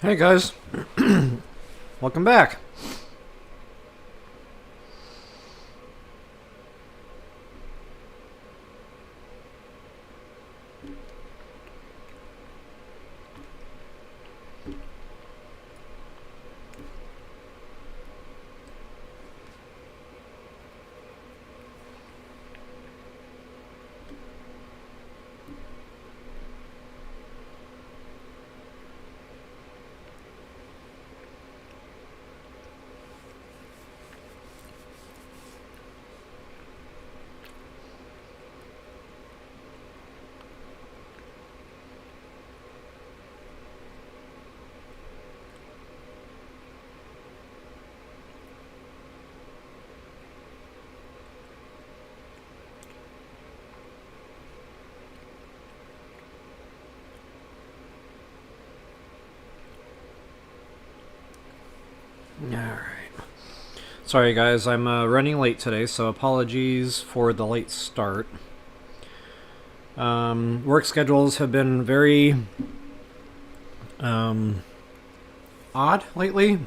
Hey guys, welcome back. Alright. Sorry guys, I'm running late today, so apologies for the late start. Work schedules have been very odd lately,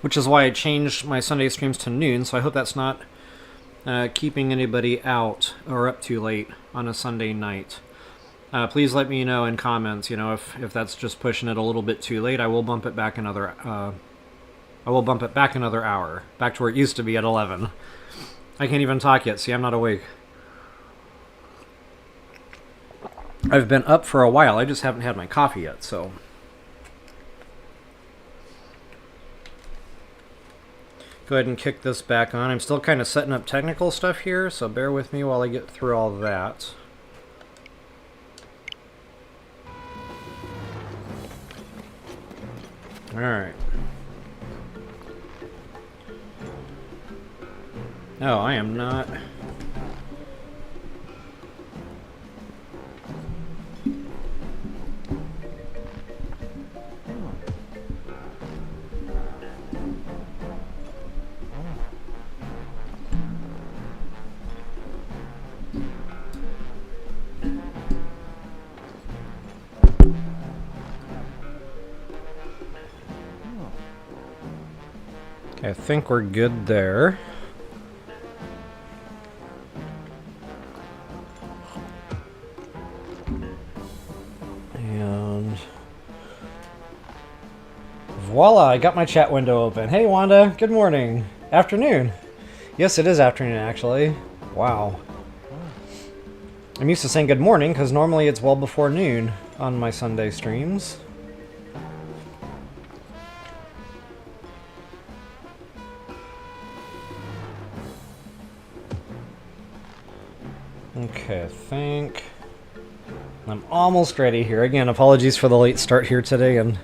which is why I changed my Sunday streams to noon, so I hope that's not keeping anybody out or up too late on a Sunday night. Please let me know in comments, if that's just pushing it a little bit too late. I will bump it back another hour, back to where it used to be at 11. I can't even talk yet. See, I'm not awake. I've been up for a while. I just haven't had my coffee yet, so. Go ahead and kick this back on. I'm still kind of setting up technical stuff here, so bear with me while I get through all that. Alright. No, I am not. Okay, I think we're good there. And voila, I got my chat window open. Hey Wanda, good morning. Afternoon. Yes, it is afternoon actually. Wow. I'm used to saying good morning because normally it's well before noon on my Sunday streams. Okay, I think I'm almost ready here. Again, apologies for the late start here today and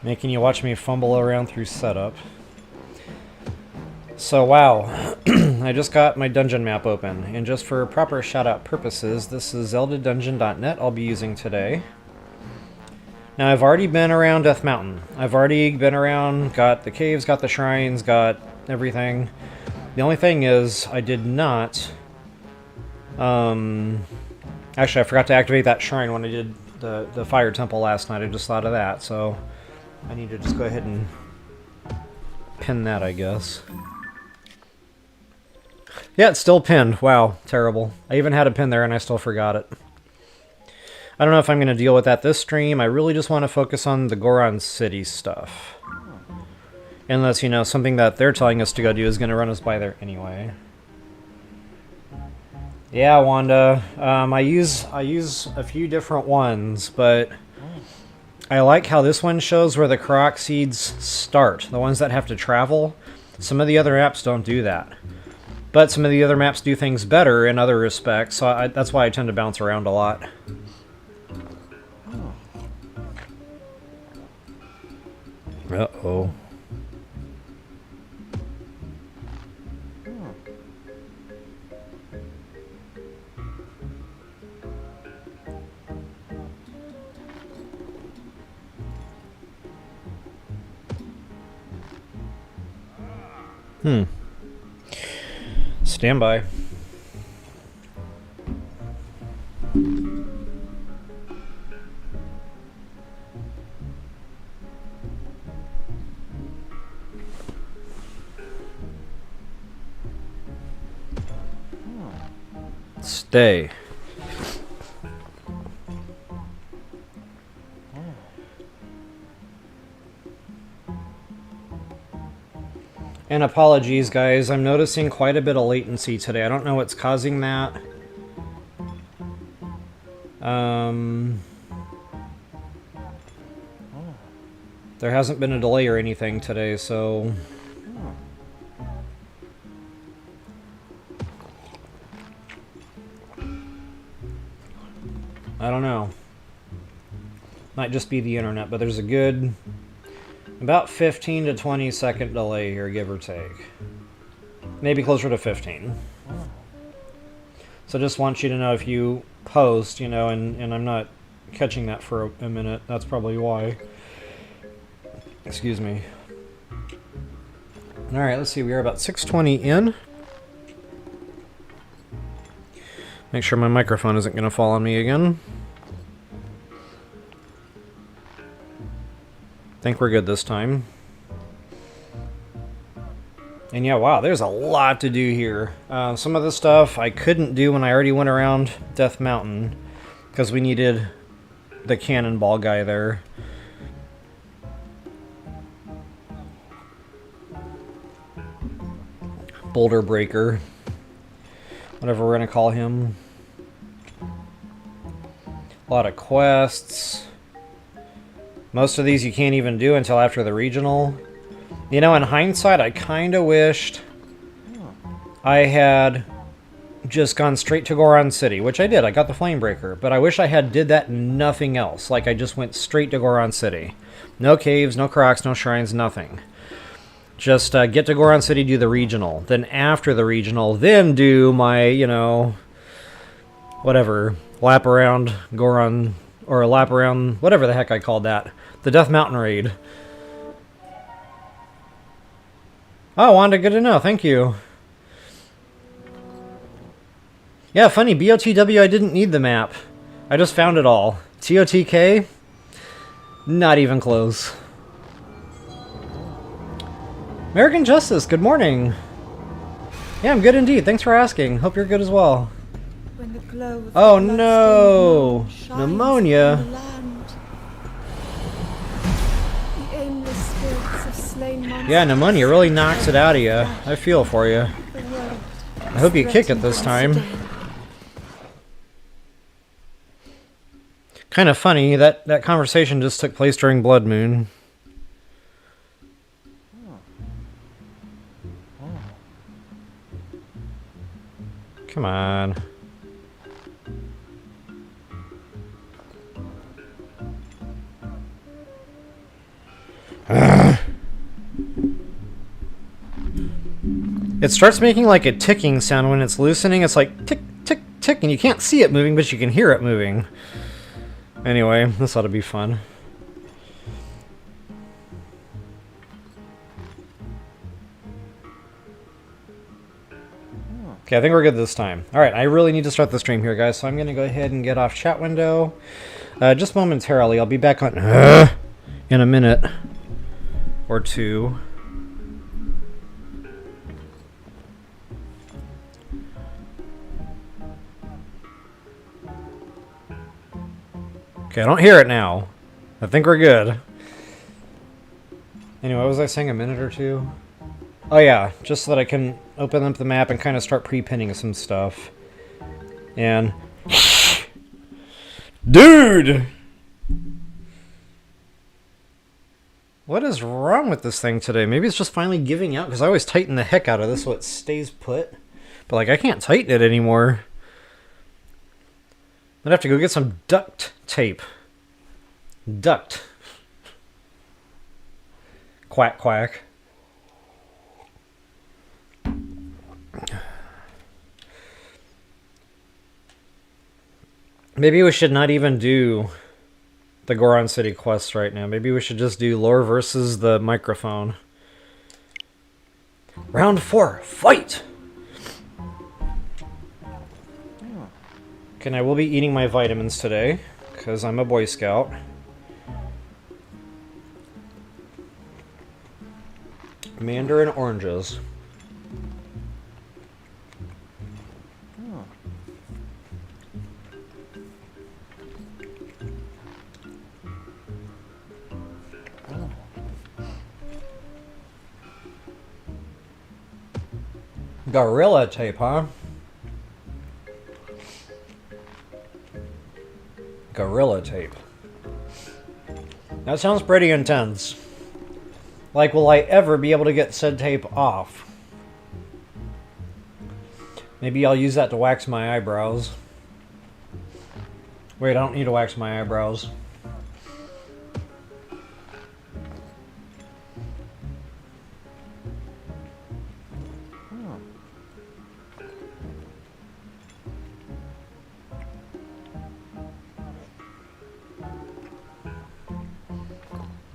making you watch me fumble around through setup. So, wow. I just got my dungeon map open, and just for proper shout-out purposes, this is ZeldaDungeon.net I'll be using today. Now, I've already been around Death Mountain. I've already been around, got the caves, got the shrines, got everything. The only thing is, I did not... Actually, I forgot to activate that shrine when I did the fire temple last night. I just thought of that, so I need to just go ahead and pin that, I guess. Yeah, it's still pinned. Wow, terrible. I even had a pin there and I still forgot it. I don't know if I'm going to deal with that this stream. I really just want to focus on the Goron City stuff. Unless, something that they're telling us to go do is going to run us by there anyway. Yeah, Wanda. I use a few different ones, but I like how this one shows where the Korok Seeds start. The ones that have to travel. Some of the other maps don't do that. But some of the other maps do things better in other respects, so that's why I tend to bounce around a lot. Uh-oh. Stand by. day. And apologies, guys. I'm noticing quite a bit of latency today. I don't know what's causing that. There hasn't been a delay or anything today, so... I don't know. Might just be the internet, but there's a good... about 15 to 20 second delay here, give or take. Maybe closer to 15. So just want you to know if you post, you know, and I'm not catching that for a minute. That's probably why. Excuse me. Alright, let's see. We are about 6:20 in. Make sure my microphone isn't going to fall on me again. Think we're good this time. And yeah, wow, there's a lot to do here. Some of the stuff I couldn't do when I already went around Death Mountain because we needed the cannonball guy there. Boulder Breaker. Whatever we're going to call him. A lot of quests. Most of these you can't even do until after the regional. You know, in hindsight, I kind of wished I had just gone straight to Goron City, which I did. I got the Flamebreaker, but I wish I had did that and nothing else. Like, I just went straight to Goron City. No caves, no Koroks, no shrines, nothing. Just get to Goron City, do the regional. Then after the regional, then do my, you know, whatever, lap around Goron, or a lap around, whatever the heck I called that. The Death Mountain raid. Oh, Wanda, good to know. Thank you. Yeah, funny. BOTW, I didn't need the map. I just found it all. TOTK? Not even close. American Justice, good morning. Yeah, I'm good indeed. Thanks for asking. Hope you're good as well. When the glow of Oh the no! shines Pneumonia. on the land. The aimless spirits of slain monsters. Yeah, pneumonia really knocks it out of you. I feel for you. The world I hope you kick it this time. Kind of funny, that conversation just took place during Blood Moon. Come on. It starts making like a ticking sound when it's loosening. It's like tick, tick, tick, and you can't see it moving, but you can hear it moving. Anyway, this ought to be fun. Okay, I think we're good this time. Alright, I really need to start the stream here, guys, so I'm going to go ahead and get off chat window. Just momentarily. I'll be back on in a minute or two. Okay, I don't hear it now. I think we're good. Anyway, what was I saying, a minute or two? Oh yeah, just so that I can open up the map and kind of start pre-pinning some stuff. And... Dude! What is wrong with this thing today? Maybe it's just finally giving out, because I always tighten the heck out of this so it stays put. But like, I can't tighten it anymore. I'd have to go get some duct tape. Duct. Quack, quack. Maybe we should not even do the Goron City quest right now. Maybe we should just do lore versus the microphone. Round 4, fight! Okay, and I will be eating my vitamins today, because I'm a Boy Scout. Mandarin oranges. Gorilla tape, huh? Gorilla tape. That sounds pretty intense. Like, will I ever be able to get said tape off? Maybe I'll use that to wax my eyebrows. Wait, I don't need to wax my eyebrows.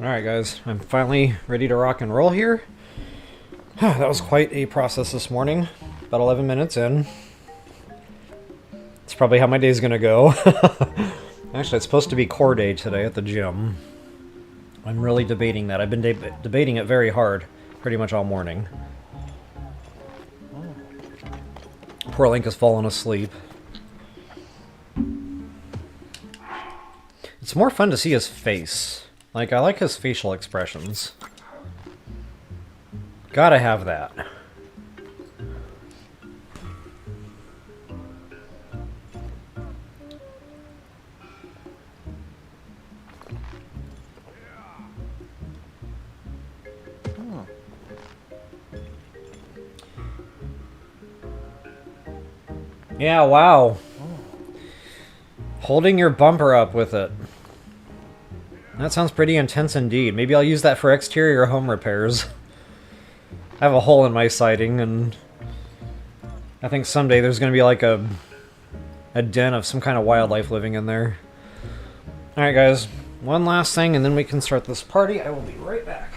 Alright guys, I'm finally ready to rock and roll here. That was quite a process this morning. About 11 minutes in. It's probably how my day's gonna go. Actually, it's supposed to be core day today at the gym. I'm really debating that. I've been debating it very hard, pretty much all morning. Poor Link has fallen asleep. It's more fun to see his face. Like, I like his facial expressions. Gotta have that. Yeah, wow. Holding your bumper up with it. That sounds pretty intense indeed. Maybe I'll use that for exterior home repairs. I have a hole in my siding, and I think someday there's going to be like a den of some kind of wildlife living in there. Alright guys, one last thing and then we can start this party. I will be right back.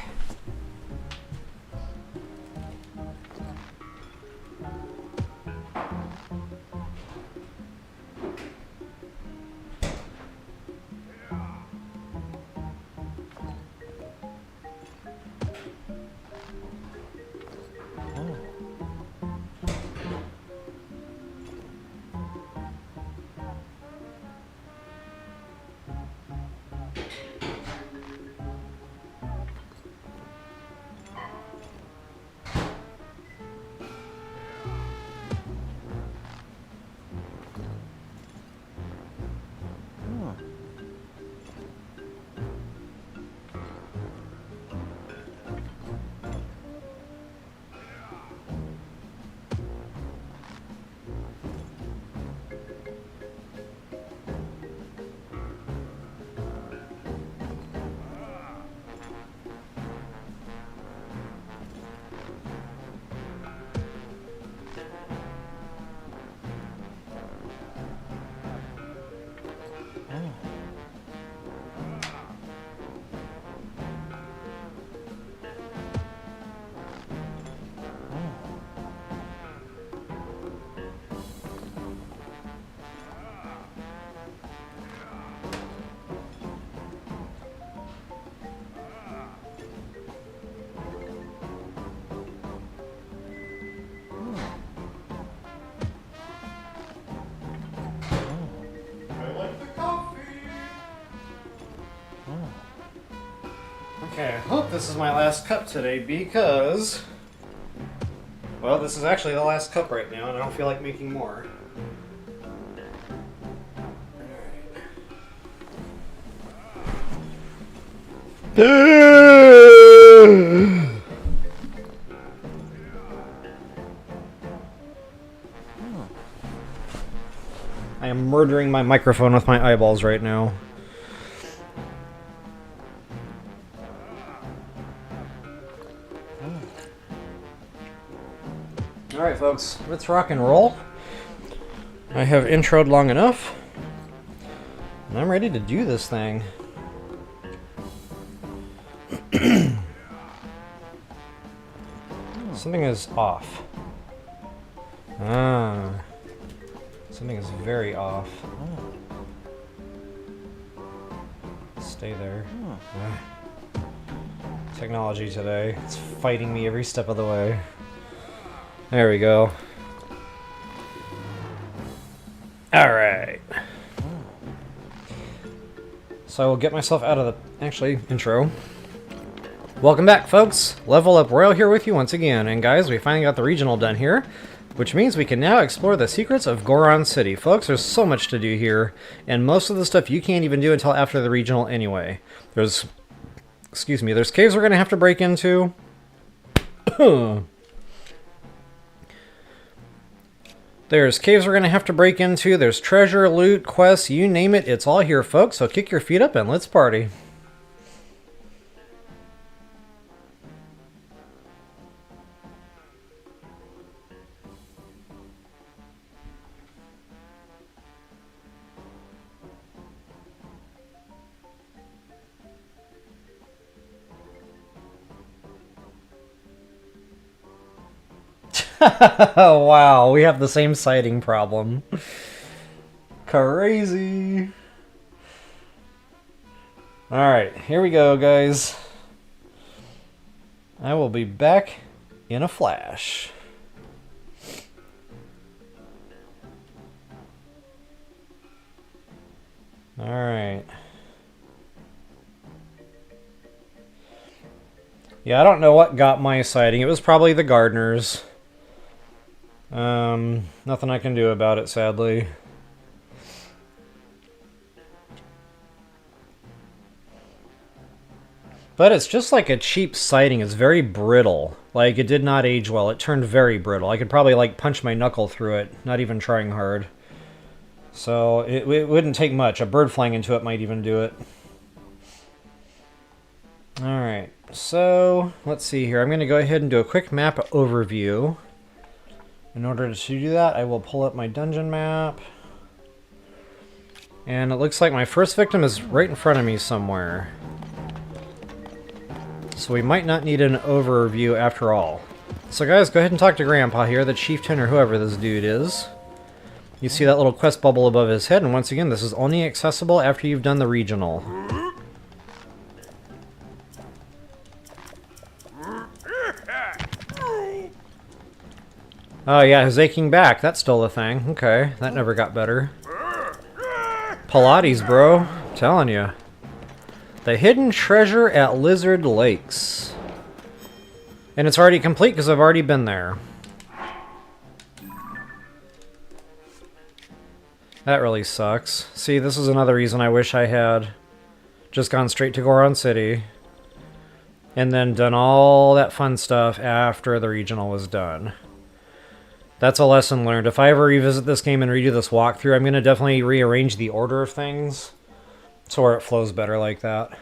Okay, I hope this is my last cup today because, well, this is actually the last cup right now and I don't feel like making more. I am murdering my microphone with my eyeballs right now. Alright folks, let's rock and roll. I have introed long enough. And I'm ready to do this thing. Something is off. Ah. Something is very off. Stay there. Technology today. It's fighting me every step of the way. There we go. Alright. So I will get myself out of the, actually, intro. Welcome back, folks. Level Up Royal here with you once again. And guys, we finally got the regional done here, which means we can now explore the secrets of Goron City. Folks, there's so much to do here, and most of the stuff you can't even do until after the regional anyway. There's caves we're going to have to break into. There's caves we're going to have to break into. There's treasure, loot, quests, you name it. It's all here, folks. So kick your feet up and let's party. Wow, we have the same sighting problem. Crazy. Alright, here we go, guys. I will be back in a flash. Alright. Yeah, I don't know what got my sighting. It was probably the gardeners. Nothing I can do about it, sadly. But it's just like a cheap sighting. It's very brittle. Like, it did not age well. It turned very brittle. I could probably, like, punch my knuckle through it, not even trying hard. So, it wouldn't take much. A bird flying into it might even do it. Alright, so, let's see here. I'm going to go ahead and do a quick map overview. In order to do that, I will pull up my dungeon map. And it looks like my first victim is right in front of me somewhere. So we might not need an overview after all. So guys, go ahead and talk to Grandpa here, the chieftain or whoever this dude is. You see that little quest bubble above his head, and once again, this is only accessible after you've done the regional. Oh yeah, his aching back. That's still a thing. Okay, that never got better. Pilates, bro. I'm telling you. The hidden treasure at Lizard Lakes. And it's already complete because I've already been there. That really sucks. See, this is another reason I wish I had just gone straight to Goron City. And then done all that fun stuff after the regional was done. That's a lesson learned. If I ever revisit this game and redo this walkthrough, I'm going to definitely rearrange the order of things so where it flows better like that.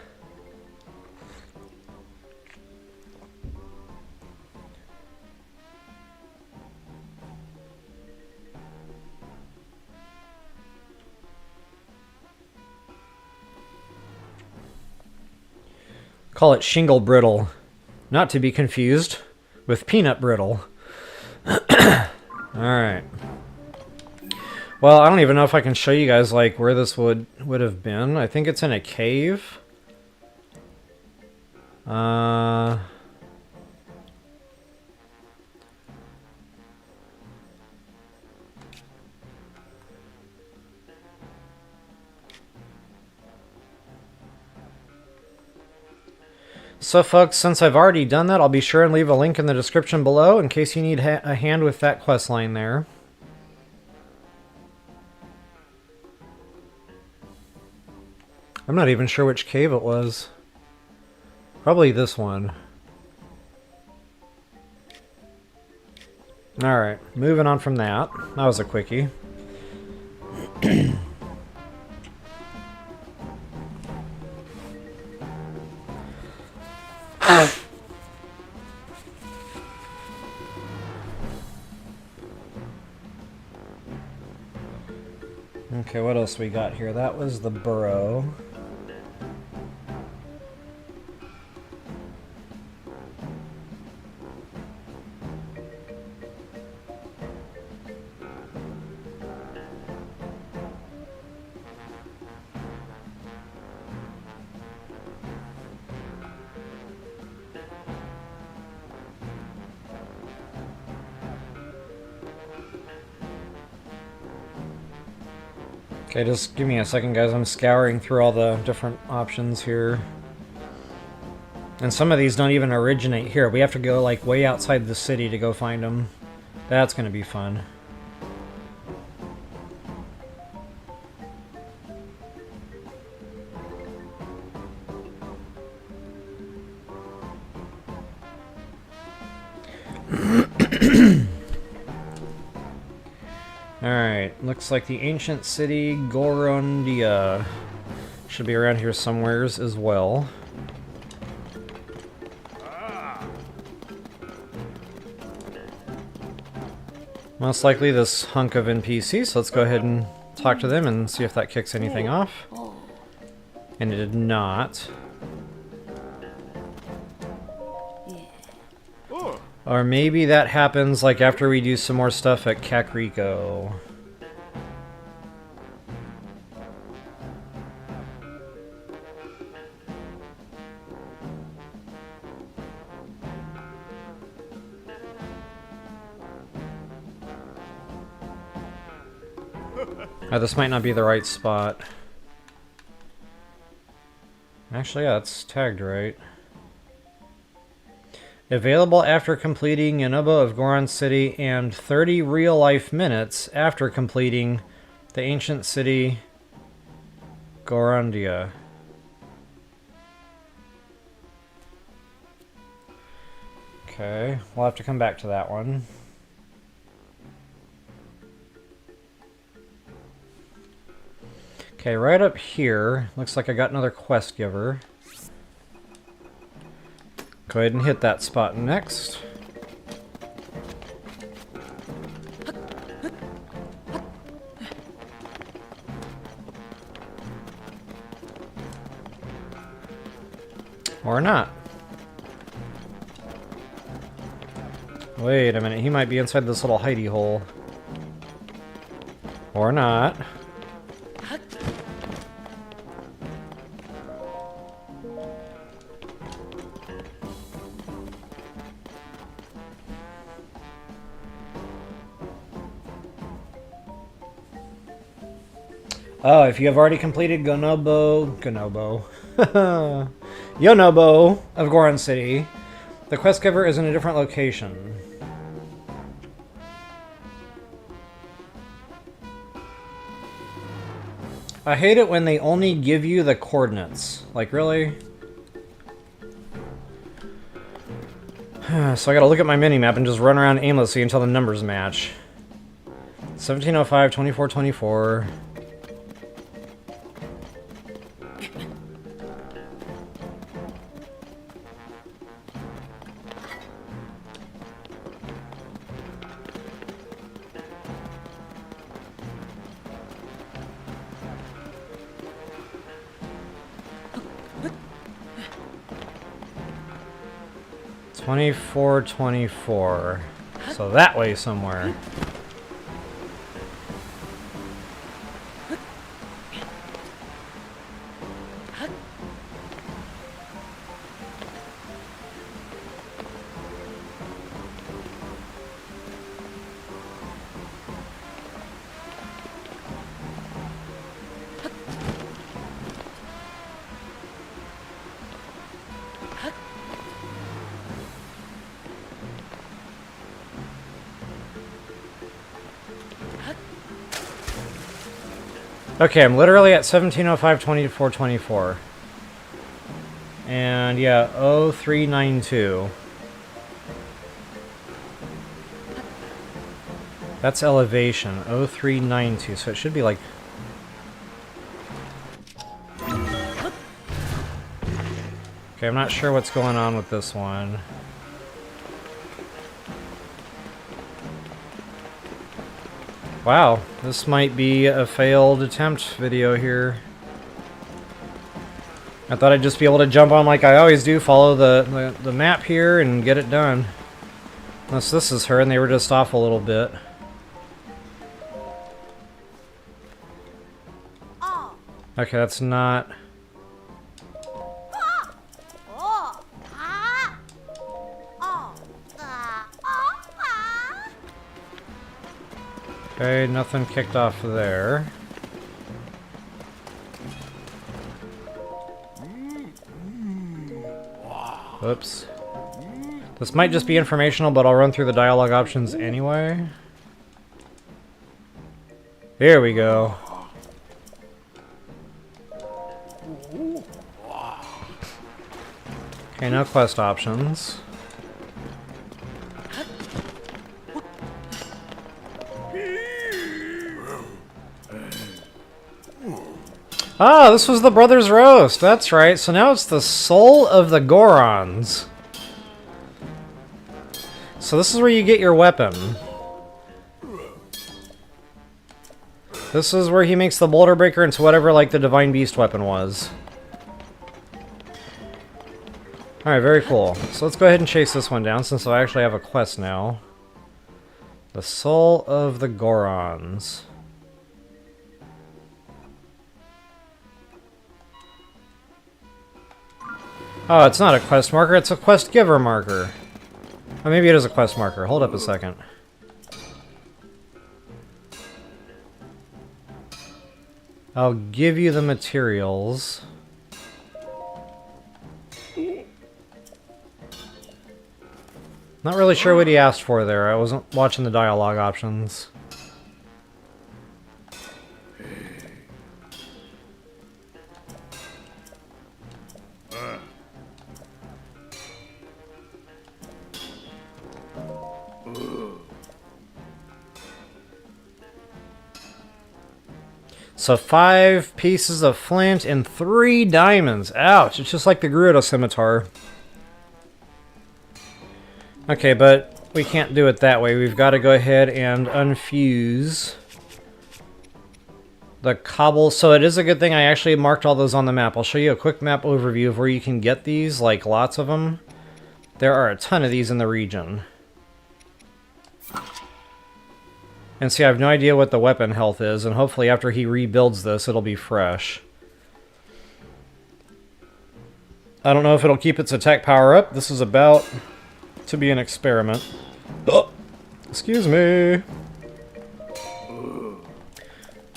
Call it shingle brittle, not to be confused with peanut brittle. Alright. Well, I don't even know if I can show you guys, like, where this would have been. I think it's in a cave. So folks, since I've already done that, I'll be sure and leave a link in the description below in case you need a hand with that quest line there. I'm not even sure which cave it was. Probably this one. Alright, moving on from that. That was a quickie. Okay, what else we got here? That was the burrow. Okay, just give me a second, guys. I'm scouring through all the different options here. And some of these don't even originate here. We have to go like way outside the city to go find them. That's going to be fun. Alright, looks like the ancient city Gorondia should be around here somewheres as well. Most likely this hunk of NPC, so let's go ahead and talk to them and see if that kicks anything off. And it did not. Or maybe that happens like after we do some more stuff at Kakariko. Oh, this might not be the right spot. Actually, yeah, it's tagged right. Available after completing Yunobo of Goron City and 30 real-life minutes after completing the ancient city Gorondia. Okay, we'll have to come back to that one. Okay, right up here, looks like I got another quest giver. Go ahead and hit that spot next. Or not. Wait a minute, he might be inside this little hidey hole. Or not. Oh, if you have already completed Yunobo of Goron City, the quest giver is in a different location. I hate it when they only give you the coordinates. Like, really? So I gotta look at my minimap and just run around aimlessly until the numbers match. 1705, 2424... Twenty-four, 24. So that way somewhere. Okay, I'm literally at 1705, 2424. And yeah, 0392. That's elevation, 0392, so it should be like... Okay, I'm not sure what's going on with this one. Wow, this might be a failed attempt video here. I thought I'd just be able to jump on like I always do, follow the map here and get it done. Unless this is her and they were just off a little bit. Okay, that's not... Okay, nothing kicked off there. Oops. This might just be informational, but I'll run through the dialogue options anyway. Here we go. Okay, now quest options. Ah, this was the Brothers Roast. That's right. So now it's the Soul of the Gorons. So this is where you get your weapon. This is where he makes the Boulder Breaker into whatever, like, the Divine Beast weapon was. Alright, very cool. So let's go ahead and chase this one down since I actually have a quest now. The Soul of the Gorons. Oh, it's not a quest marker, it's a quest giver marker. Oh, maybe it is a quest marker. Hold up a second. I'll give you the materials. Not really sure what he asked for there. I wasn't watching the dialogue options. So 5 pieces of flint and 3 diamonds. Ouch, it's just like the Gerudo scimitar. Okay, but we can't do it that way. We've got to go ahead and unfuse the Cobble. So it is a good thing I actually marked all those on the map. I'll show you a quick map overview of where you can get these, like lots of them. There are a ton of these in the region. And see, I have no idea what the weapon health is, and hopefully after he rebuilds this, it'll be fresh. I don't know if it'll keep its attack power up. This is about to be an experiment. Oh, excuse me.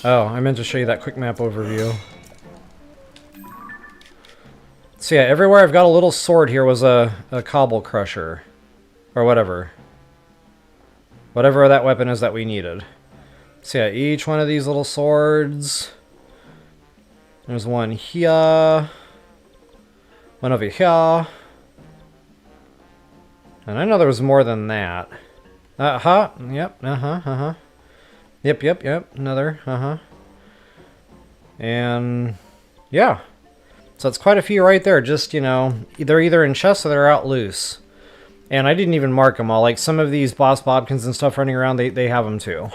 Oh, I meant to show you that quick map overview. So yeah, everywhere I've got a little sword here was a Cobble crusher. Or whatever. Whatever that weapon is that we needed. So yeah, each one of these little swords. There's one here. One over here. And I know there was more than that. Uh-huh. Yep. Uh-huh. Uh-huh. Yep, yep, yep. Another. Uh-huh. And yeah. So it's quite a few right there. Just, you know, they're either in chests or they're out loose. And I didn't even mark them all. Like some of these boss bobkins and stuff running around, they have them too.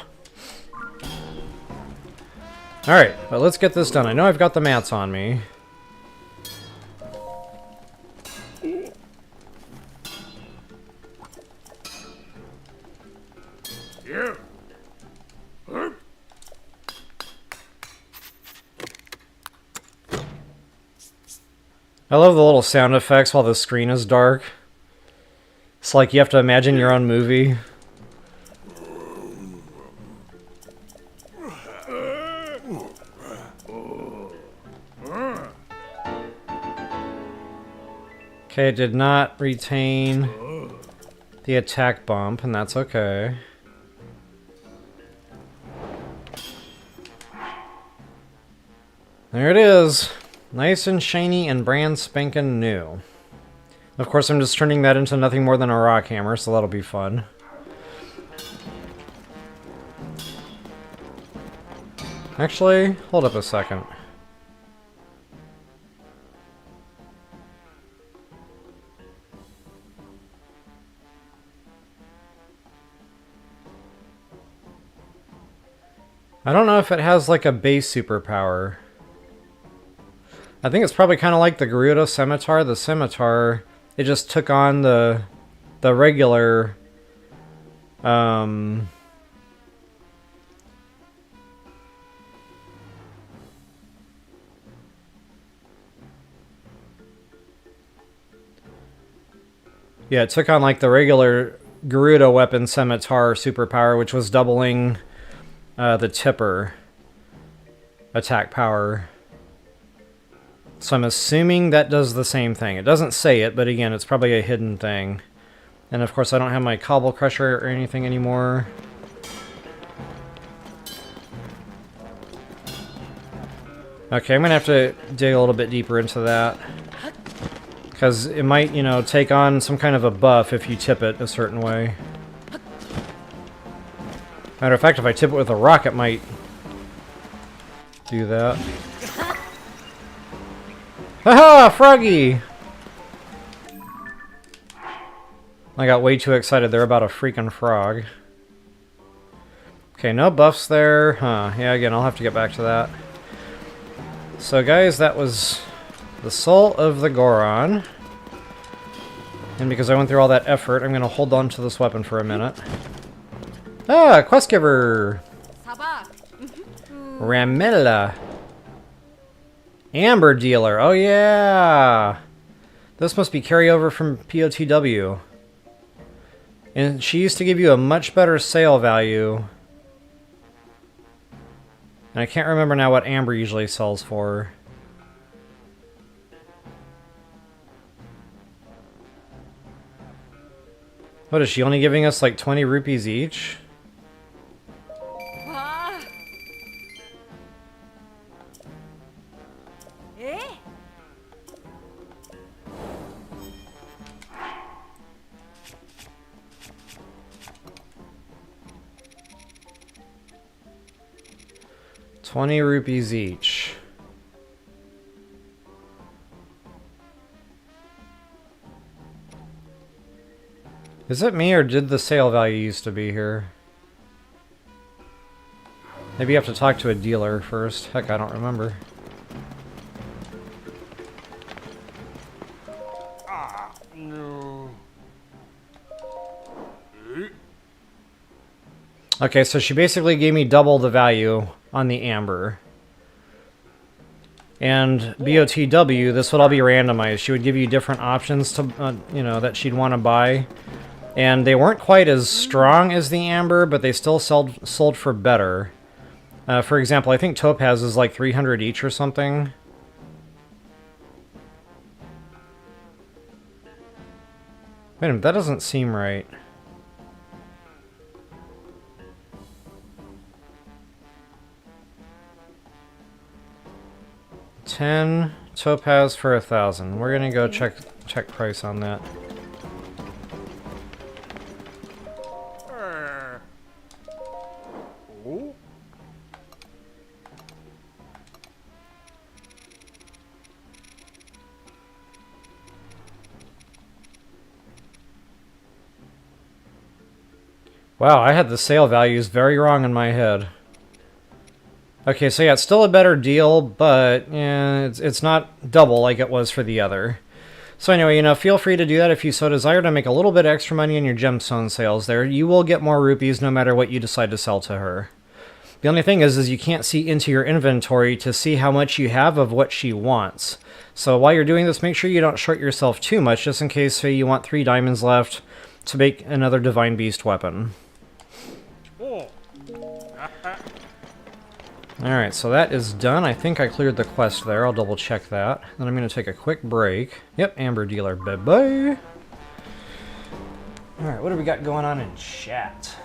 Alright, but let's get this done. I know I've got the mats on me. Yeah. I love the little sound effects while the screen is dark. It's like you have to imagine your own movie. Okay, it did not retain the attack bump, and that's okay. There it is. Nice and shiny and brand spankin' new. Of course, I'm just turning that into nothing more than a rock hammer, so that'll be fun. Actually, hold up a second. I don't know if it has like a base superpower. I think it's probably kind of like the Gerudo scimitar. The scimitar, it just took on the regular yeah, it took on like the regular Gerudo weapon scimitar superpower, which was doubling the tipper attack power. So I'm assuming that does the same thing. It doesn't say it, but again, it's probably a hidden thing. And of course, I don't have my Cobble Crusher or anything anymore. Okay, I'm gonna have to dig a little bit deeper into that. Because it might, you know, take on some kind of a buff if you tip it a certain way. Matter of fact, if I tip it with a rock, it might do that. Haha, Froggy! I got way too excited there about a freaking frog. Okay, no buffs there. Huh, yeah, again, I'll have to get back to that. So guys, that was the soul of the Goron. And because I went through all that effort, I'm going to hold on to this weapon for a minute. Ah, quest giver! Ramilla. Amber dealer, oh yeah! This must be carryover from POTW. And she used to give you a much better sale value. And I can't remember now what Amber usually sells for. What is she only giving us like 20 rupees each? $20 each. Is it me, or did the sale value used to be here? Maybe you have to talk to a dealer first. Heck, I don't remember. No. Okay, so she basically gave me double the value on the amber. And BOTW, this would all be randomized. She would give you different options to, you know, that she'd want to buy. And they weren't quite as strong as the amber, but they still sold for better. For example, I think Topaz is like 300 each or something. Wait a minute, that doesn't seem right. $10 Topaz for 1,000. We're gonna go check price on that. Oh. Wow, I had the sale values very wrong in my head. Okay, so yeah, it's still a better deal, but yeah, it's not double like it was for the other. So anyway, you know, feel free to do that if you so desire to make a little bit extra money in your gemstone sales there. You will get more rupees no matter what you decide to sell to her. The only thing is you can't see into your inventory to see how much you have of what she wants. So while you're doing this, make sure you don't short yourself too much, just in case, say, you want 3 diamonds left to make another Divine Beast weapon. Oh. Alright, so that is done. I think I cleared the quest there. I'll double check that. Then I'm going to take a quick break. Yep, Amber Dealer, bye-bye. Alright, what do we got going on in chat?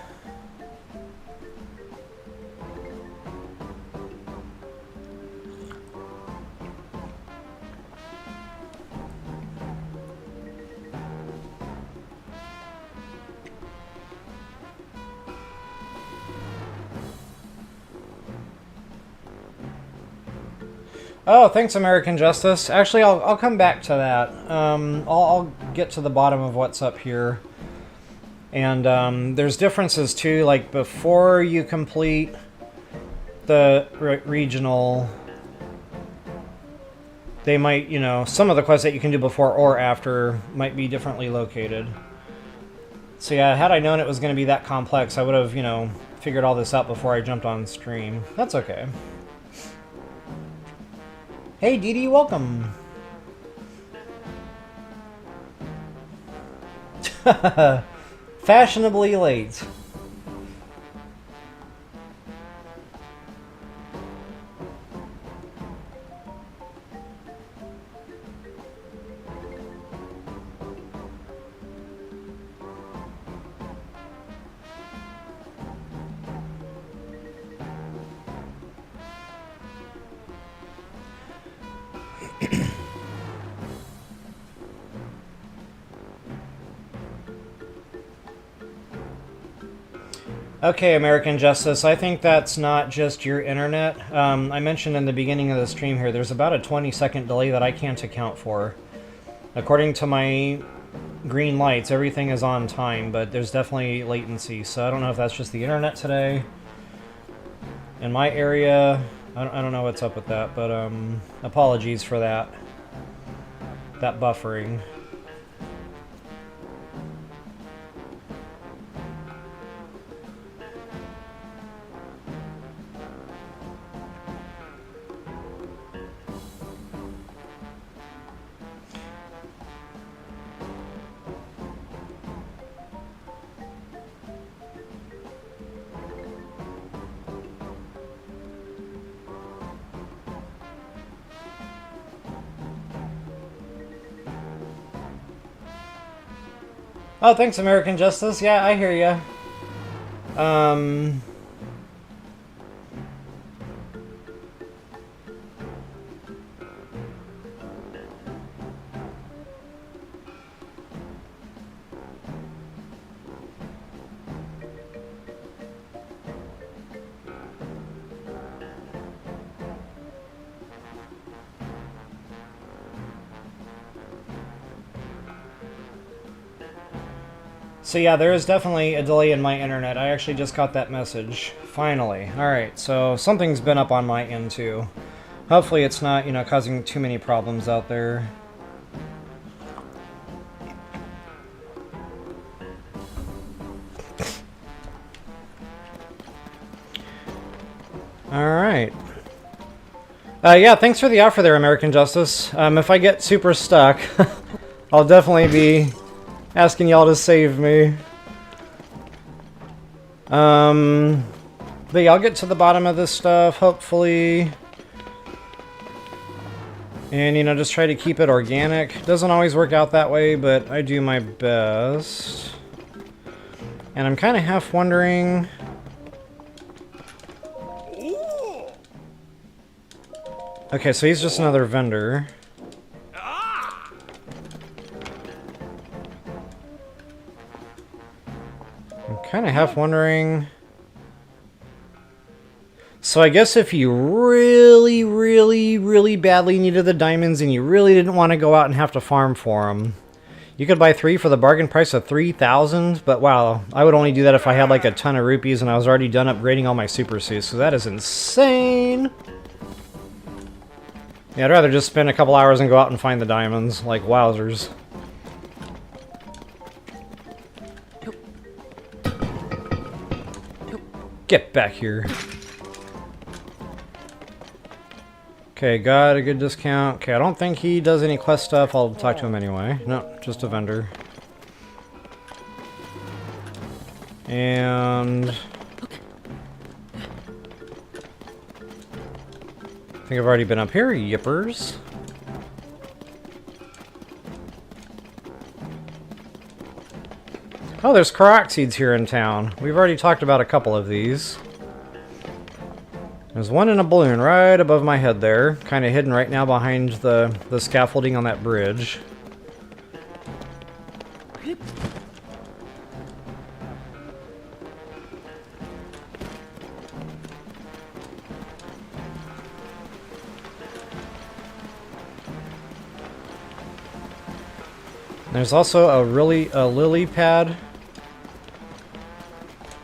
Oh, thanks, American Justice. Actually, I'll come back to that. I'll get to the bottom of what's up here. And there's differences too, like before you complete the regional, they might, you know, some of the quests that you can do before or after might be differently located. So yeah, had I known it was going to be that complex, I would have, you know, figured all this out before I jumped on stream. That's okay. Hey, Dee Dee, welcome. Fashionably late. Okay, American Justice, I think that's not just your internet. I mentioned in the beginning of the stream here, there's about a 20-second delay that I can't account for. According to my green lights, everything is on time, but there's definitely latency, so I don't know if that's just the internet today. In my area, I don't know what's up with that, but apologies for that. That buffering. Oh, thanks, American Justice. Yeah, I hear ya. So yeah, there is definitely a delay in my internet. I actually just got that message. Finally. Alright, so something's been up on my end too. Hopefully it's not, you know, causing too many problems out there. Alright. Yeah, thanks for the offer there, American Justice. If I get super stuck, I'll definitely be asking y'all to save me. But yeah, I'll get to the bottom of this stuff, hopefully. And, you know, just try to keep it organic. Doesn't always work out that way, but I do my best. And I'm kind of half wondering... Okay, so he's just another vendor. I'm kind of half wondering... So I guess if you really, really, really badly needed the diamonds and you really didn't want to go out and have to farm for them, you could buy 3 for the bargain price of 3,000, but wow, I would only do that if I had like a ton of rupees and I was already done upgrading all my super suits, so that is insane! Yeah, I'd rather just spend a couple hours and go out and find the diamonds, like wowzers. Get back here. Okay, got a good discount. Okay, I don't think he does any quest stuff. I'll talk to him anyway. No, just a vendor. And... I think I've already been up here, yippers. Oh, there's Korok Seeds here in town. We've already talked about a couple of these. There's one in a balloon right above my head there, kind of hidden right now behind the scaffolding on that bridge. There's also a lily pad.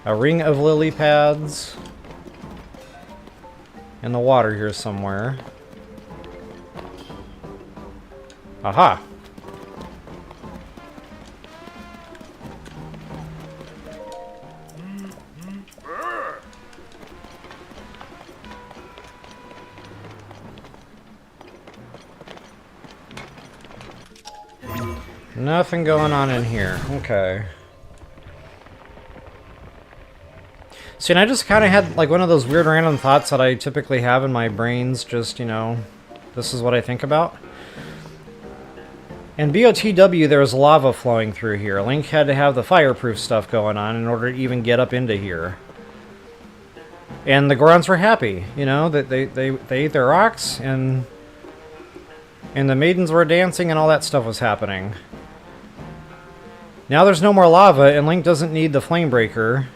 A ring of lily pads. In the water here somewhere. Aha! Nothing going on in here. Okay. See, and I just kind of had like one of those weird random thoughts that I typically have in my brains, just, you know, this is what I think about. In BOTW, there was lava flowing through here. Link had to have the fireproof stuff going on in order to even get up into here. And the Gorons were happy, you know, that they ate their rocks, and the maidens were dancing and all that stuff was happening. Now there's no more lava, and Link doesn't need the Flamebreaker.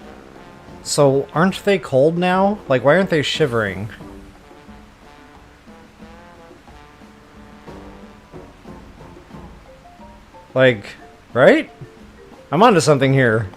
So, aren't they cold now? Like, why aren't they shivering? Like, right? I'm onto something here.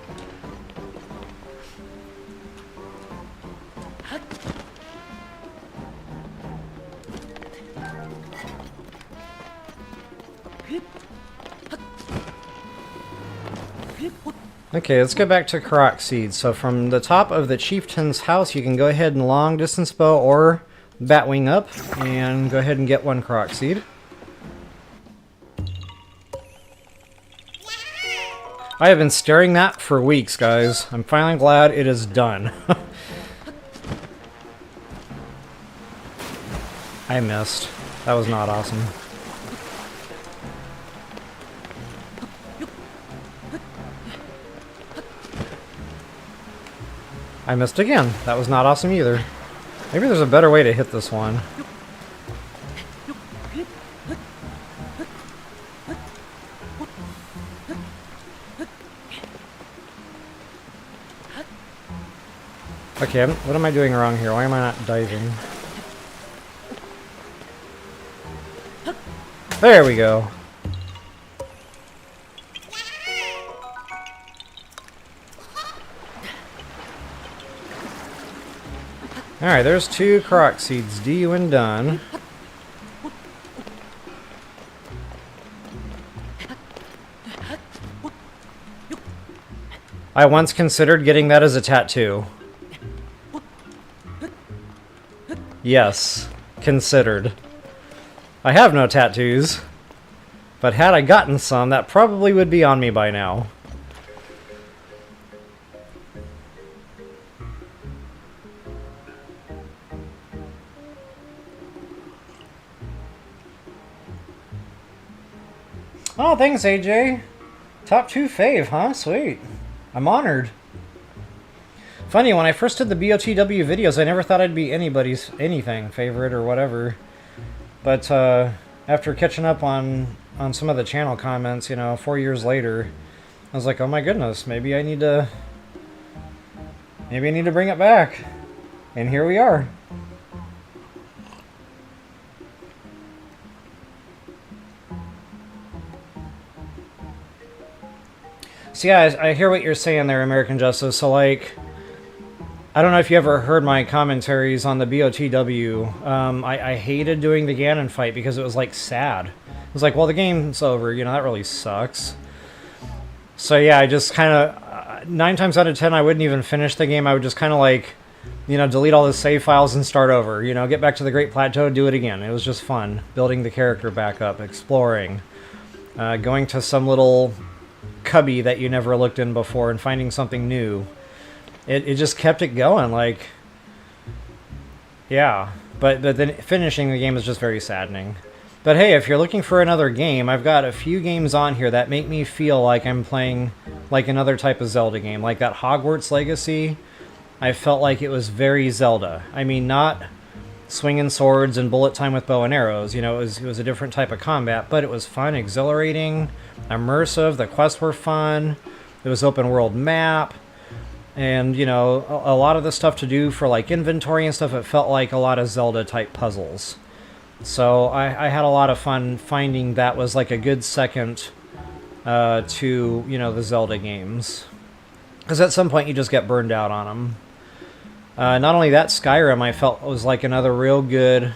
Okay, let's go back to Korok Seeds. So from the top of the chieftain's house, you can go ahead and long distance bow or batwing up and go ahead and get one Korok Seed. I have been staring that for weeks, guys. I'm finally glad it is done. I missed. That was not awesome. I missed again. That was not awesome either. Maybe there's a better way to hit this one. Okay, what am I doing wrong here? Why am I not diving? There we go. Alright, there's 2 Korok Seeds due and done. I once considered getting that as a tattoo. Yes, considered. I have no tattoos, but had I gotten some, that probably would be on me by now. Oh, thanks, AJ. Top 2 fave, huh? Sweet. I'm honored. Funny, when I first did the BOTW videos, I never thought I'd be anybody's anything favorite or whatever. But after catching up on some of the channel comments, you know, 4 years later, I was like, oh my goodness, maybe I need to bring it back. And here we are. So yeah, I hear what you're saying there, American Justice. So like, I don't know if you ever heard my commentaries on the BOTW. I hated doing the Ganon fight because it was like sad. It was like, well, the game's over, you know, that really sucks. So yeah, I just kind of, 9 times out of 10, I wouldn't even finish the game. I would just kind of like, you know, delete all the save files and start over. You know, get back to the Great Plateau, do it again. It was just fun, building the character back up, exploring, going to some little cubby that you never looked in before and finding something new. It just kept it going, like, yeah. But then finishing the game is just very saddening. But hey, if you're looking for another game, I've got a few games on here that make me feel like I'm playing like another type of Zelda game. Like that Hogwarts Legacy, I felt like it was very Zelda. I mean, not swinging swords and bullet time with bow and arrows. You know, it was a different type of combat, but it was fun, exhilarating, immersive. The quests were fun. It was open world map. And, you know, a lot of the stuff to do for, like, inventory and stuff, it felt like a lot of Zelda-type puzzles. So I had a lot of fun finding that was, like, a good second to, you know, the Zelda games. Because at some point you just get burned out on them. Not only that, Skyrim I felt was, like, another real good...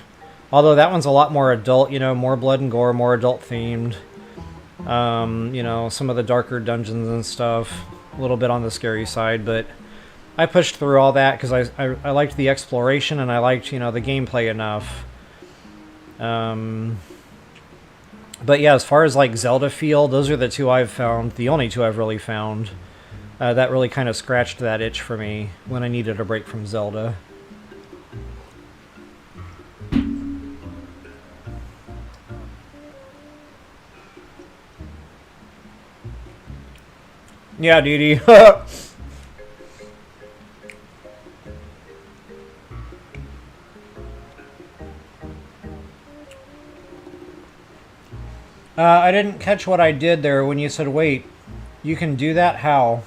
Although that one's a lot more adult, you know, more blood and gore, more adult-themed. You know, some of the darker dungeons and stuff. A little bit on the scary side, but I pushed through all that because I liked the exploration and I liked, you know, the gameplay enough. But yeah, as far as like Zelda feel, those are the 2 I've found, the only 2 I've really found, that really kind of scratched that itch for me when I needed a break from Zelda. Yeah, Dee Dee. I didn't catch what I did there when you said, wait, you can do that? How?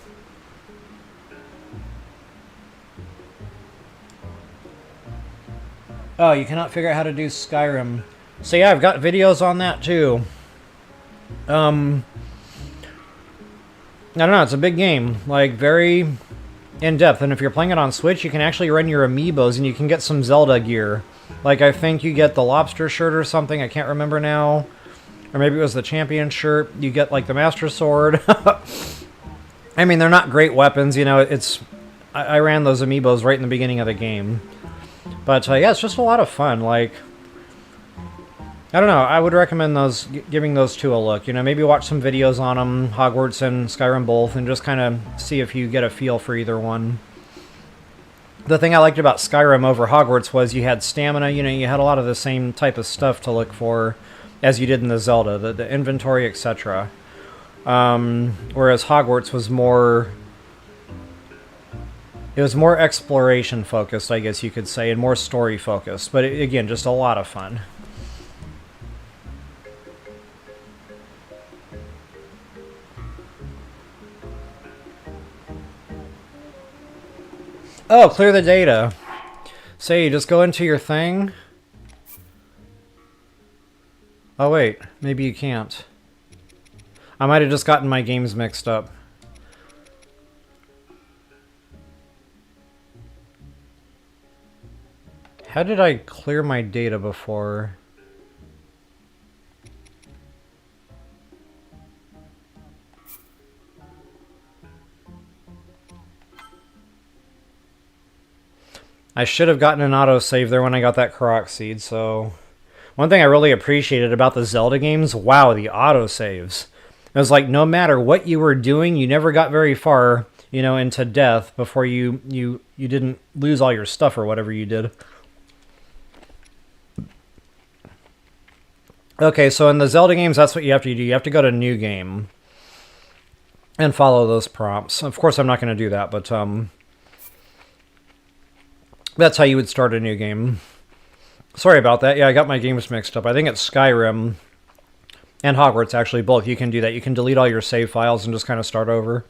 Oh, you cannot figure out how to do Skyrim. So yeah, I've got videos on that too. I don't know, it's a big game. Like, very in-depth. And if you're playing it on Switch, you can actually run your amiibos and you can get some Zelda gear. Like, I think you get the lobster shirt or something, I can't remember now. Or maybe it was the champion shirt. You get, like, the master sword. I mean, they're not great weapons, you know, it's... I ran those amiibos right in the beginning of the game. But, yeah, it's just a lot of fun, like... I don't know, I would recommend giving those two a look. You know, maybe watch some videos on them, Hogwarts and Skyrim both, and just kind of see if you get a feel for either one. The thing I liked about Skyrim over Hogwarts was you had stamina, you know, you had a lot of the same type of stuff to look for as you did in the Zelda, the inventory, etc. Whereas Hogwarts was more... It was more exploration focused, I guess you could say, and more story focused. But again, just a lot of fun. Oh, clear the data. Say, you just go into your thing. Oh wait, maybe you can't. I might have just gotten my games mixed up. How did I clear my data before? I should have gotten an autosave there when I got that Korok Seed, so... One thing I really appreciated about the Zelda games, wow, the autosaves. It was like, no matter what you were doing, you never got very far, you know, into death before you didn't lose all your stuff or whatever you did. Okay, so in the Zelda games, that's what you have to do. You have to go to New Game and follow those prompts. Of course, I'm not going to do that, but that's how you would start a new game. Sorry about that. Yeah, I got my games mixed up. I think it's Skyrim and Hogwarts, actually, both. You can do that. You can delete all your save files and just kind of start over.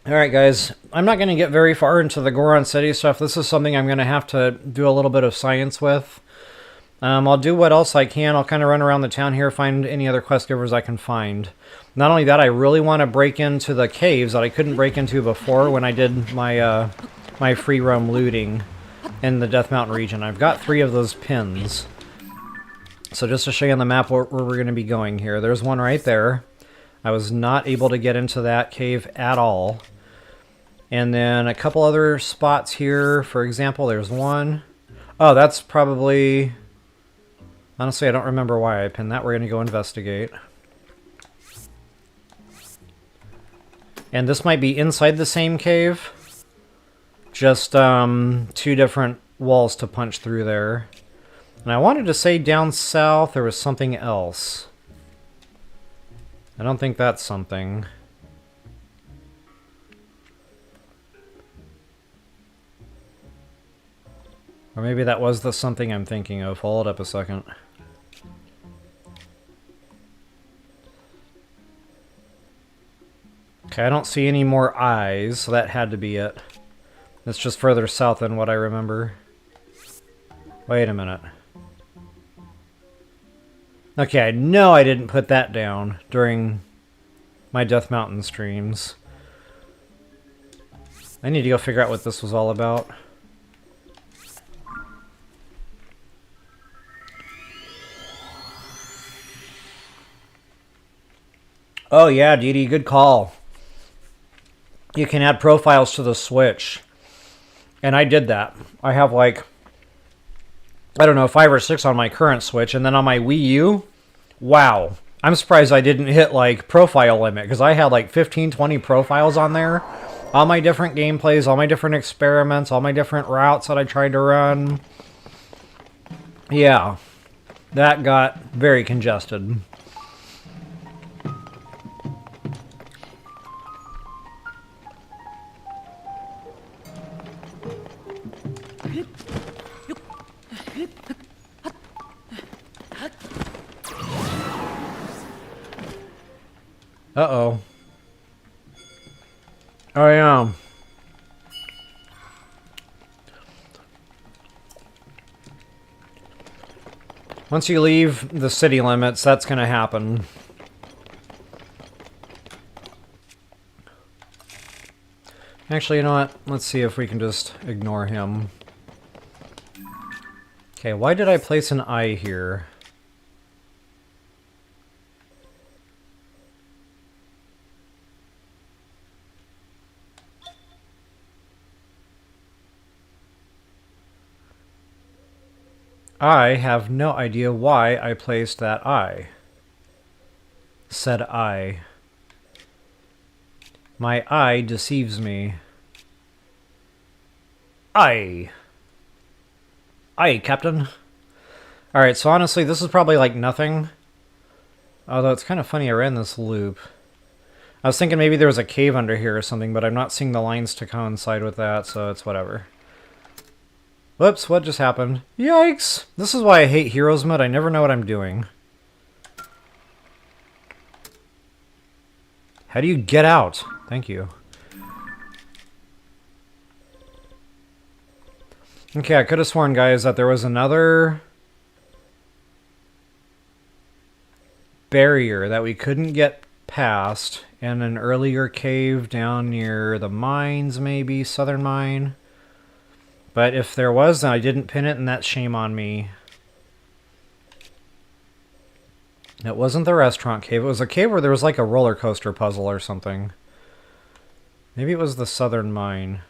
Alright guys, I'm not going to get very far into the Goron City stuff. This is something I'm going to have to do a little bit of science with. I'll do what else I can. I'll kind of run around the town here, find any other quest givers I can find. Not only that, I really want to break into the caves that I couldn't break into before when I did my, my free roam looting in the Death Mountain region. I've got 3 of those pins. So just to show you on the map where we're going to be going here. There's one right there. I was not able to get into that cave at all. And then a couple other spots here. For example, there's one. Oh, that's probably... Honestly, I don't remember why I pinned that. We're going to go investigate. And this might be inside the same cave. Just 2 different walls to punch through there. And I wanted to say down south there was something else. I don't think that's something. Or maybe that was the something I'm thinking of. Hold up a second. Okay, I don't see any more eyes, so that had to be it. It's just further south than what I remember. Wait a minute. Okay, I know I didn't put that down during my Death Mountain streams. I need to go figure out what this was all about. Oh yeah, Dee Dee, good call. You can add profiles to the Switch. And I did that. I have like, I don't know, 5 or 6 on my current Switch. And then on my Wii U, wow. I'm surprised I didn't hit like profile limit. Because I had like 15, 20 profiles on there. All my different gameplays, all my different experiments, all my different routes that I tried to run. Yeah. That got very congested. Uh-oh. Oh, yeah. Once you leave the city limits, that's going to happen. Actually, you know what? Let's see if we can just ignore him. Okay, why did I place an eye here? I have no idea why I placed that eye. Said eye. My eye deceives me. Aye. Aye, Captain. Alright, so honestly, this is probably like nothing. Although it's kind of funny I ran this loop. I was thinking maybe there was a cave under here or something, but I'm not seeing the lines to coincide with that, so it's whatever. Whoops, what just happened? Yikes! This is why I hate Heroes Mode, I never know what I'm doing. How do you get out? Thank you. Okay, I could have sworn, guys, that there was another barrier that we couldn't get past in an earlier cave down near the mines, maybe? Southern Mine? But if there was, then I didn't pin it, and that's shame on me. It wasn't the restaurant cave. It was a cave where there was like a roller coaster puzzle or something. Maybe it was the Southern Mine.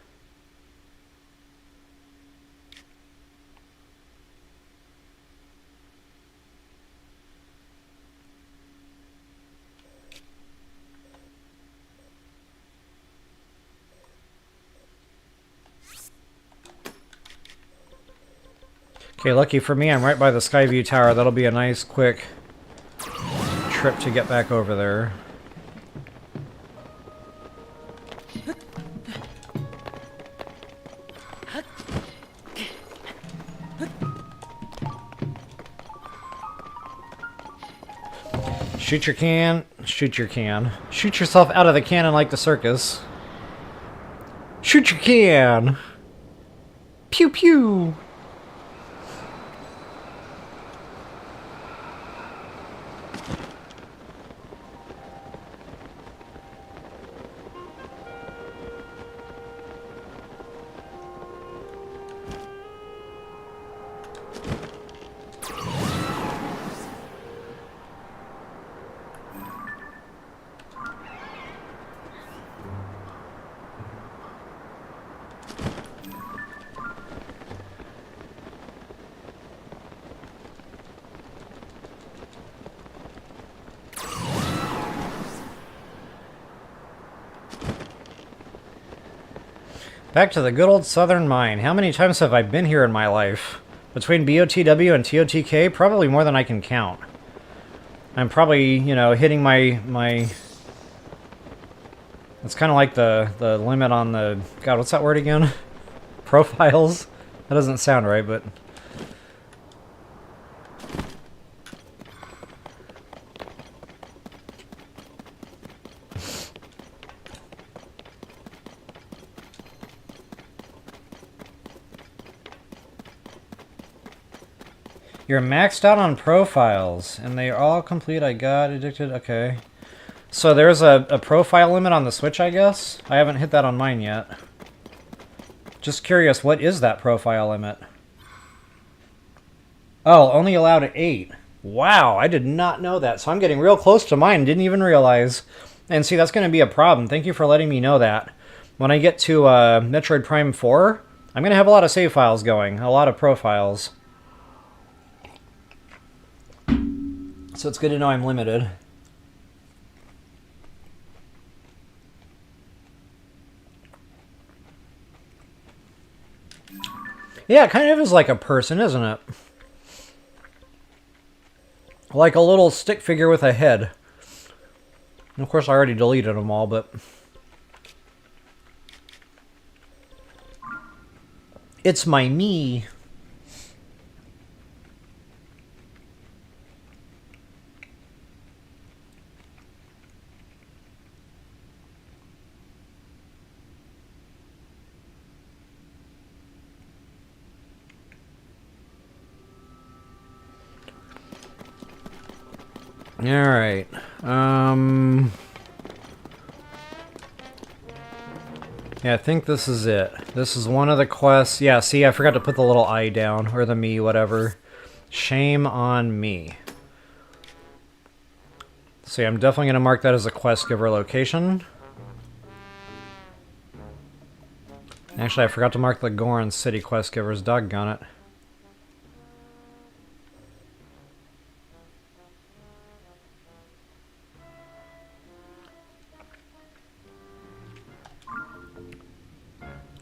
Okay, lucky for me, I'm right by the Skyview Tower. That'll be a nice, quick trip to get back over there. Shoot your can, shoot your can. Shoot yourself out of the cannon like the circus. Shoot your can! Pew pew! Back to the good old Southern Mine. How many times have I been here in my life? Between BOTW and TOTK, probably more than I can count. I'm probably, you know, hitting my... It's kind of like the limit on the... God, what's that word again? Profiles? That doesn't sound right, but... You're maxed out on profiles, and they are all complete. I got addicted. Okay. So there's a profile limit on the Switch, I guess? I haven't hit that on mine yet. Just curious, what is that profile limit? Oh, only allowed at 8. Wow, I did not know that. So I'm getting real close to mine, didn't even realize. And see, that's going to be a problem. Thank you for letting me know that. When I get to Metroid Prime 4, I'm going to have a lot of save files going. A lot of profiles. So it's good to know I'm limited. Yeah, it kind of is like a person, isn't it? Like a little stick figure with a head. And of course, I already deleted them all, but... It's my me. Alright. Yeah, I think this is it. This is one of the quests. Yeah, see, I forgot to put the little I down, or the me, whatever. Shame on me. See, I'm definitely going to mark that as a quest giver location. Actually, I forgot to mark the Goron City quest givers. Doggone it.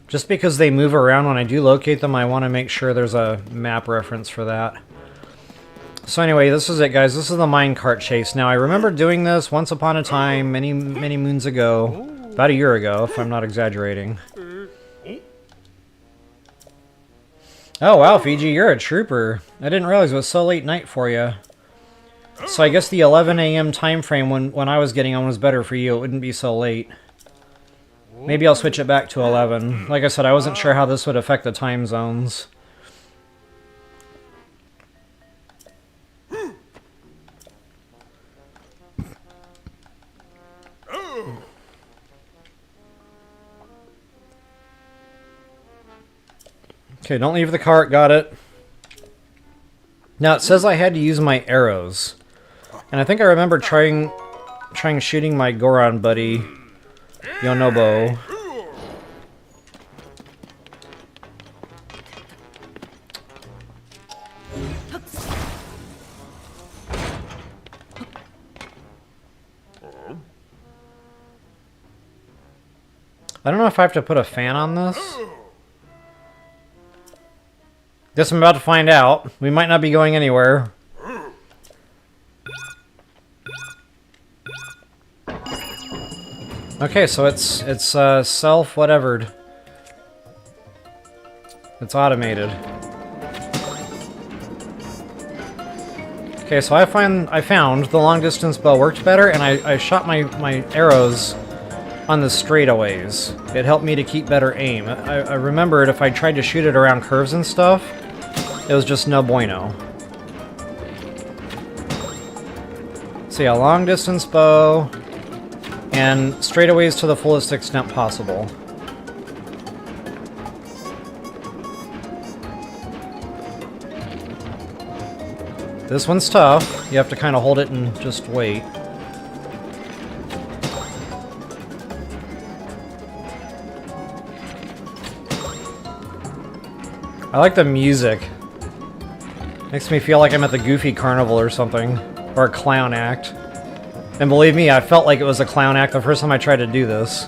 Just because they move around when I do locate them, I want to make sure there's a map reference for that. So anyway, this is it, guys. This is the minecart chase. Now, I remember doing this once upon a time, many moons ago. About a year ago, if I'm not exaggerating. Oh, wow, Fiji, you're a trooper. I didn't realize it was so late night for you. So I guess the 11 a.m. time frame when I was getting on was better for you. It wouldn't be so late. Maybe I'll switch it back to 11. Like I said, I wasn't sure how this would affect the time zones. Okay, don't leave the cart. Got it. Now, it says I had to use my arrows. And I think I remember trying shooting my Goron buddy, Yunobo. I don't know if I have to put a fan on this. Guess I'm about to find out. We might not be going anywhere. Okay, so it's self-whatevered. It's automated. Okay, so I found the long-distance bow worked better, and I shot my arrows on the straightaways. It helped me to keep better aim. I remembered if I tried to shoot it around curves and stuff, it was just no bueno. So yeah, long distance bow, and straightaways to the fullest extent possible. This one's tough. You have to kind of hold it and just wait. I like the music. Makes me feel like I'm at the Goofy Carnival or something. Or a clown act. And believe me, I felt like it was a clown act the first time I tried to do this.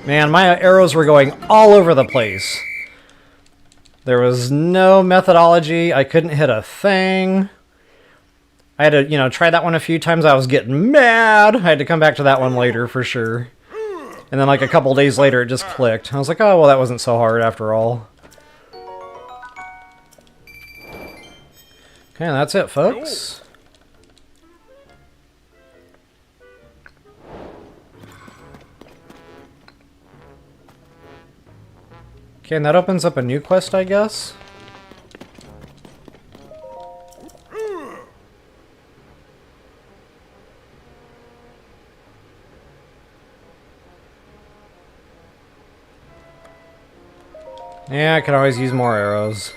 Man, my arrows were going all over the place. There was no methodology. I couldn't hit a thing. I had to, try that one a few times. I was getting mad. I had to come back to that one later for sure. And then like a couple days later, it just clicked. I was like, oh, well, that wasn't so hard after all. Okay, that's it, folks. Okay, and that opens up a new quest, I guess? Yeah, I could always use more arrows.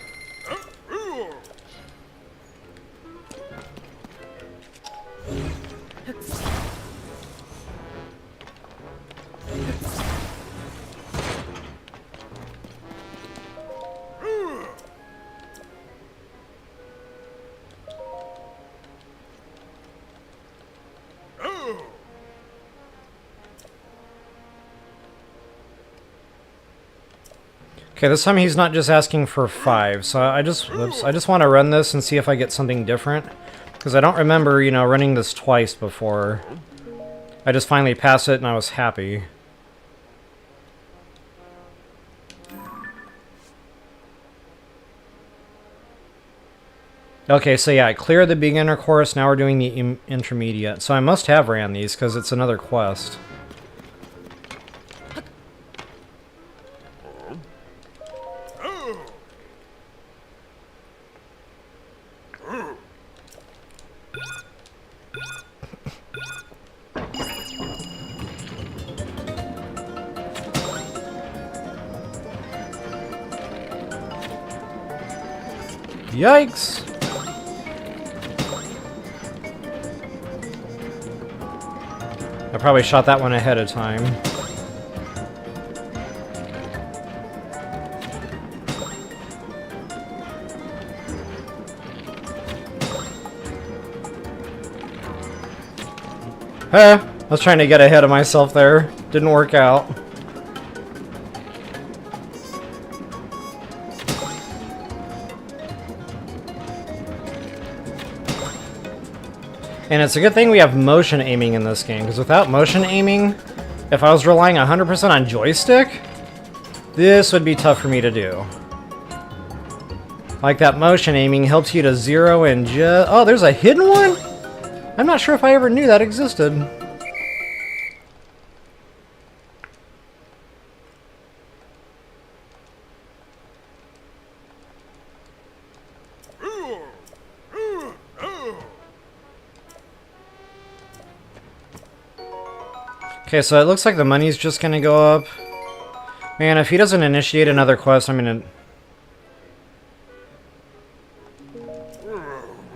Okay, this time he's not just asking for 5, so I just want to run this and see if I get something different. Because I don't remember, running this twice before. I just finally passed it and I was happy. Okay, so yeah, I cleared the beginner course, now we're doing the intermediate. So I must have ran these because it's another quest. Yikes! I probably shot that one ahead of time. I was trying to get ahead of myself there. Didn't work out. And it's a good thing we have motion aiming in this game, because without motion aiming, if I was relying 100% on joystick, this would be tough for me to do. Like, that motion aiming helps you to zero in just... Oh, there's a hidden one? I'm not sure if I ever knew that existed. Okay, so it looks like the money's just gonna go up. Man, if he doesn't initiate another quest, I'm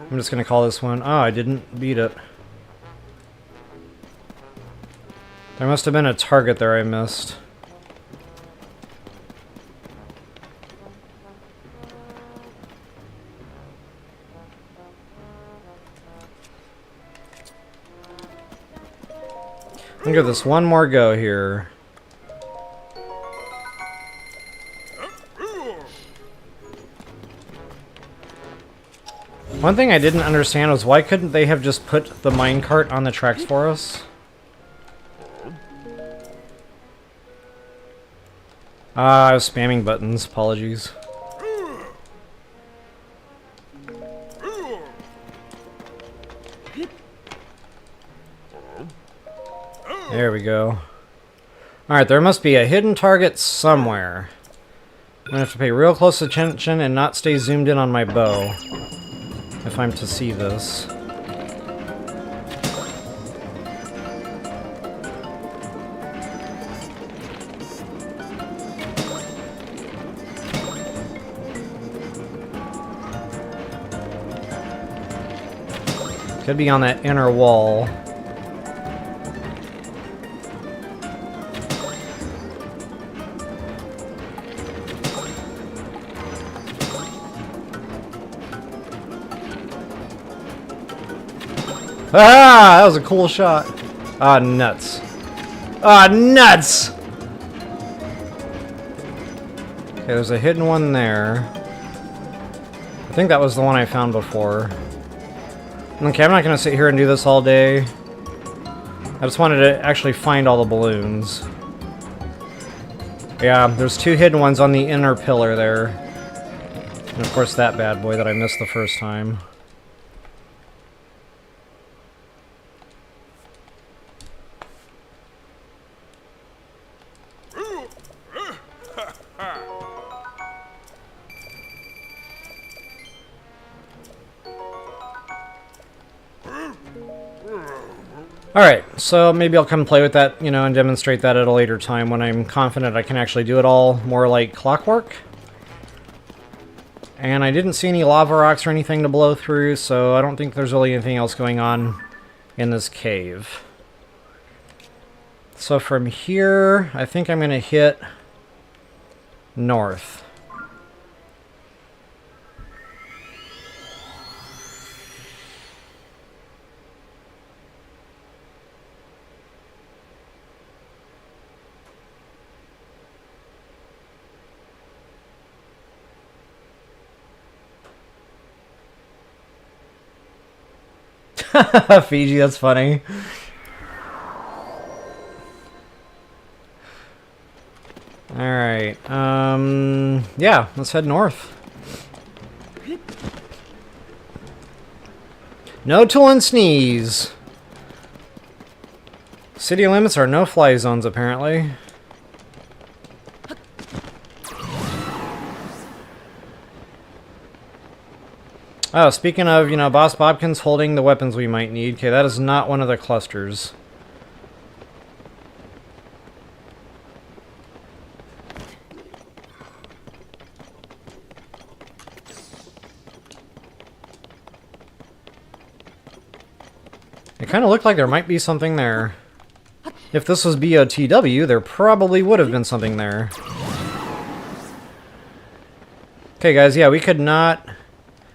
just gonna call this one. Oh, I didn't beat it. There must have been a target there I missed. I'll give this one more go here. One thing I didn't understand was why couldn't they have just put the minecart on the tracks for us? I was spamming buttons. Apologies. There we go. Alright, there must be a hidden target somewhere. I'm gonna have to pay real close attention and not stay zoomed in on my bow if I'm to see this. Could be on that inner wall. Ah, that was a cool shot. Ah, nuts. Ah, nuts! Okay, there's a hidden one there. I think that was the one I found before. Okay, I'm not gonna sit here and do this all day. I just wanted to actually find all the balloons. Yeah, there's two hidden ones on the inner pillar there. And of course that bad boy that I missed the first time. Alright, so maybe I'll come play with that, you know, and demonstrate that at a later time when I'm confident I can actually do it all more like clockwork. And I didn't see any lava rocks or anything to blow through, so I don't think there's really anything else going on in this cave. So from here, I think I'm going to hit north. Fiji, that's funny. Alright, yeah, let's head north. No tool and sneeze. City limits are no-fly zones, apparently. Oh, speaking of, you know, Boss Bobkin's holding the weapons we might need. Okay, that is not one of the clusters. It kind of looked like there might be something there. If this was BOTW, there probably would have been something there. Okay, guys, yeah, we could not...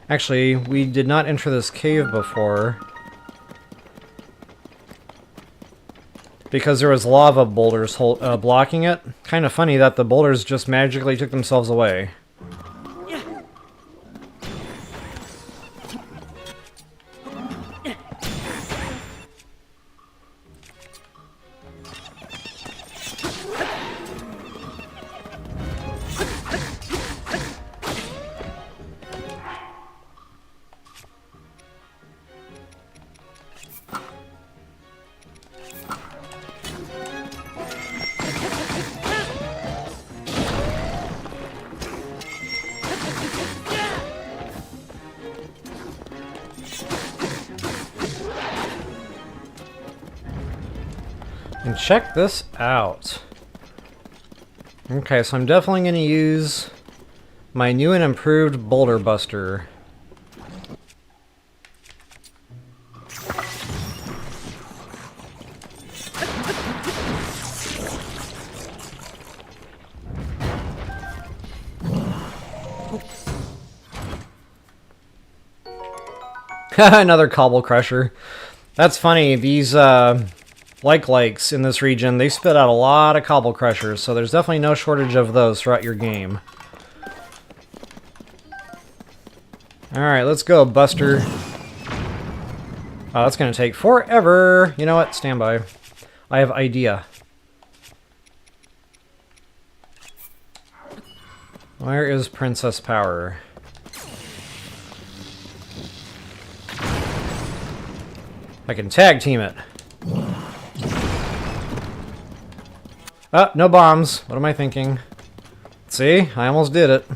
Actually, we did not enter this cave before. Because there was lava boulders blocking it. Kind of funny that the boulders just magically took themselves away. And check this out. Okay, so I'm definitely going to use my new and improved Boulder Buster. Another Cobble Crusher. That's funny, these lakes in this region, they spit out a lot of Cobble Crushers, so there's definitely no shortage of those throughout your game. Alright, let's go, Buster. Oh, that's gonna take forever. You know what? Stand by. I have idea. Where is Princess Power? I can tag team it. Oh, no bombs. What am I thinking? See? I almost did it.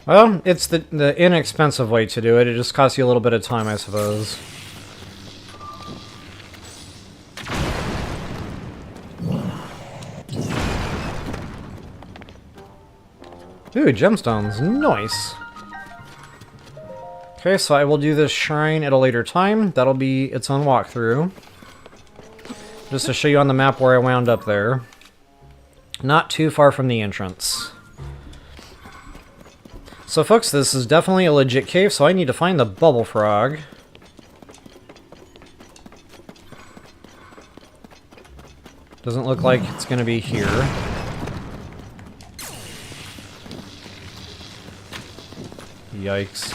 Well, it's the inexpensive way to do it. It just costs you a little bit of time, I suppose. Ooh, gemstones. Nice. Okay, so I will do this shrine at a later time. That'll be its own walkthrough. Just to show you on the map where I wound up there. Not too far from the entrance. So folks, this is definitely a legit cave, so I need to find the bubble frog. Doesn't look like it's going to be here. Yikes.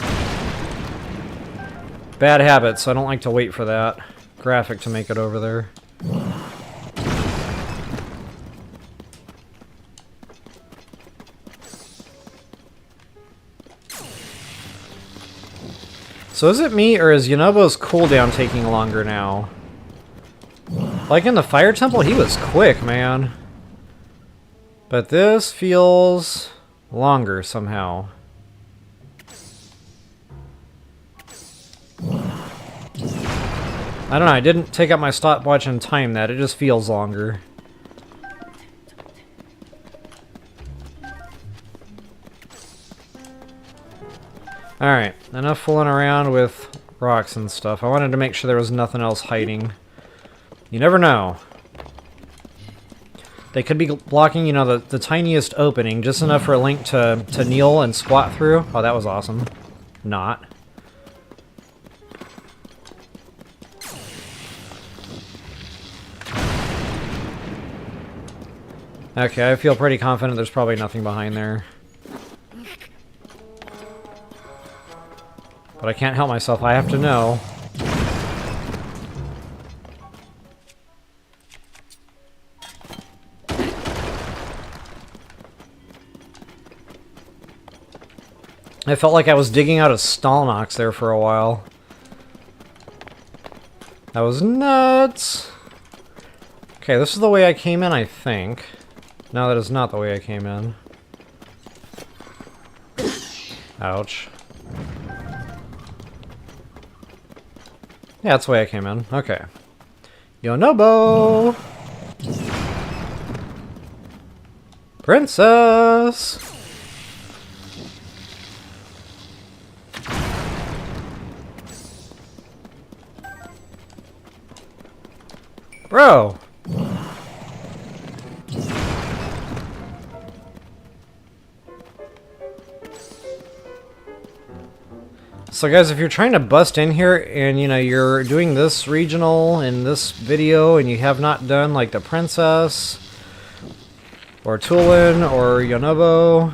Bad habit, so I don't like to wait for that graphic to make it over there. So is it me, or is Yunobo's cooldown taking longer now? Like in the Fire Temple, he was quick, man. But this feels longer somehow. I don't know, I didn't take out my stopwatch and time that, it just feels longer. Alright, enough fooling around with rocks and stuff. I wanted to make sure there was nothing else hiding. You never know. They could be blocking, you know, the tiniest opening, just enough for a Link to kneel and squat through. Oh, that was awesome. Not. Okay, I feel pretty confident there's probably nothing behind there. But I can't help myself, I have to know. I felt like I was digging out a Stalnox there for a while. That was nuts! Okay, this is the way I came in, I think. No, that is not the way I came in. Ouch. Yeah, that's the way I came in. Okay. Yunobo! Princess! Bro! So guys, if you're trying to bust in here and, you know, you're doing this regional in this video and you have not done, like, the Princess, or Tulin, or Yunobo,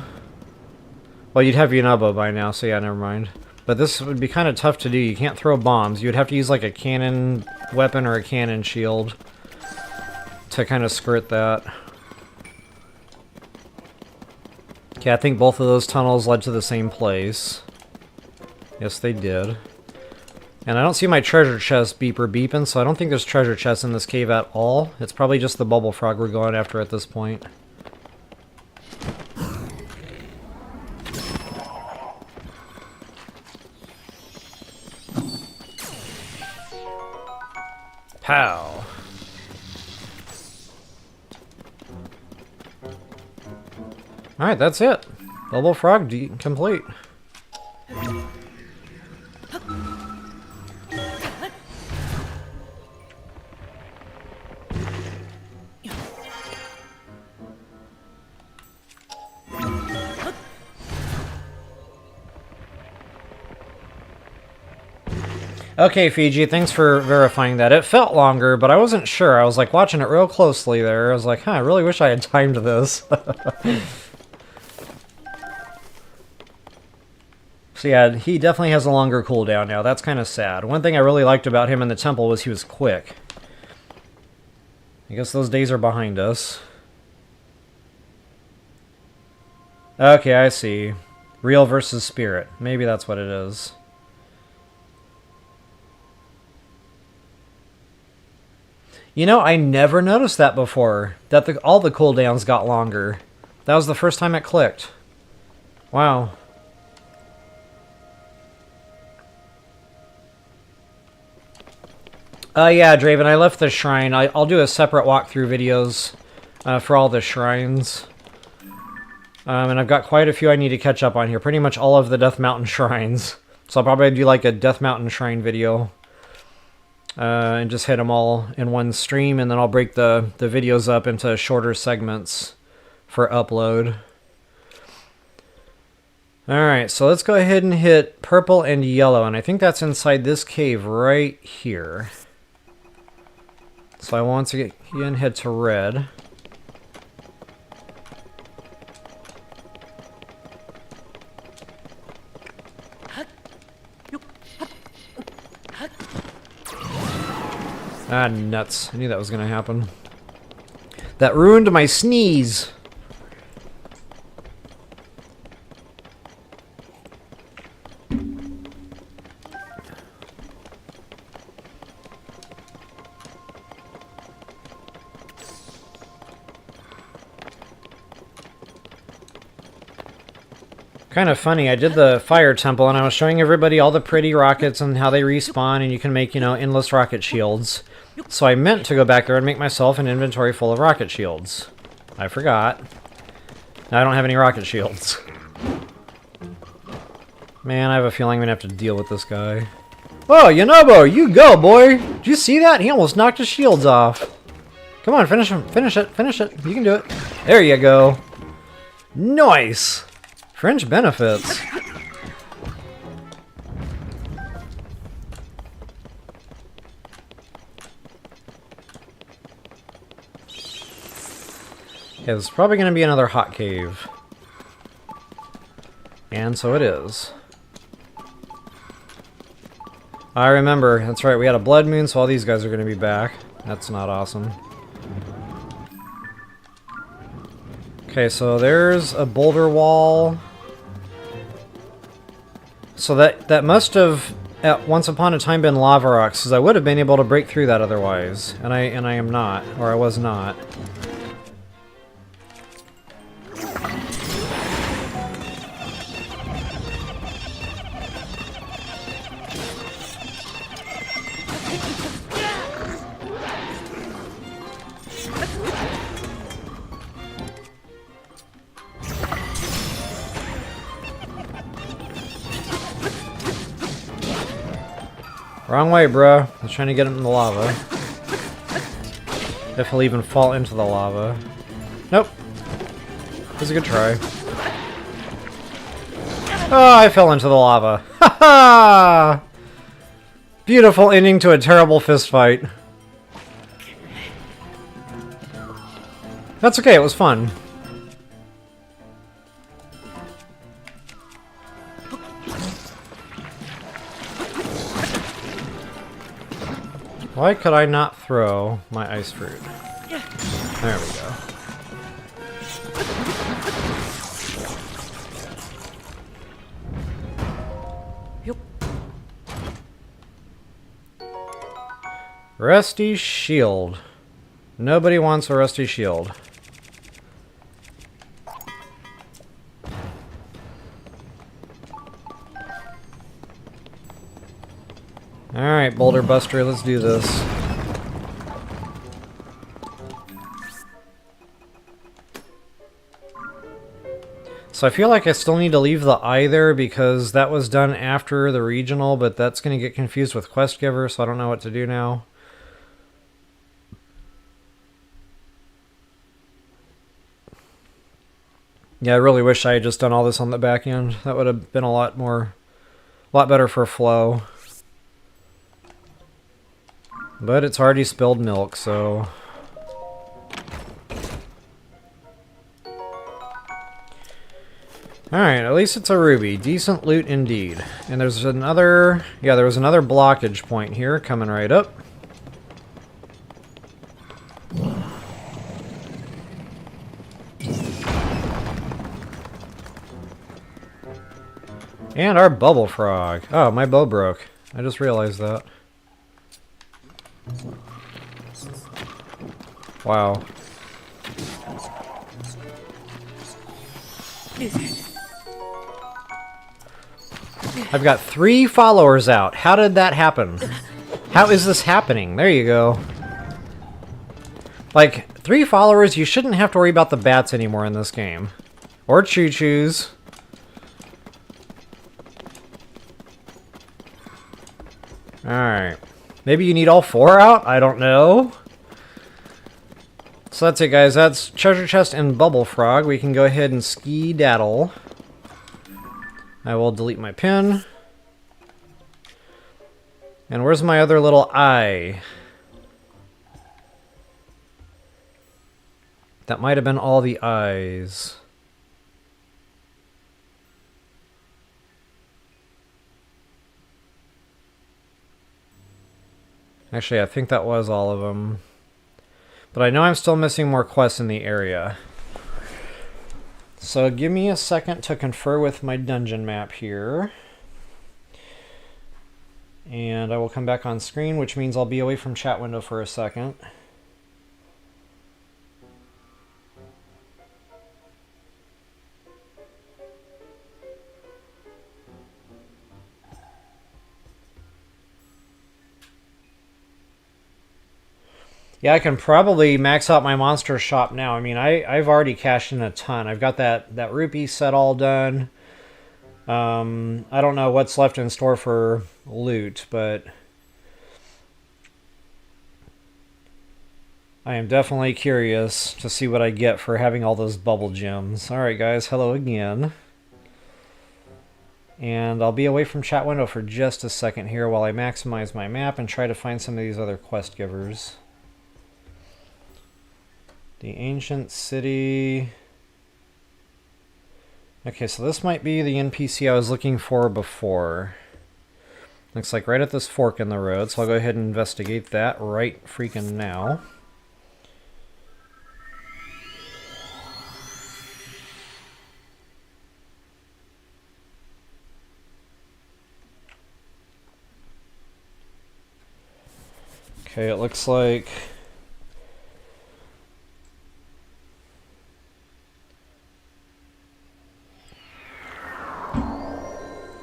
well, you'd have Yunobo by now, so yeah, never mind. But this would be kind of tough to do. You can't throw bombs. You'd have to use, like, a cannon weapon or a cannon shield to kind of skirt that. Okay, I think both of those tunnels led to the same place. Yes, they did. And I don't see my treasure chest beeper beeping, so I don't think there's treasure chests in this cave at all. It's probably just the bubble frog we're going after at this point. Pow! Alright, that's it. Bubble frog complete. Okay, Fiji, thanks for verifying that. It felt longer, but I wasn't sure. I was like watching it real closely there. I was like, huh, I really wish I had timed this. So yeah, he definitely has a longer cooldown now. That's kind of sad. One thing I really liked about him in the temple was he was quick. I guess those days are behind us. Okay, I see. Real versus spirit. Maybe that's what it is. You know, I never noticed that before. That all the cooldowns got longer. That was the first time it clicked. Wow. Yeah, Draven, I left the shrine. I'll do a separate walkthrough videos for all the shrines. And I've got quite a few I need to catch up on here. Pretty much all of the Death Mountain shrines. So I'll probably do like a Death Mountain shrine video. And just hit them all in one stream, and then I'll break the videos up into shorter segments for upload. Alright, so let's go ahead and hit purple and yellow, and I think that's inside this cave right here. So I want to again head to red. Ah, nuts. I knew that was going to happen. That ruined my sneeze. Kind of funny, I did the fire temple and I was showing everybody all the pretty rockets and how they respawn, and you can make, you know, endless rocket shields. So I meant to go back there and make myself an inventory full of rocket shields. I forgot. Now I don't have any rocket shields. Man, I have a feeling I'm gonna have to deal with this guy. Oh, Yunobo, you go, boy! Did you see that? He almost knocked his shields off. Come on, finish him. Finish it. Finish it. You can do it. There you go. Nice! Fringe benefits. Yeah, there's probably going to be another hot cave. And so it is. I remember, that's right, we had a blood moon, so all these guys are going to be back. That's not awesome. Okay, so there's a boulder wall. So that must have, at once upon a time, been lava rocks, because I would have been able to break through that otherwise. And I am not, or I was not. Wrong way, bruh. I was trying to get him in the lava. If he'll even fall into the lava. Nope. It was a good try. Oh, I fell into the lava. Ha ha! Beautiful ending to a terrible fist fight. That's okay, it was fun. Why could I not throw my ice fruit? There we go. Rusty shield. Nobody wants a rusty shield. Alright, Boulder Buster, let's do this. So I feel like I still need to leave the eye there because that was done after the regional, but that's going to get confused with Quest Giver, so I don't know what to do now. Yeah, I really wish I had just done all this on the back end. That would have been a lot better for flow. But it's already spilled milk, so... Alright, at least it's a ruby. Decent loot indeed. And there's another... Yeah, there was another blockage point here coming right up. And our bubble frog. Oh, my bow broke. I just realized that. Wow. I've got 3 followers out. How did that happen? How is this happening? There you go. Like, 3 followers, you shouldn't have to worry about the bats anymore in this game. Or choo-choos. Alright. Maybe you need all 4 out? I don't know. So that's it, guys. That's Treasure Chest and Bubble Frog. We can go ahead and ski-daddle. I will delete my pin. And where's my other little eye? That might have been all the eyes. Actually, I think that was all of them. But I know I'm still missing more quests in the area. So give me a second to confer with my dungeon map here. And I will come back on screen, which means I'll be away from chat window for a second. Yeah, I can probably max out my monster shop now. I mean, I've already cashed in a ton. I've got that rupee set all done. I don't know what's left in store for loot, but I am definitely curious to see what I get for having all those bubble gems. Alright guys, hello again. And I'll be away from chat window for just a second here while I maximize my map and try to find some of these other quest givers. The ancient city. Okay, so this might be the NPC I was looking for before. Looks like right at this fork in the road, so I'll go ahead and investigate that right freaking now. Okay, it looks like...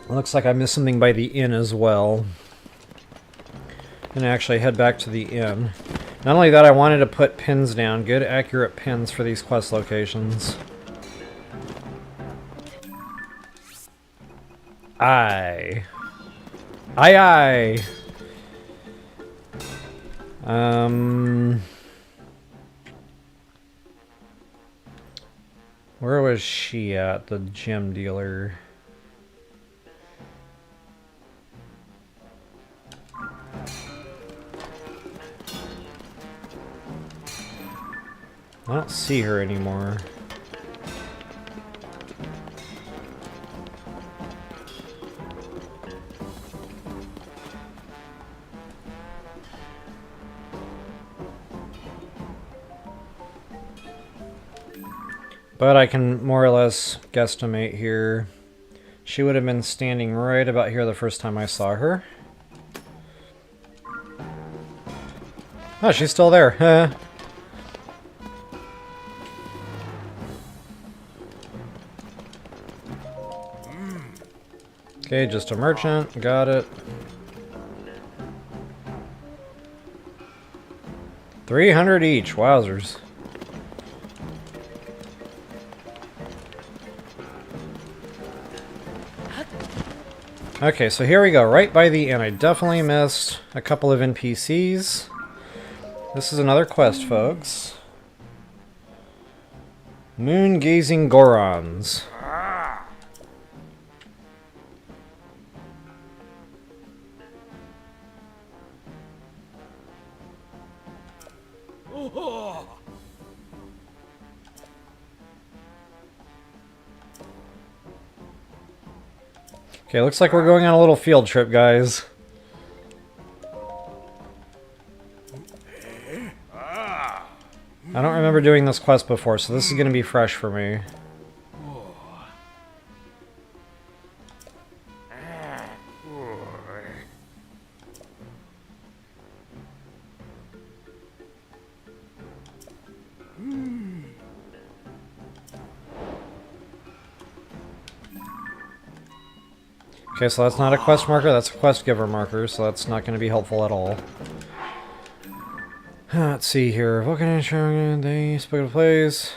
Looks like I missed something by the inn as well. And actually head back to the inn. Not only that, I wanted to put pins down. Good, accurate pins for these quest locations. Aye. Aye, aye. Where was she at, the gem dealer? I don't see her anymore. But I can more or less guesstimate here. She would have been standing right about here the first time I saw her. Oh, she's still there. Okay, just a merchant. Got it. 300 each. Wowzers. Okay, so here we go, right by the inn. I definitely missed a couple of NPCs. This is another quest, folks. Moon-gazing Gorons. Okay, looks like we're going on a little field trip, guys. I don't remember doing this quest before, so this is going to be fresh for me. Okay, so that's not a quest marker, that's a quest giver marker, so that's not going to be helpful at all. Let's see here. Volcanic, they spoke of place.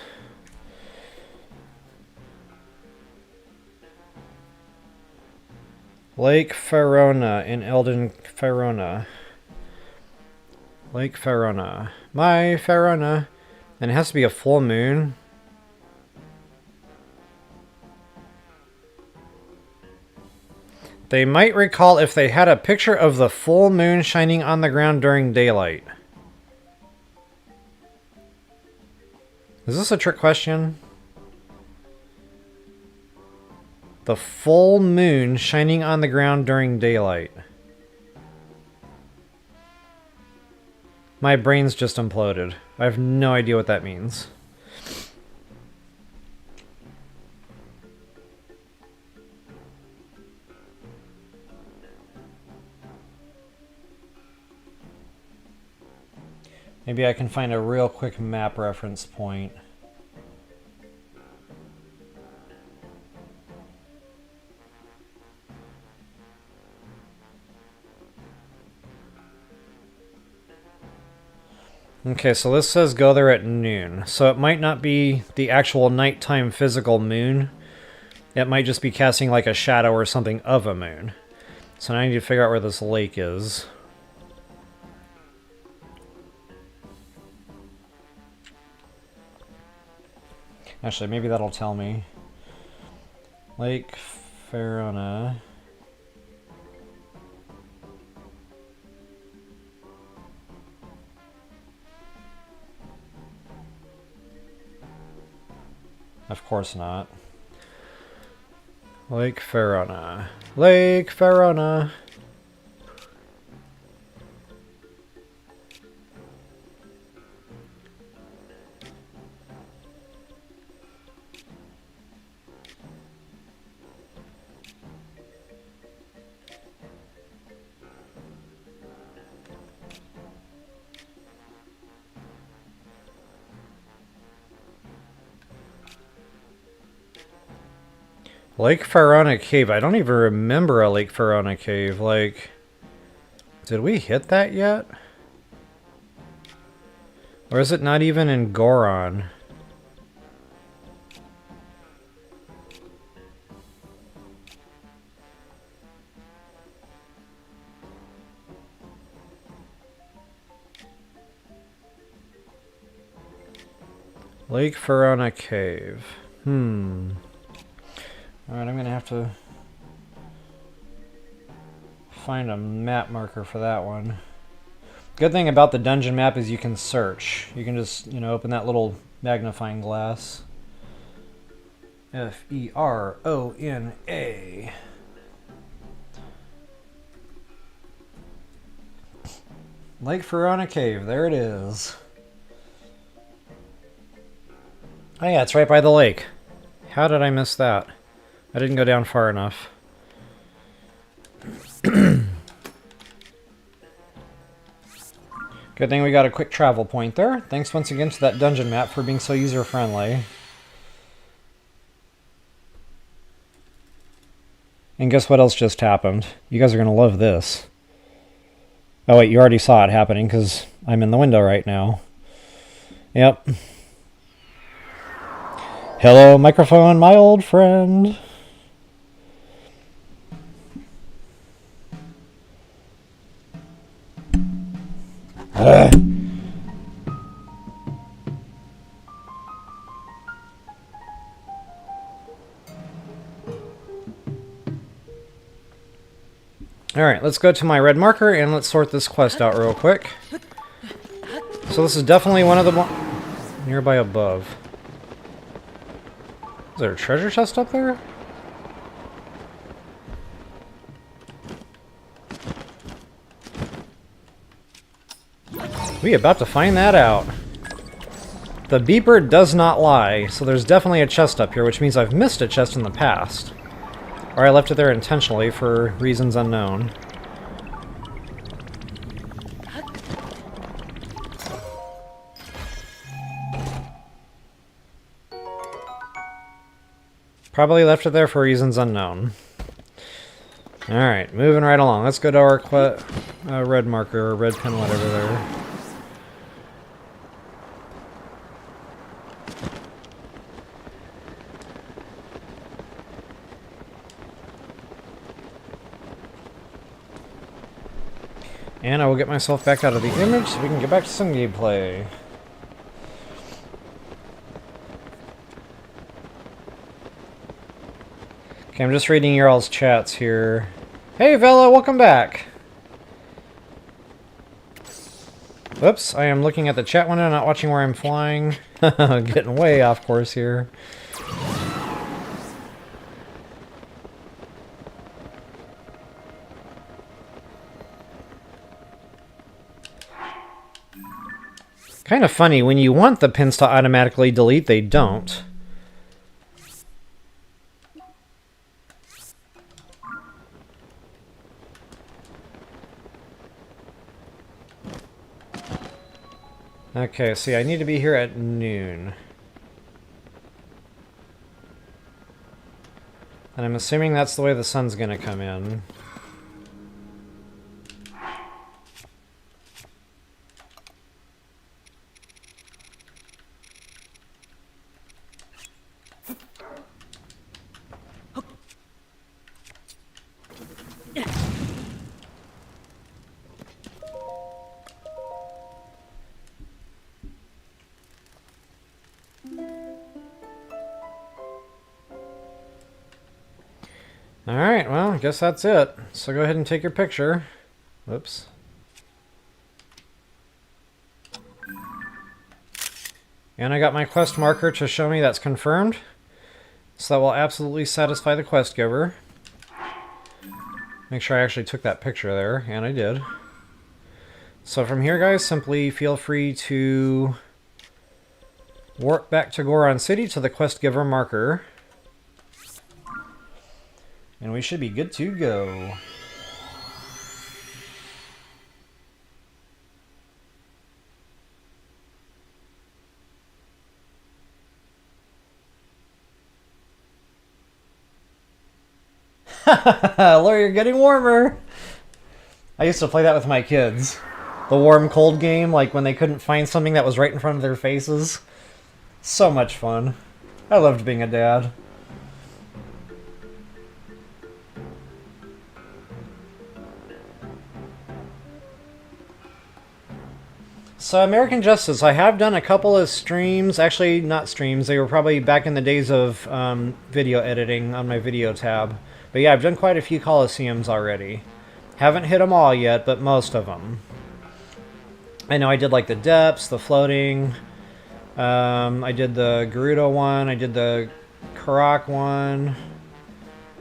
Lake Ferona in Elden Ferona. Lake Ferona. My Ferona. And it has to be a full moon. They might recall if they had a picture of the full moon shining on the ground during daylight. Is this a trick question? The full moon shining on the ground during daylight. My brain's just imploded. I have no idea what that means. Maybe I can find a real quick map reference point. Okay, so this says go there at noon. So it might not be the actual nighttime physical moon. It might just be casting like a shadow or something of a moon. So now I need to figure out where this lake is. Actually, maybe that'll tell me. Lake Ferona. Of course not. Lake Ferona. Lake Ferona. Lake Ferona Cave. I don't even remember a Lake Ferona Cave. Like, did we hit that yet? Or is it not even in Goron? Lake Ferona Cave. Alright, I'm gonna have to find a map marker for that one. Good thing about the dungeon map is you can search. You can just, you know, open that little magnifying glass. Ferona. Lake Ferona Cave, there it is. Oh yeah, it's right by the lake. How did I miss that? I didn't go down far enough. Good thing we got a quick travel point there. Thanks once again to that dungeon map for being so user-friendly. And guess what else just happened? You guys are going to love this. Oh wait, you already saw it happening because I'm in the window right now. Yep. Hello, microphone, my old friend. Alright, let's go to my red marker and let's sort this quest out real quick. So this is definitely one of the nearby above. Is there a treasure chest up there? We about to find that out. The beeper does not lie, so there's definitely a chest up here, which means I've missed a chest in the past. Or I left it there intentionally for reasons unknown. Probably left it there for reasons unknown. Alright, moving right along. Let's go to our red marker, or red pin, whatever there. And I will get myself back out of the image so we can get back to some gameplay. Okay, I'm just reading your all's chats here. Hey Vela, welcome back! Whoops, I am looking at the chat window, not watching where I'm flying. Getting way off course here. Kind of funny, when you want the pins to automatically delete, they don't. Okay, see, I need to be here at noon. And I'm assuming that's the way the sun's gonna come in. Alright, well, I guess that's it. So go ahead and take your picture. Whoops. And I got my quest marker to show me that's confirmed. So that will absolutely satisfy the quest giver. Make sure I actually took that picture there, and I did. So from here, guys, simply feel free to warp back to Goron City to the quest giver marker. And we should be good to go. Laura, you're getting warmer. I used to play that with my kids. The warm cold game, like when they couldn't find something that was right in front of their faces. So much fun. I loved being a dad. So American Justice, I have done a couple of streams. Actually, not streams. They were probably back in the days of video editing on my video tab. But yeah, I've done quite a few Coliseums already. Haven't hit them all yet, but most of them. I know I did like the depths, the floating. I did the Gerudo one. I did the Korok one.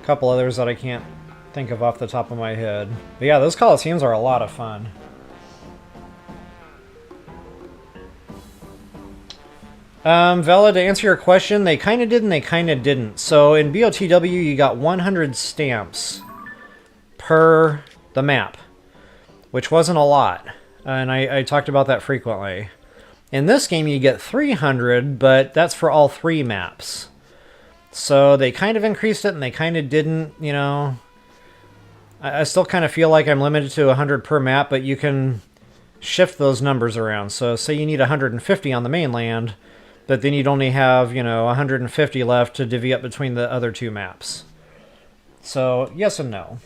A couple others that I can't think of off the top of my head. But yeah, those Coliseums are a lot of fun. Vela, to answer your question, they kind of did and they kind of didn't. So in BOTW, you got 100 stamps per the map, which wasn't a lot. And I talked about that frequently. In this game, you get 300, but that's for all 3 maps. So they kind of increased it and they kind of didn't, you know. I still kind of feel like I'm limited to 100 per map, but you can shift those numbers around. So say you need 150 on the mainland, but then you'd only have, you know, 150 left to divvy up between the other 2 maps. So, yes and no.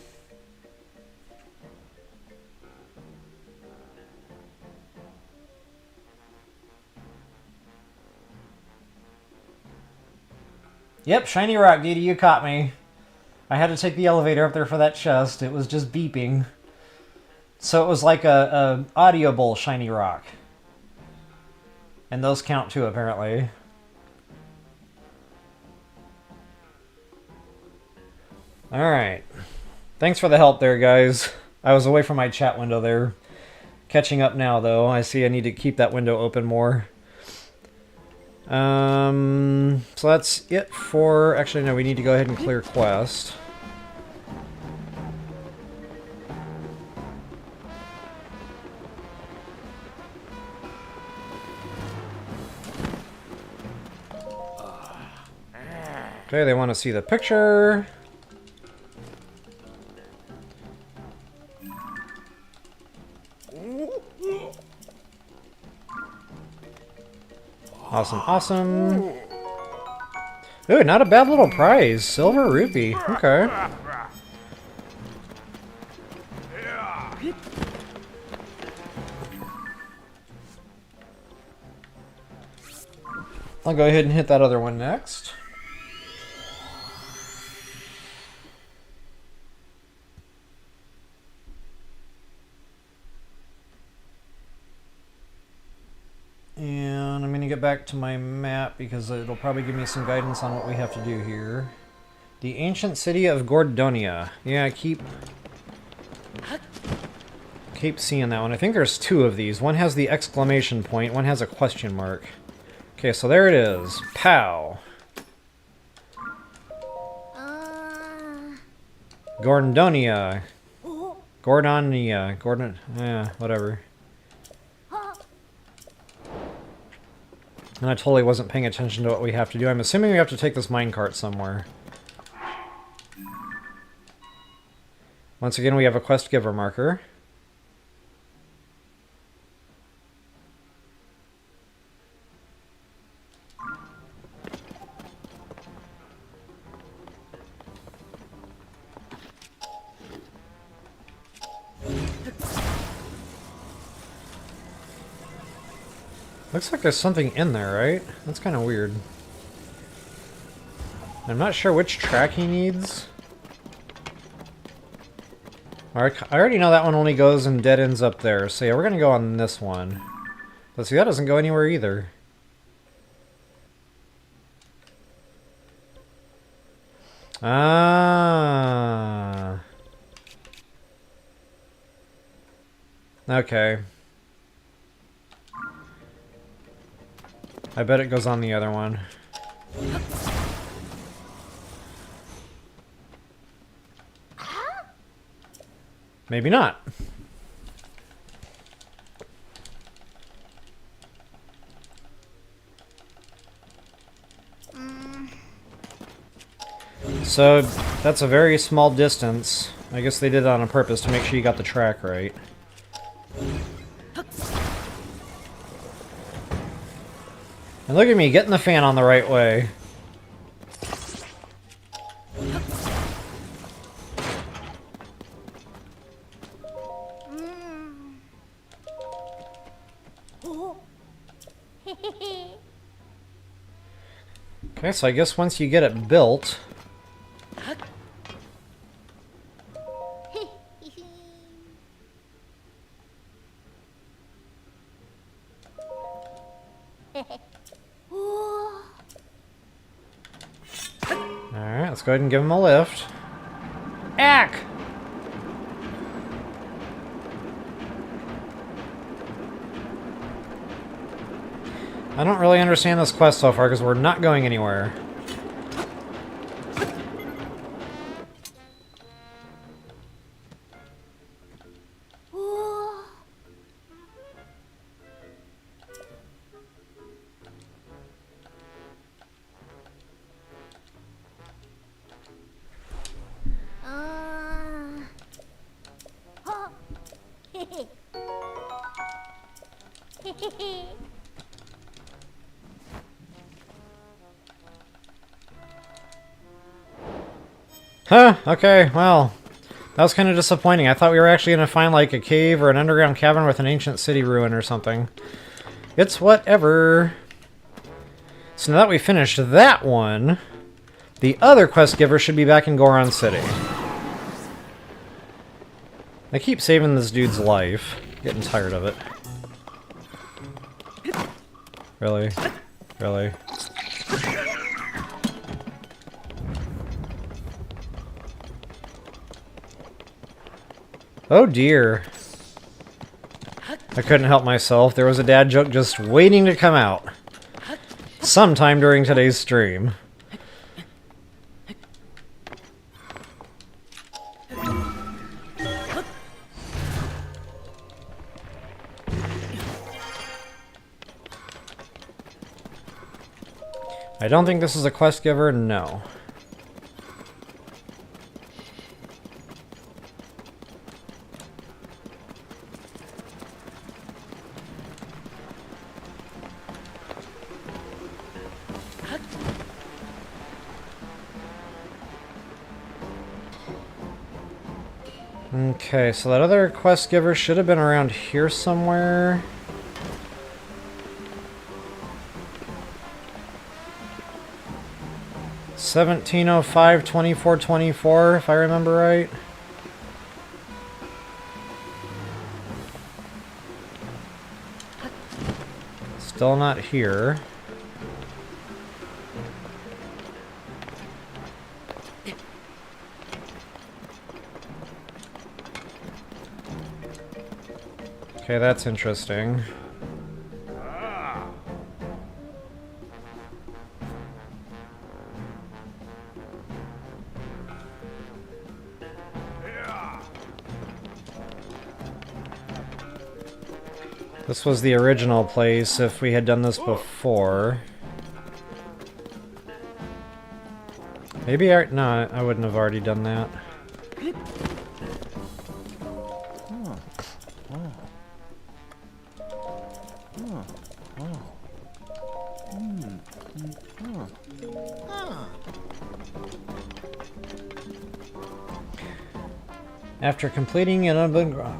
Yep, shiny rock, Didi, you caught me. I had to take the elevator up there for that chest. It was just beeping. So it was like a audio bowl shiny rock. And those count too, apparently. Alright. Thanks for the help there, guys. I was away from my chat window there. Catching up now, though. I see I need to keep that window open more. So that's it for... Actually, no, we need to go ahead and clear quest. Okay, they want to see the picture. Awesome, awesome. Ooh, not a bad little prize. Silver rupee. Okay. I'll go ahead and hit that other one next. And I'm going to get back to my map because it'll probably give me some guidance on what we have to do here. The ancient city of Gorondia. Yeah, keep seeing that one. I think there's 2 of these. One has the exclamation point, one has a question mark. Okay, so there it is. Pow. Gorondia. Gorondia. Gordon. Yeah, whatever. And I totally wasn't paying attention to what we have to do. I'm assuming we have to take this minecart somewhere. Once again, we have a quest giver marker. Looks like there's something in there, right? That's kind of weird. I'm not sure which track he needs. I already know that one only goes and dead ends up there. So yeah, we're going to go on this one. Let's see, that doesn't go anywhere either. Ah. Okay. I bet it goes on the other one. Maybe not. So, that's a very small distance. I guess they did it on purpose to make sure you got the track right. And look at me, getting the fan on the right way. Okay, so I guess once you get it built... Alright, let's go ahead and give him a lift. Ack! I don't really understand this quest so far because we're not going anywhere. Huh, okay, well, that was kind of disappointing. I thought we were actually going to find like a cave or an underground cavern with an ancient city ruin or something. It's whatever. So now that we finished that one, the other quest giver should be back in Goron City. I keep saving this dude's life. Getting tired of it. Really? Really? Oh dear. I couldn't help myself. There was a dad joke just waiting to come out. Sometime during today's stream. I don't think this is a quest giver, no. Okay, so that other quest giver should have been around here somewhere. $1705-2424, if I remember right. Still not here. Okay, that's interesting. This was the original place if we had done this before. Maybe no, I wouldn't have already done that. After completing an...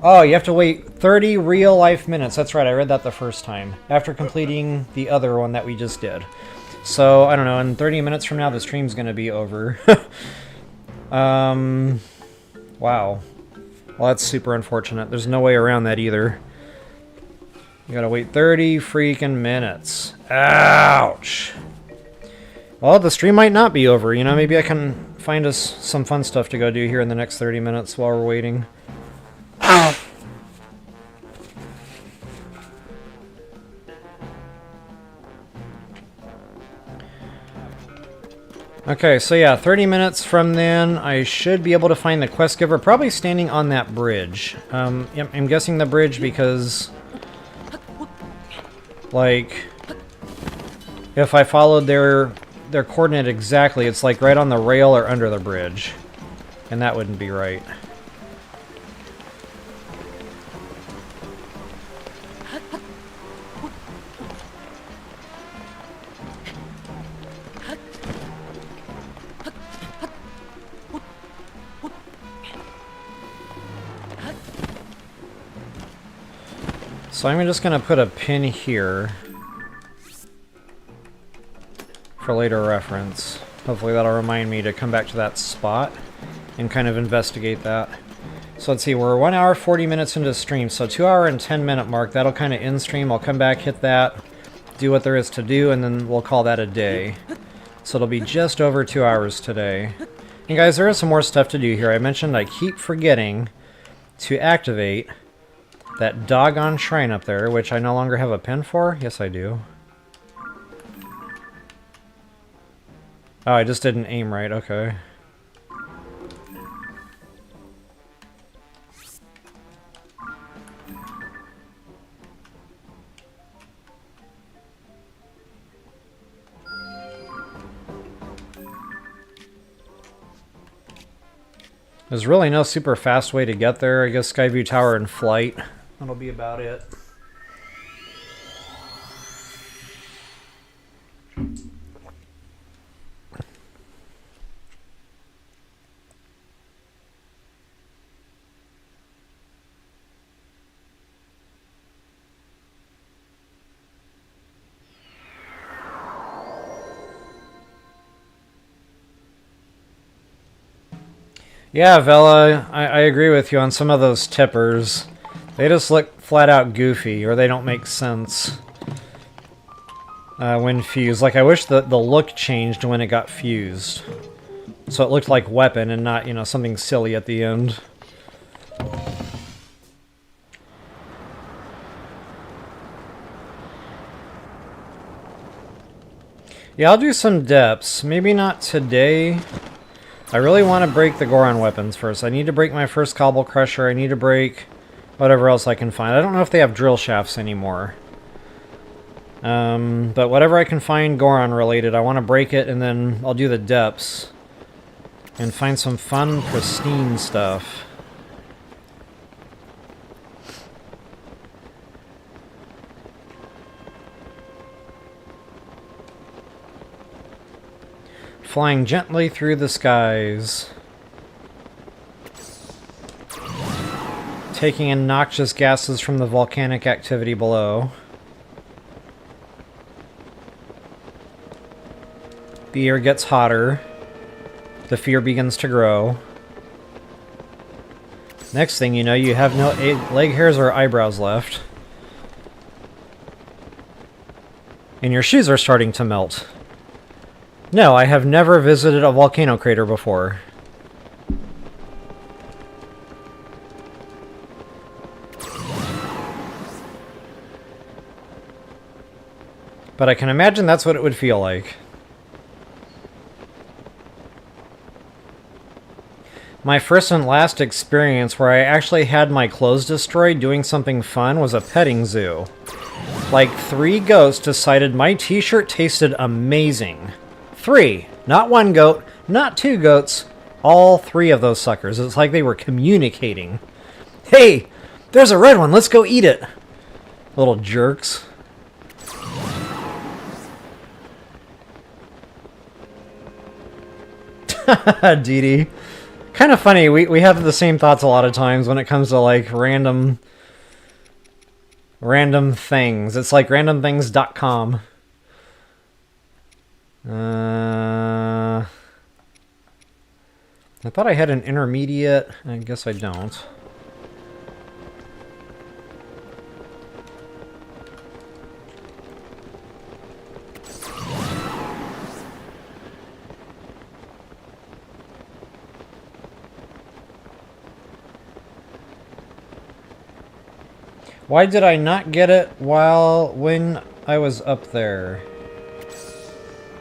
Oh, you have to wait 30 real-life minutes. That's right, I read that the first time. After completing the other one that we just did. So, I don't know, in 30 minutes from now, the stream's gonna be over. Wow. Well, that's super unfortunate. There's no way around that either. You gotta wait 30 freaking minutes. Ouch! Well, the stream might not be over, you know? Maybe I can find us some fun stuff to go do here in the next 30 minutes while we're waiting. Okay, so yeah, 30 minutes from then, I should be able to find the quest giver, probably standing on that bridge. Yep, I'm guessing the bridge because, like, if I followed their coordinate exactly, it's like right on the rail or under the bridge. And that wouldn't be right. So I'm just gonna put a pin here. for later reference. Hopefully that'll remind me to come back to that spot and kind of investigate that. So let's see, we're 1 hour 40 minutes into stream, so 2 hour and 10 minute mark. That'll kind of end stream. I'll come back, hit that, do what there is to do, and then we'll call that a day. So it'll be just over 2 hours today. And guys, there is some more stuff to do here. I mentioned I keep forgetting to activate that doggone shrine up there, which I no longer have a pin for. Yes, I do. Oh, I just didn't aim right. Okay. There's really no super fast way to get there. I guess Skyview Tower in flight. That'll be about it. Yeah, Vela, I agree with you on some of those tippers. They just look flat out goofy, or they don't make sense when fused. Like, I wish the look changed when it got fused. So it looked like weapon and not, you know, something silly at the end. Yeah, I'll do some depths. Maybe not today. I really want to break the Goron weapons first. I need to break my first Cobble Crusher. I need to break whatever else I can find. I don't know if they have drill shafts anymore. But whatever I can find Goron related, I want to break it, and then I'll do the depths. And find some fun, pristine stuff. Flying gently through the skies. Taking in noxious gases from the volcanic activity below. The air gets hotter. The fear begins to grow. Next thing you know, you have no leg hairs or eyebrows left. And your shoes are starting to melt. No, I have never visited a volcano crater before. But I can imagine that's what it would feel like. My first and last experience where I actually had my clothes destroyed doing something fun was a petting zoo. Like 3 goats decided my t-shirt tasted amazing. 3. Not 1 goat, not 2 goats, all 3 of those suckers. It's like they were communicating. Hey, there's a red one, let's go eat it. Little jerks. Dee Dee. Kind of funny, we have the same thoughts a lot of times when it comes to like random things. It's like randomthings.com. I thought I had an intermediate. I guess I don't. Why did I not get it when I was up there?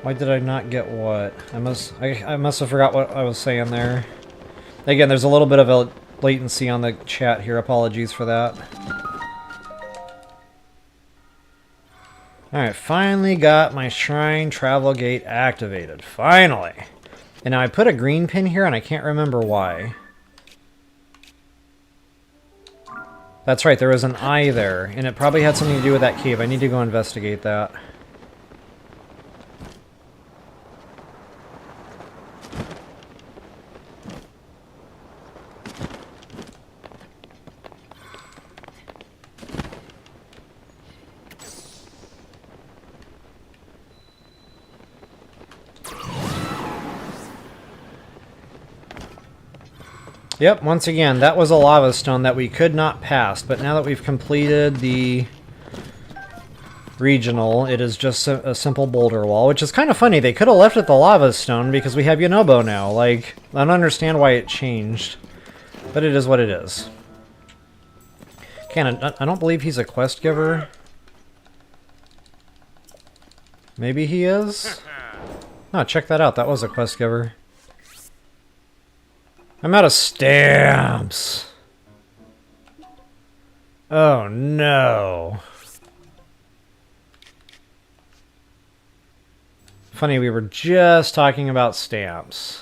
Why did I not get what? I must have forgot what I was saying there. Again, there's a little bit of a latency on the chat here. Apologies for that. Alright, finally got my Shrine Travel Gate activated. Finally! And now I put a green pin here and I can't remember why. That's right, there was an eye there. And it probably had something to do with that cave. I need to go investigate that. Yep, once again, that was a lava stone that we could not pass, but now that we've completed the regional, it is just a simple boulder wall, which is kind of funny. They could have left it the lava stone because we have Yunobo now. Like, I don't understand why it changed, but it is what it is. I don't believe he's a quest giver. Maybe he is? Oh, check that out. That was a quest giver. I'm out of stamps. Oh no. Funny, we were just talking about stamps.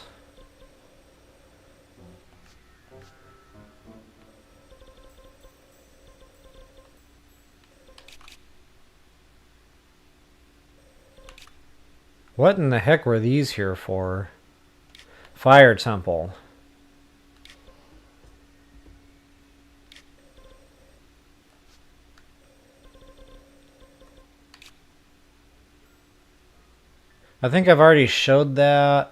What in the heck were these here for? Fire temple. I think I've already showed that.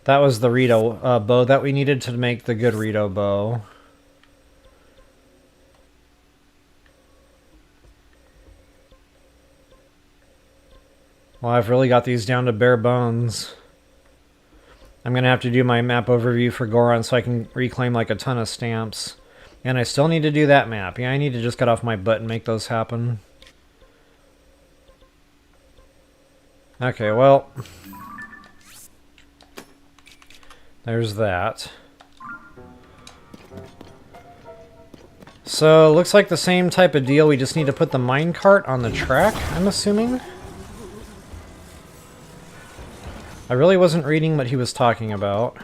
That was the Rito bow that we needed to make the good Rito bow. Well, I've really got these down to bare bones. I'm going to have to do my map overview for Goron so I can reclaim like a ton of stamps. And I still need to do that map. Yeah, I need to just get off my butt and make those happen. Okay, well, there's that. So, looks like the same type of deal. We just need to put the minecart on the track, I'm assuming. I really wasn't reading what he was talking about.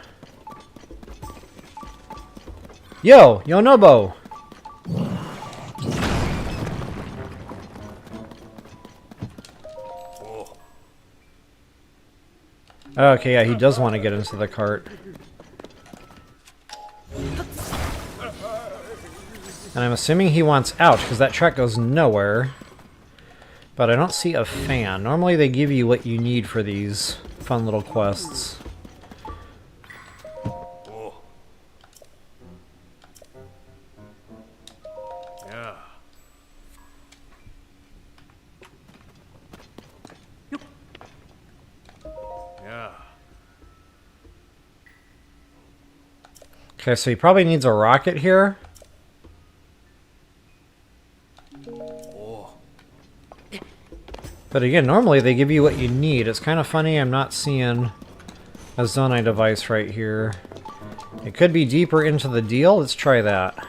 Yo, Yunobo! Okay, yeah, he does want to get into the cart. And I'm assuming he wants out, because that track goes nowhere. But I don't see a fan. Normally they give you what you need for these fun little quests. Okay, so he probably needs a rocket here. But again, normally they give you what you need. It's kind of funny I'm not seeing a Zonai device right here. It could be deeper into the deal. Let's try that.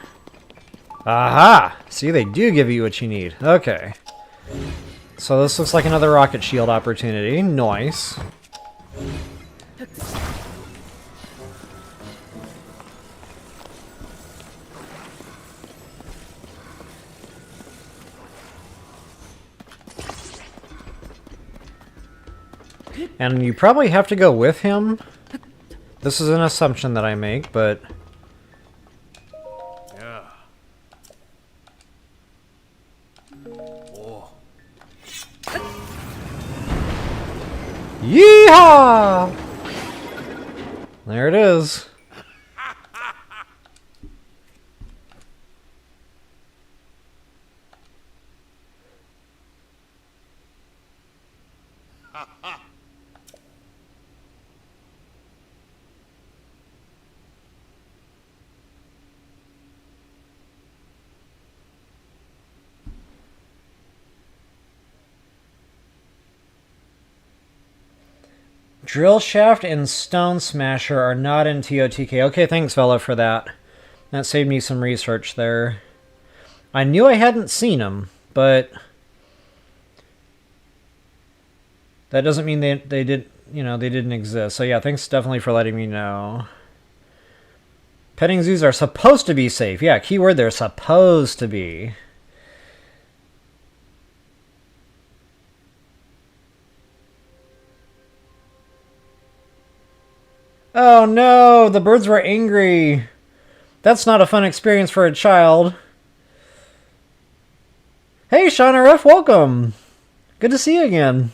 Aha! See, they do give you what you need. Okay. So this looks like another rocket shield opportunity. Nice. And you probably have to go with him. This is an assumption that I make, but... Yeah. Oh. Yeehaw! There it is. Drill shaft and stone smasher are not in TotK. Okay, thanks, fella, for that. That saved me some research there. I knew I hadn't seen them, but that doesn't mean they did, you know, they didn't exist. So yeah, thanks definitely for letting me know. Petting zoos are supposed to be safe. Yeah, keyword, they're supposed to be. Oh no, the birds were angry. That's not a fun experience for a child. Hey, Shauna F, welcome. Good to see you again.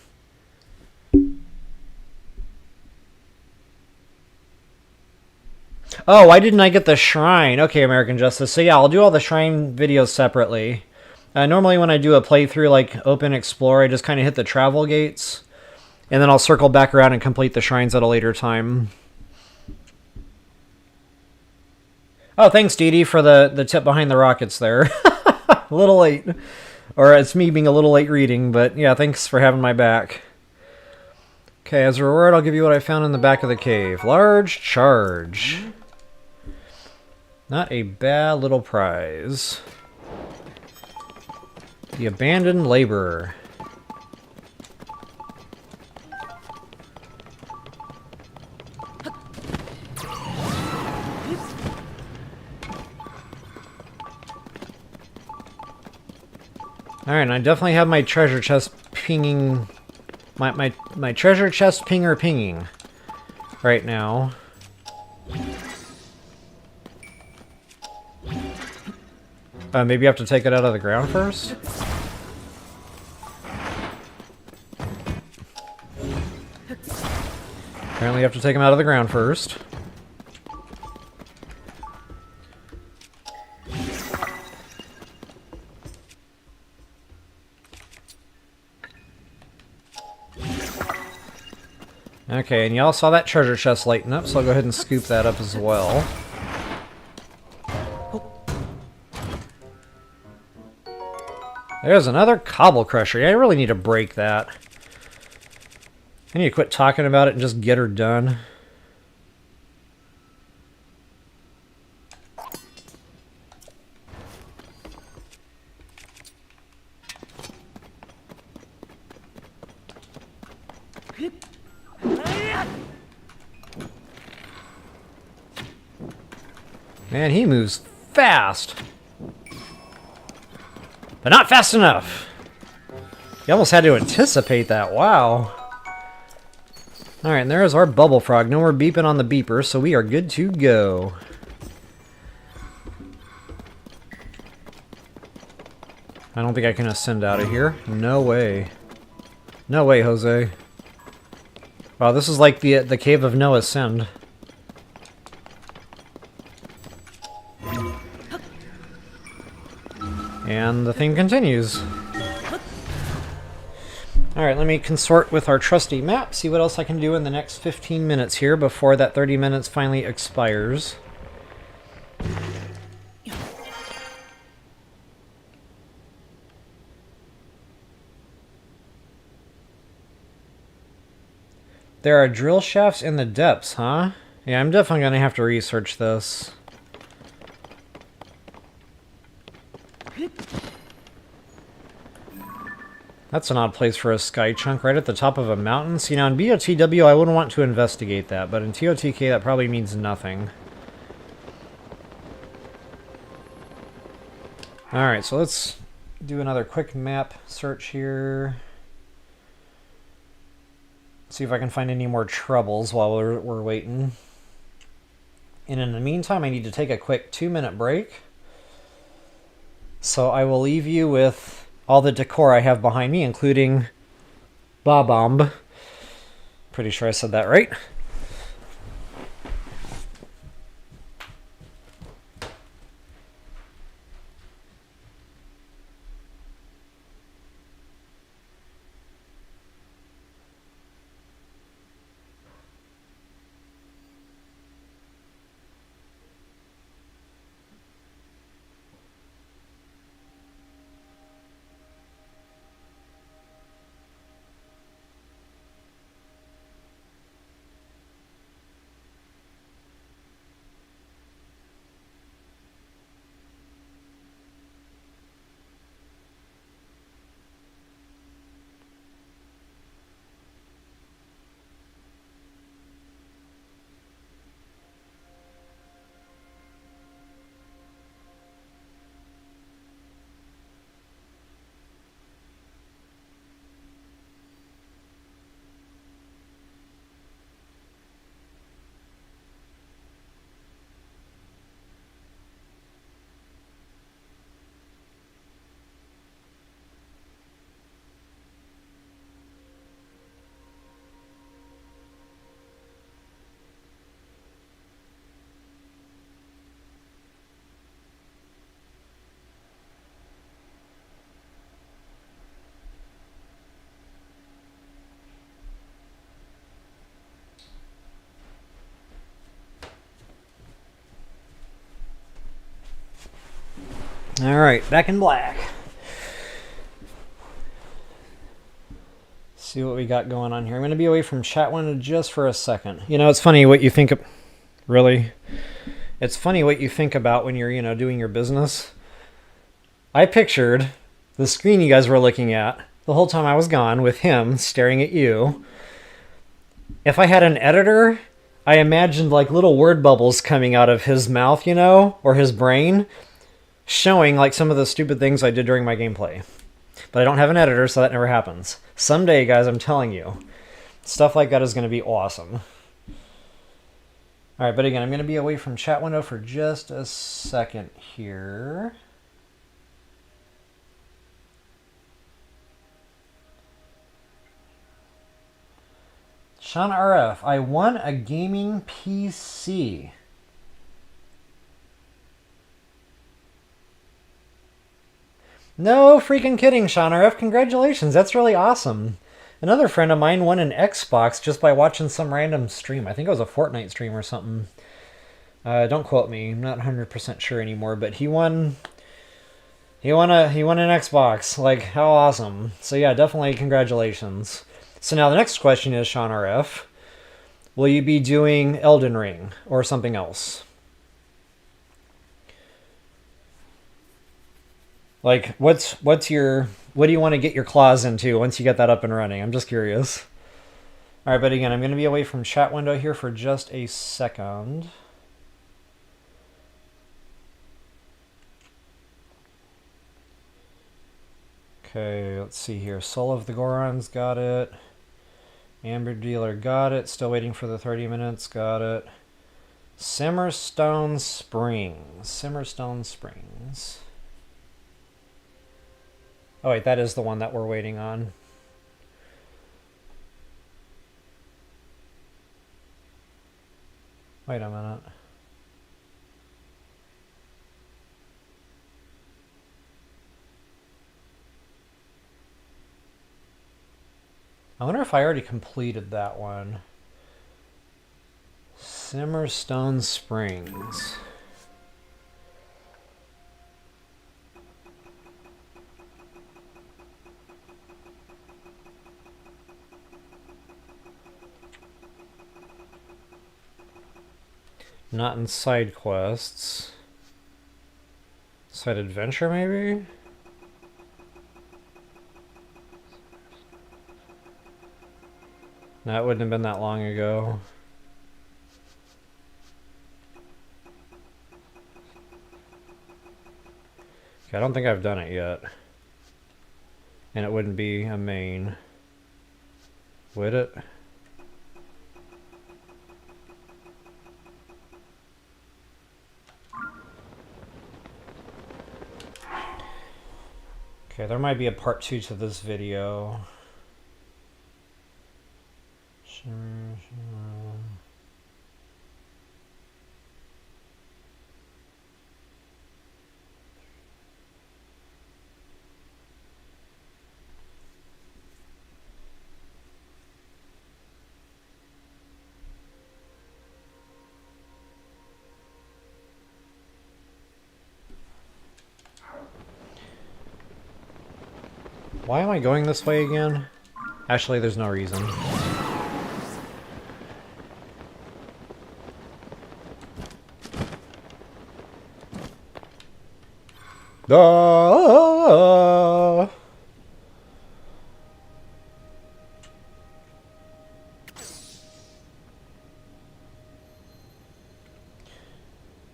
Oh, why didn't I get the shrine? Okay, American Justice. So yeah, I'll do all the shrine videos separately. Normally when I do a playthrough like Open Explore, I just kind of hit the travel gates. And then I'll circle back around and complete the shrines at a later time. Oh, thanks, Dee Dee, for the tip behind the rockets there. A little late. Or it's me being a little late reading, but yeah, thanks for having my back. Okay, as a reward, I'll give you what I found in the back of the cave. Large charge. Not a bad little prize. The abandoned laborer. Alright, and I definitely have my treasure chest pinging... My treasure chest pinger pinging right now. Maybe I have to take it out of the ground first? Apparently you have to take them out of the ground first. Okay, and y'all saw that treasure chest lighten up, so I'll go ahead and scoop that up as well. There's another Cobble Crusher. Yeah, I really need to break that. I need to quit talking about it and just get her done. Man, he moves fast. But not fast enough. You almost had to anticipate that. Wow. Alright, and there's our bubble frog. No more beeping on the beeper, so we are good to go. I don't think I can ascend out of here. No way. No way, Jose. Wow, this is like the Cave of No Ascend. And the thing continues. Alright, let me consort with our trusty map, see what else I can do in the next 15 minutes here before that 30 minutes finally expires. There are drill shafts in the depths, huh? Yeah, I'm definitely going to have to research this. That's an odd place for a sky chunk, right at the top of a mountain. See, now in BOTW, I wouldn't want to investigate that, but in TOTK, that probably means nothing. Alright, so let's do another quick map search here. See if I can find any more troubles while we're waiting. And in the meantime, I need to take a quick 2-minute break. So I will leave you with all the decor I have behind me, including Ba-Bomb. Pretty sure I said that right. Alright, back in black. See what we got going on here. I'm going to be away from chat window just for a second. You know, it's funny what you think of... Really? It's funny what you think about when you're, you know, doing your business. I pictured the screen you guys were looking at the whole time I was gone with him staring at you. If I had an editor, I imagined like little word bubbles coming out of his mouth, you know, or his brain, showing like some of the stupid things I did during my gameplay. But I don't have an editor, so that never happens. Someday, guys, I'm telling you, stuff like that is going to be awesome. All right, but again, I'm going to be away from chat window for just a second here. Sean RF, I won a gaming PC. No freaking kidding, Sean RF. Congratulations. That's really awesome. Another friend of mine won an Xbox just by watching some random stream. I think it was a Fortnite stream or something. Don't quote me. I'm not 100% sure anymore, but he won an Xbox. Like, how awesome. So yeah, definitely congratulations. So now the next question is, Sean RF, will you be doing Elden Ring or something else? Like, what do you want to get your claws into once you get that up and running? I'm just curious. All right, but again, I'm going to be away from chat window here for just a second. Okay, let's see here. Soul of the Gorons, got it. Amber Dealer, got it. Still waiting for the 30 minutes, got it. Simmerstone Springs. Simmerstone Springs. Oh wait, that is the one that we're waiting on. Wait a minute. I wonder if I already completed that one. Simmerstone Springs. Not in side quests. Side adventure, maybe? No, it wouldn't have been that long ago. Okay, I don't think I've done it yet. And it wouldn't be a main. Would it? Okay, there might be a part 2 to this video. Why am I going this way again? Actually, there's no reason.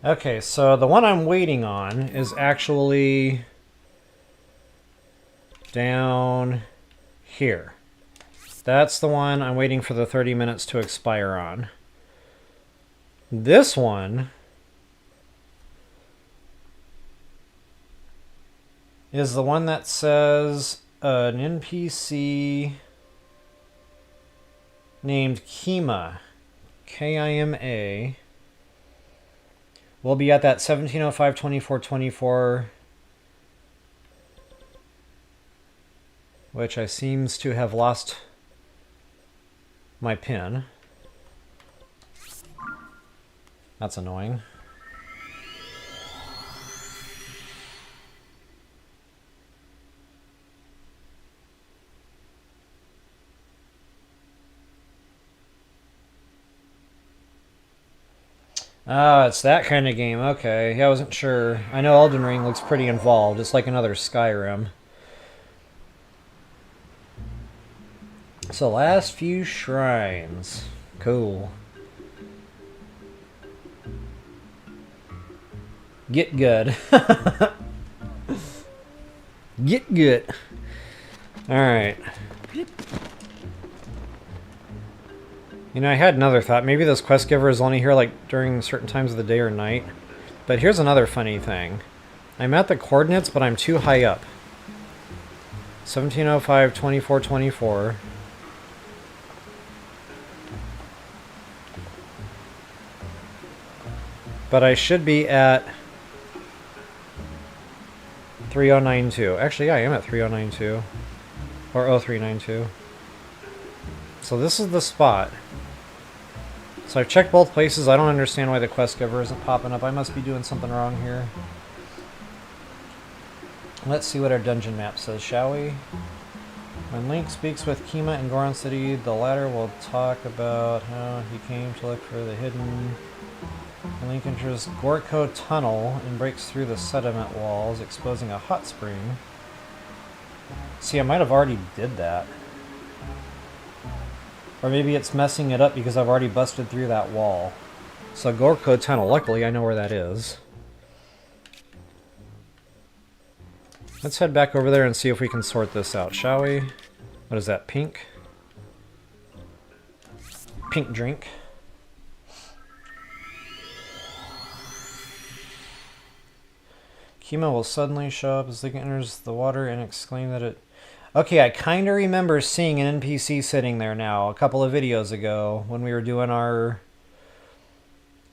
Okay, so the one I'm waiting on is actually down here. That's the one I'm waiting for the 30 minutes to expire on. This one is the one that says an NPC named Kima, K-I-M-A, will be at that 1705-2424, which I seems to have lost my pin. That's annoying. Oh, it's that kind of game. Okay. Yeah, I wasn't sure. I know Elden Ring looks pretty involved. It's like another Skyrim. So, last few shrines. Cool. Get good. Get good. Alright. You know, I had another thought. Maybe this quest giver is only here like during certain times of the day or night. But here's another funny thing. I'm at the coordinates, but I'm too high up. 1705, 2424. But I should be at 3092. Actually, yeah, I am at 3092. Or 0392. So this is the spot. So I've checked both places. I don't understand why the quest giver isn't popping up. I must be doing something wrong here. Let's see what our dungeon map says, shall we? When Link speaks with Kima in Goron City, the latter will talk about how he came to look for the hidden... Link enters Gorko Tunnel and breaks through the sediment walls, exposing a hot spring. See, I might have already did that. Or maybe it's messing it up because I've already busted through that wall. So Gorko Tunnel, luckily I know where that is. Let's head back over there and see if we can sort this out, shall we? What is that, pink? Pink drink. Kima will suddenly show up as Link enters the water and exclaim that it... Okay, I kind of remember seeing an NPC sitting there now a couple of videos ago when we were doing our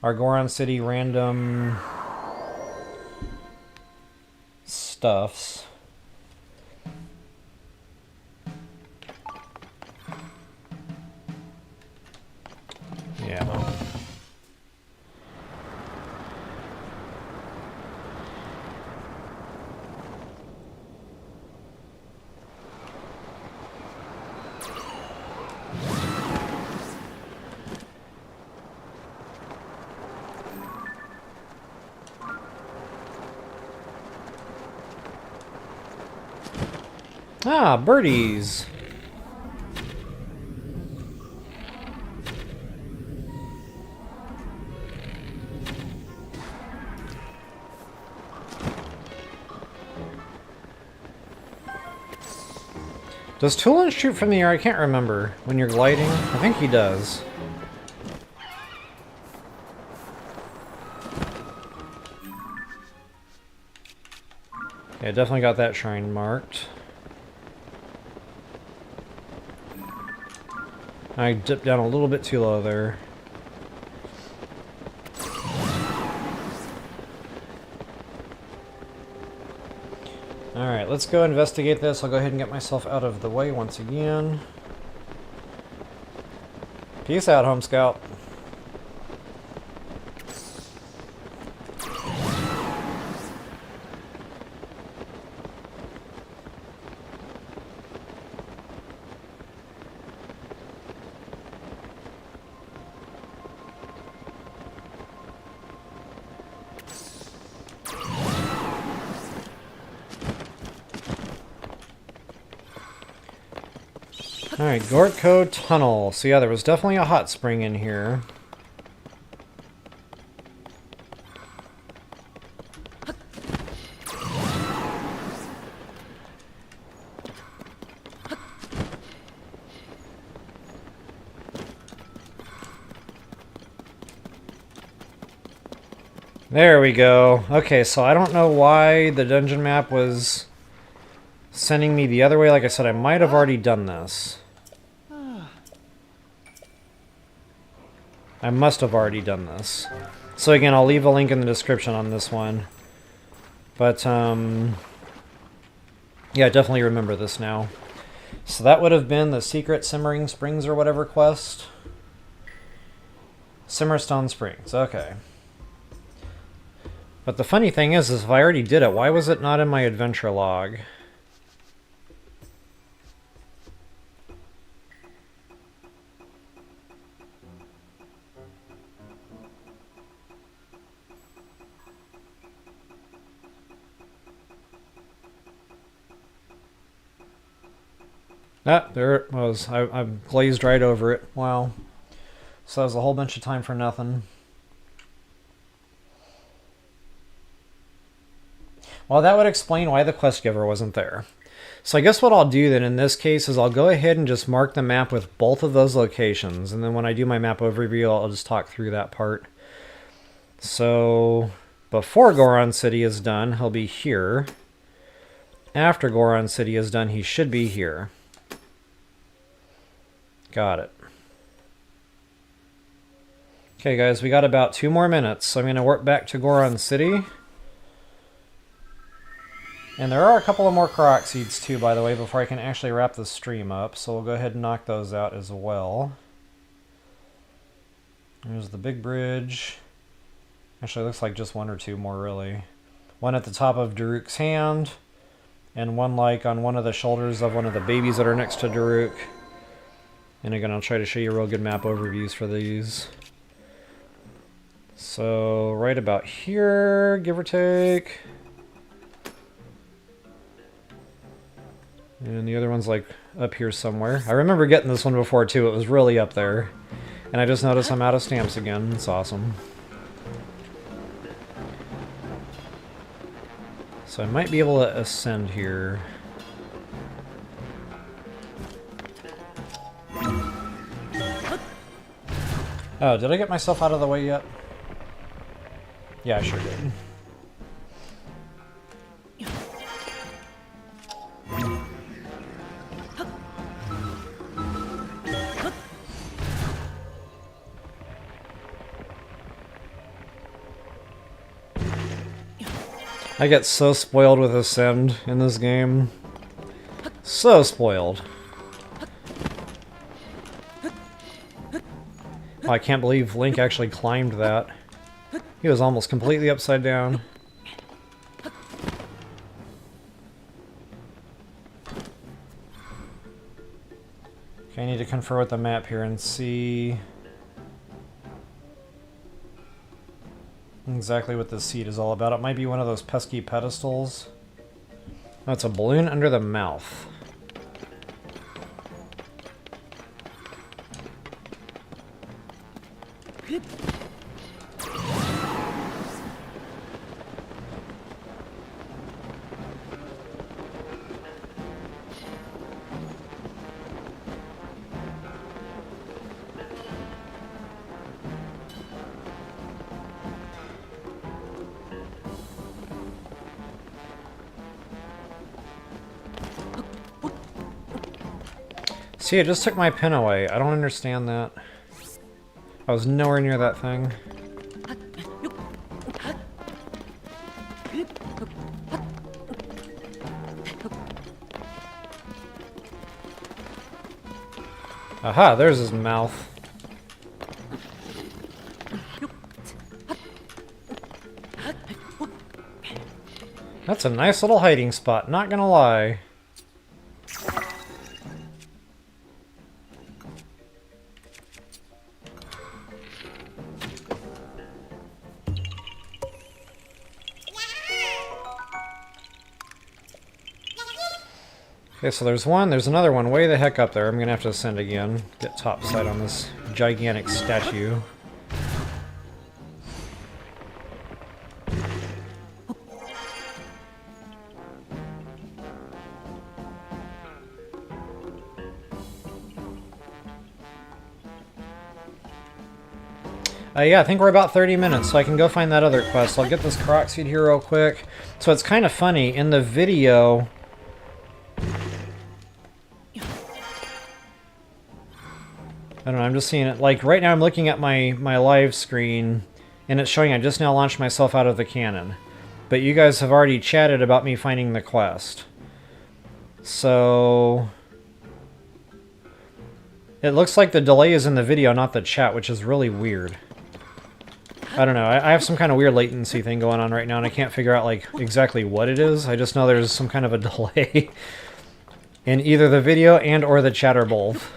Goron City random stuffs. Yeah. Ah, birdies. Does Toulon shoot from the air? I can't remember. When you're gliding? I think he does. Yeah, definitely got that shrine marked. I dipped down a little bit too low there. Alright, let's go investigate this. I'll go ahead and get myself out of the way once again. Peace out, Home Scout. Alright, Gorko Tunnel. So yeah, there was definitely a hot spring in here. There we go. Okay, so I don't know why the dungeon map was sending me the other way. Like I said, I might have already done this. I must have already done this. So again, I'll leave a link in the description on this one. But, yeah, I definitely remember this now. So that would have been the secret Simmerstone Springs or whatever quest. Simmerstone Springs, okay. But the funny thing is if I already did it, why was it not in my adventure log? Ah, there it was. I glazed right over it. Wow. So that was a whole bunch of time for nothing. Well, that would explain why the quest giver wasn't there. So I guess what I'll do then in this case is I'll go ahead and just mark the map with both of those locations. And then when I do my map overview, I'll just talk through that part. So before Goron City is done, he'll be here. After Goron City is done, he should be here. Got it. Okay, guys, we got about 2 more minutes. So I'm going to warp back to Goron City. And there are a couple of more Korok Seeds too, by the way, before I can actually wrap the stream up. So we'll go ahead and knock those out as well. There's the big bridge. Actually, it looks like just 1 or 2 more, really. One at the top of Daruk's hand. And one like on one of the shoulders of one of the babies that are next to Daruk. And again, I'll try to show you real good map overviews for these. So, right about here, give or take. And the other one's like up here somewhere. I remember getting this one before too. It was really up there. And I just noticed I'm out of stamps again. It's awesome. So I might be able to ascend here. Oh, did I get myself out of the way yet? Yeah, I sure did. I get so spoiled with Ascend in this game. So spoiled. Oh, I can't believe Link actually climbed that. He was almost completely upside down. Okay, I need to confer with the map here and see exactly what this seed is all about. It might be one of those pesky pedestals. Oh, it's a balloon under the mouth. See, it just took my pin away. I don't understand that. I was nowhere near that thing. Aha, there's his mouth. That's a nice little hiding spot, not gonna lie. Okay, so there's one, there's another one way the heck up there. I'm gonna have to ascend again, get topside on this gigantic statue. Yeah, I think we're about 30 minutes, so I can go find that other quest. I'll get this Korok Seed here real quick. So it's kind of funny, in the video... I don't know, I'm just seeing it, like, right now I'm looking at my live screen, and it's showing I just now launched myself out of the cannon. But you guys have already chatted about me finding the quest. So... it looks like the delay is in the video, not the chat, which is really weird. I don't know, I have some kind of weird latency thing going on right now, and I can't figure out, like, exactly what it is. I just know there's some kind of a delay in either the video and or the chat or both.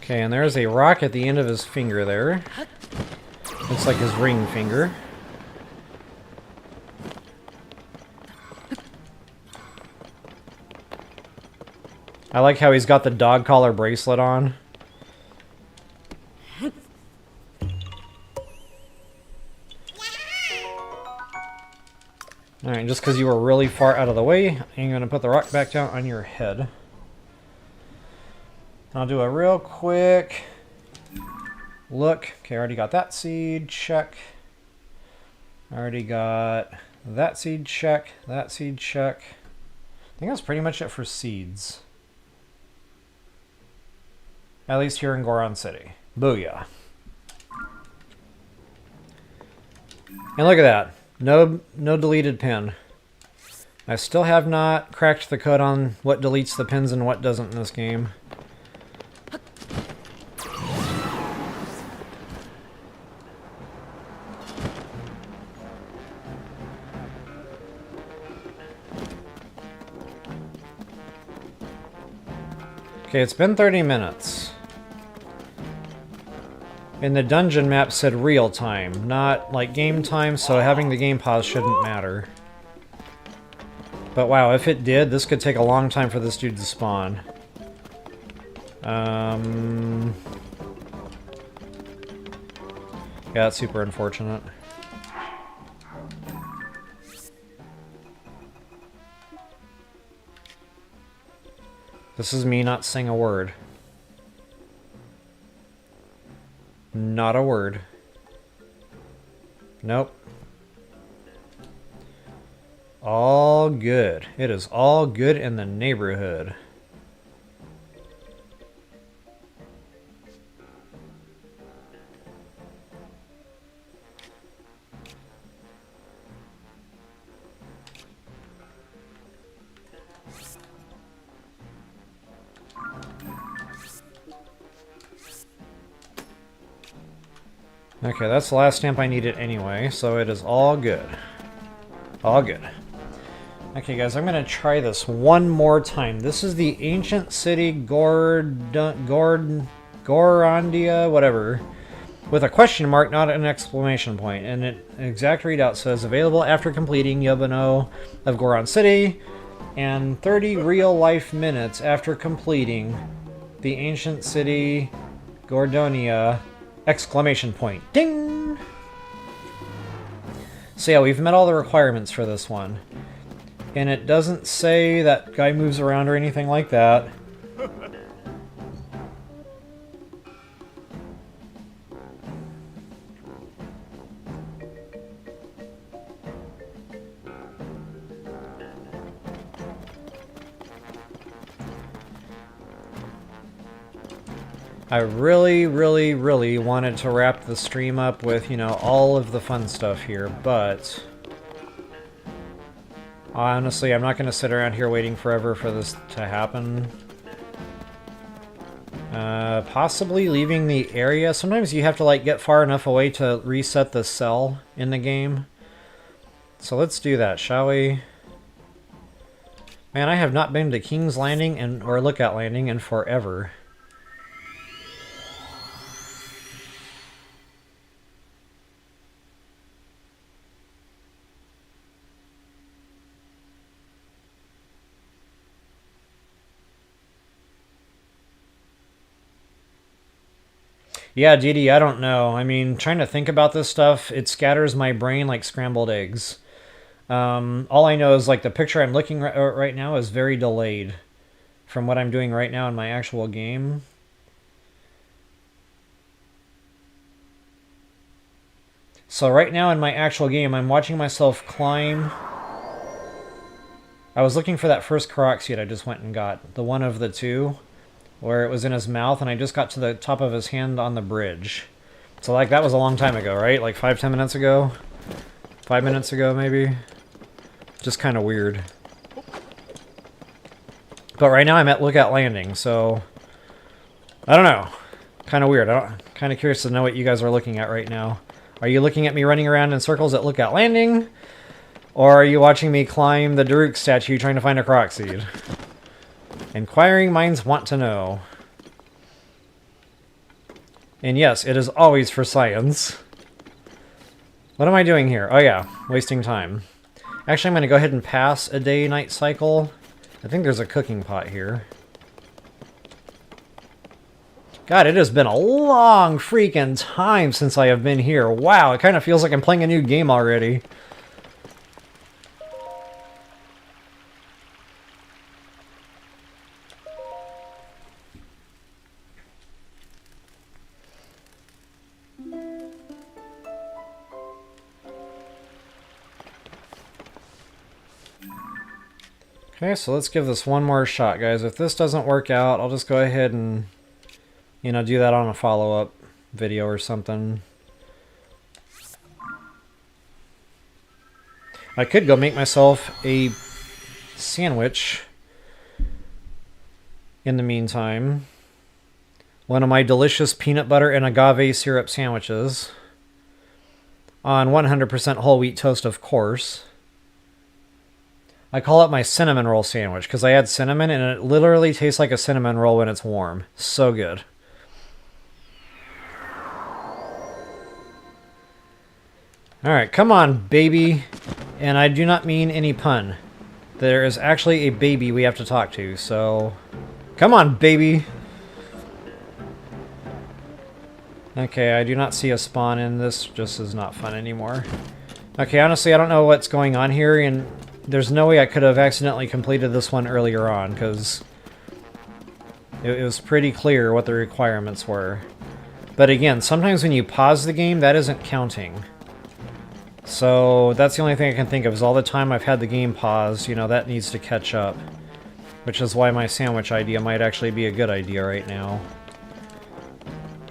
Okay, and there's a rock at the end of his finger there. Looks like his ring finger. I like how he's got the dog collar bracelet on. Alright, just because you were really far out of the way, I'm going to put the rock back down on your head. I'll do a real quick look. Okay, I already got that seed, check. I already got that seed, check. That seed, check. I think that's pretty much it for seeds. At least here in Goron City. Booyah. And look at that. No deleted pin. I still have not cracked the code on what deletes the pins and what doesn't in this game. Okay, it's been 30 minutes. And the dungeon map said real time, not like game time, so having the game pause shouldn't matter. But wow, if it did, this could take a long time for this dude to spawn. Yeah, that's super unfortunate. This is me not saying a word. Not a word. Nope. All good. It is all good in the neighborhood. Okay, that's the last stamp I needed anyway, so it is all good. All good. Okay, guys, I'm going to try this one more time. This is the ancient city Gorondia, whatever, with a question mark, not an exclamation point. And it exact readout says, available after completing YunoboCo of Goron City, and 30 real-life minutes after completing the ancient city Gorondia, exclamation point. Ding! So yeah, we've met all the requirements for this one. And it doesn't say that guy moves around or anything like that. I really, really, really wanted to wrap the stream up with, you know, all of the fun stuff here, but honestly, I'm not going to sit around here waiting forever for this to happen. Possibly leaving the area. Sometimes you have to, like, get far enough away to reset the cell in the game. So let's do that, shall we? Man, I have not been to King's Landing or Lookout Landing in forever. Yeah, Didi, I don't know. I mean, trying to think about this stuff, it scatters my brain like scrambled eggs. All I know is, like, the picture I'm looking at right now is very delayed from what I'm doing right now in my actual game. So right now in my actual game, I'm watching myself climb. I was looking for that first Korok Seed I just went and got. The one of the two, where it was in his mouth, and I just got to the top of his hand on the bridge. So, like, that was a long time ago, right? Like 5-10 minutes ago? 5 minutes ago, maybe? Just kind of weird. But right now I'm at Lookout Landing, so I don't know. Kind of weird. Kind of curious to know what you guys are looking at right now. Are you looking at me running around in circles at Lookout Landing? Or are you watching me climb the Daruk statue trying to find a Korok Seed? Inquiring minds want to know. And yes, it is always for science. What am I doing here? Oh yeah, wasting time. Actually, I'm going to go ahead and pass a day-night cycle. I think there's a cooking pot here. God, it has been a long freaking time since I have been here. Wow, it kind of feels like I'm playing a new game already. Okay, so let's give this one more shot, guys. If this doesn't work out, I'll just go ahead and, you know, do that on a follow-up video or something. I could go make myself a sandwich in the meantime. One of my delicious peanut butter and agave syrup sandwiches on 100% whole wheat toast, of course. I call it my cinnamon roll sandwich because I add cinnamon and it literally tastes like a cinnamon roll when it's warm. So good. Alright, come on, baby. And I do not mean any pun. There is actually a baby we have to talk to, so... Come on, baby! Okay, I do not see a spawn in this. Just is not fun anymore. Okay, honestly, I don't know what's going on here, and there's no way I could have accidentally completed this one earlier on, because it was pretty clear what the requirements were. But again, sometimes when you pause the game, that isn't counting. So that's the only thing I can think of, is all the time I've had the game paused, you know, that needs to catch up. Which is why my sandwich idea might actually be a good idea right now.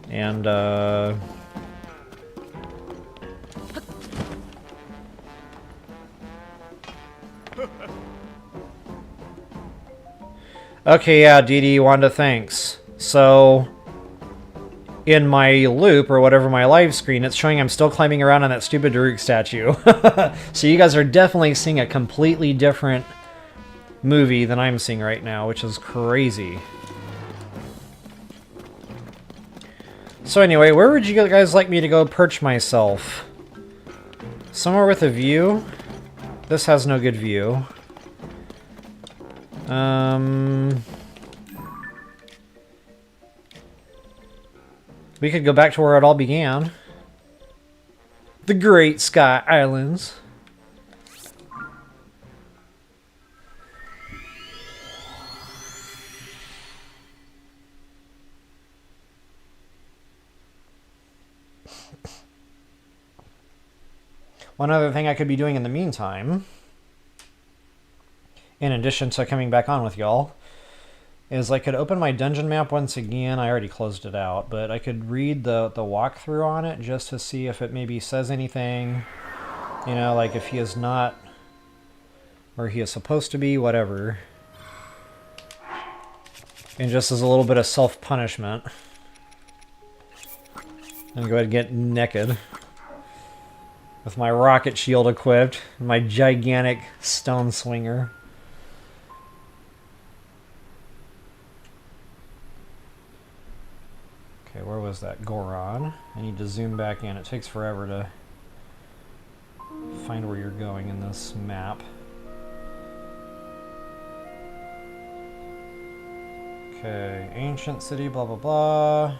And, okay, yeah, DD, Wanda, thanks. So, in my loop, or whatever, my live screen, it's showing I'm still climbing around on that stupid Daruk statue. So you guys are definitely seeing a completely different movie than I'm seeing right now, which is crazy. So anyway, where would you guys like me to go perch myself? Somewhere with a view? This has no good view. We could go back to where it all began. The Great Sky Islands. One other thing I could be doing in the meantime, in addition to coming back on with y'all, is I could open my dungeon map once again. I already closed it out, but I could read the walkthrough on it just to see if it maybe says anything. You know, like if he is not where he is supposed to be, whatever. And just as a little bit of self-punishment. And go ahead and get naked. With my rocket shield equipped, and my gigantic stone swinger. Okay, where was that? Goron. I need to zoom back in. It takes forever to find where you're going in this map. Okay, ancient city, blah blah blah.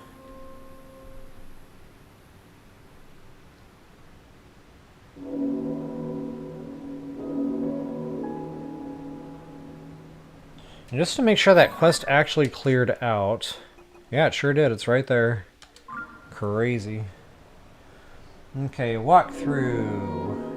And just to make sure that quest actually cleared out. Yeah, it sure did. It's right there. Crazy. Okay, walk through.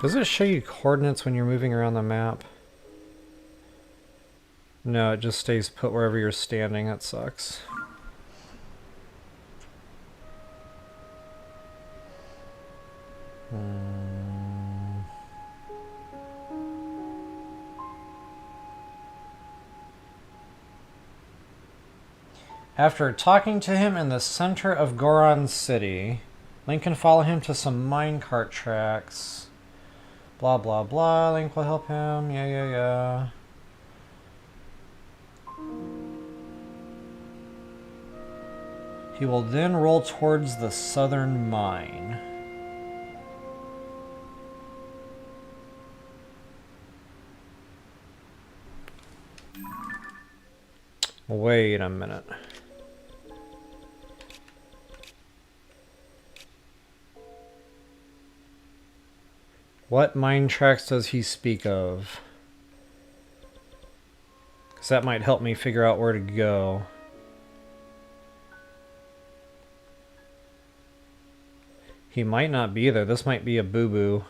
Does it show you coordinates when you're moving around the map? No, it just stays put wherever you're standing. That sucks. After talking to him in the center of Goron City, Link can follow him to some minecart tracks. Blah, blah, blah. Link will help him. Yeah, yeah, yeah. He will then roll towards the southern mine. Wait a minute. What mine tracks does he speak of? Because that might help me figure out where to go. He might not be there. This might be a boo-boo.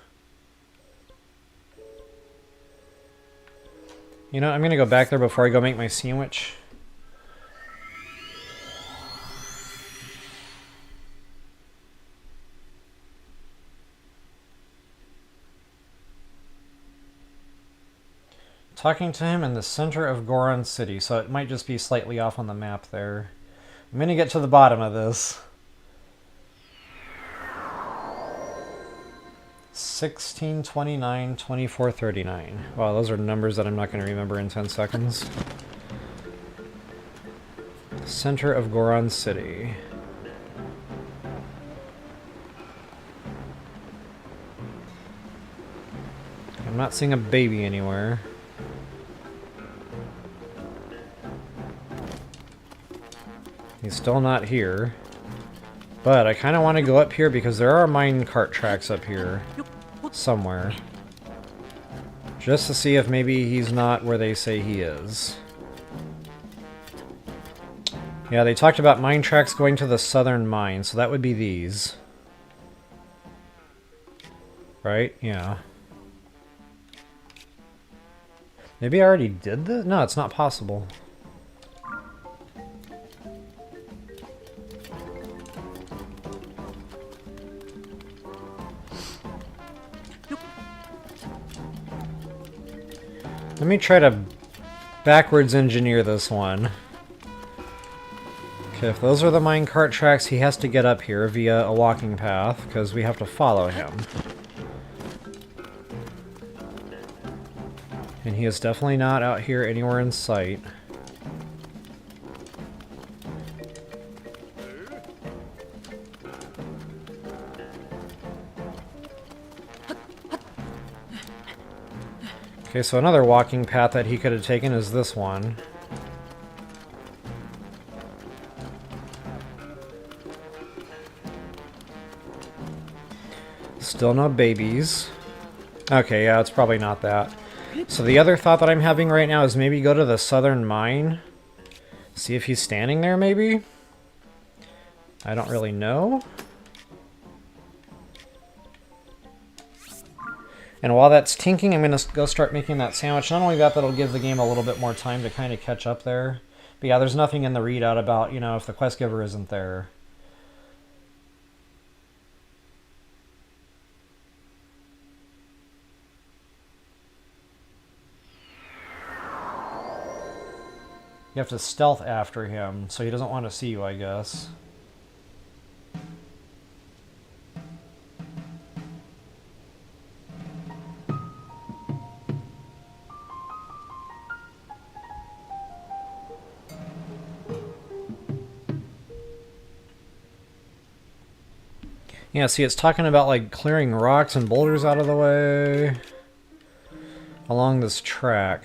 You know, I'm going to go back there before I go make my sandwich. Talking to him in the center of Goron City, so it might just be slightly off on the map there. I'm going to get to the bottom of this. 1629, 2439. Wow, those are numbers that I'm not going to remember in 10 seconds. Center of Goron City. I'm not seeing a baby anywhere. He's still not here. But I kind of want to go up here because there are mine cart tracks up here. Somewhere. Just to see if maybe he's not where they say he is. Yeah, they talked about mine tracks going to the southern mine, so that would be these. Right? Yeah. Maybe I already did this? No, it's not possible. Let me try to backwards engineer this one. Okay, if those are the minecart tracks, he has to get up here via a walking path, because we have to follow him. And he is definitely not out here anywhere in sight. Okay, so another walking path that he could have taken is this one. Still no babies. Okay, yeah, it's probably not that. So the other thought that I'm having right now is maybe go to the southern mine. See if he's standing there, maybe? I don't really know. And while that's tinking, I'm going to go start making that sandwich. Not only that, that'll give the game a little bit more time to kind of catch up there. But yeah, there's nothing in the readout about, you know, if the quest giver isn't there. You have to stealth after him, so he doesn't want to see you, I guess. Yeah, see, it's talking about, like, clearing rocks and boulders out of the way along this track.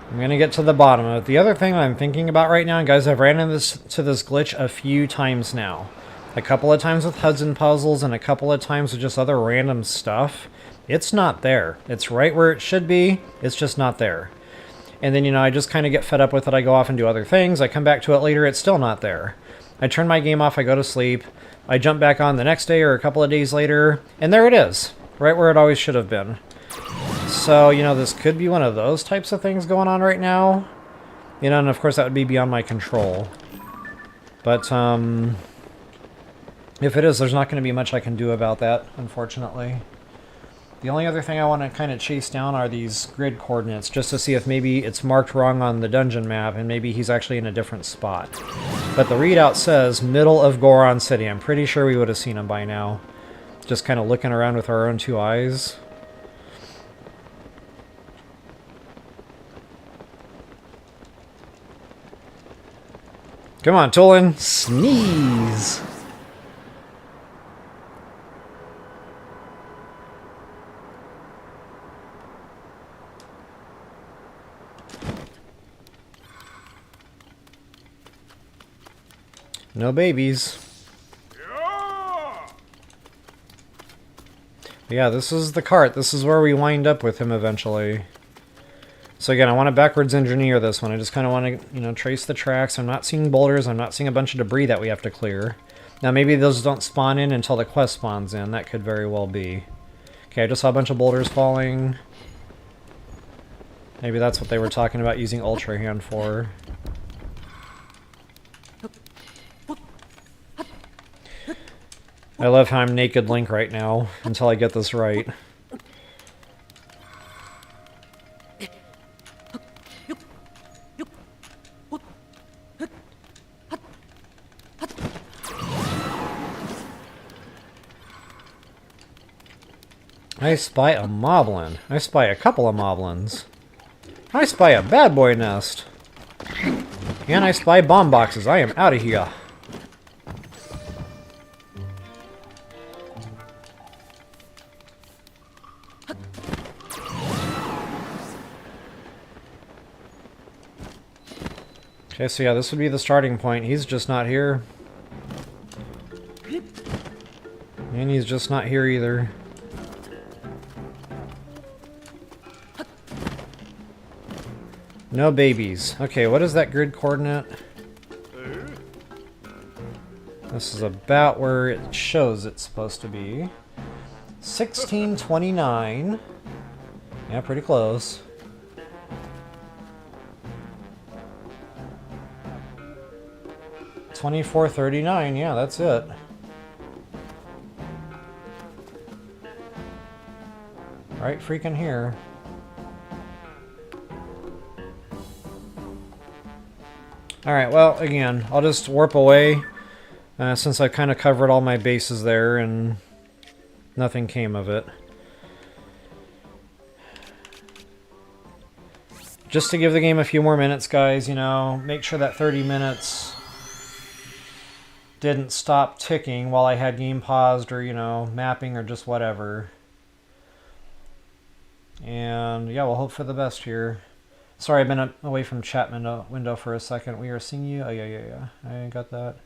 I'm gonna get to the bottom of it. The other thing I'm thinking about right now, and guys, I've ran into this glitch a few times now. A couple of times with Hudson puzzles and a couple of times with just other random stuff. It's not there. It's right where it should be. It's just not there. And then, you know, I just kind of get fed up with it. I go off and do other things. I come back to it later. It's still not there. I turn my game off. I go to sleep. I jump back on the next day or a couple of days later. And there it is. Right where it always should have been. So, you know, this could be one of those types of things going on right now. You know, and of course that would be beyond my control. But, if it is, there's not going to be much I can do about that, unfortunately. The only other thing I want to kind of chase down are these grid coordinates, just to see if maybe it's marked wrong on the dungeon map and maybe he's actually in a different spot. But the readout says middle of Goron City. I'm pretty sure we would have seen him by now. Just kind of looking around with our own two eyes. Come on, Tulin. Sneeze! No babies. Yeah, this is the cart. This is where we wind up with him eventually. So again, I want to backwards engineer this one. I just kind of want to, you know, trace the tracks. I'm not seeing boulders. I'm not seeing a bunch of debris that we have to clear. Now maybe those don't spawn in until the quest spawns in. That could very well be. Okay, I just saw a bunch of boulders falling. Maybe that's what they were talking about using Ultra Hand for. I love how I'm Naked Link right now, until I get this right. I spy a moblin. I spy a couple of moblins. I spy a bad boy nest. And I spy bomb boxes. I am out of here. Okay, so yeah, this would be the starting point. He's just not here. And he's just not here either. No babies. Okay, what is that grid coordinate? This is about where it shows it's supposed to be. 1629. Yeah, pretty close. 2439, yeah, that's it. Right freaking here. Alright, well, again, I'll just warp away since I kind of covered all my bases there and nothing came of it. Just to give the game a few more minutes, guys, you know, make sure that 30 minutes didn't stop ticking while I had game paused or, you know, mapping or just whatever. And yeah, we'll hope for the best here. Sorry, I've been away from chat window for a second. We are seeing you. Oh, yeah. I got that.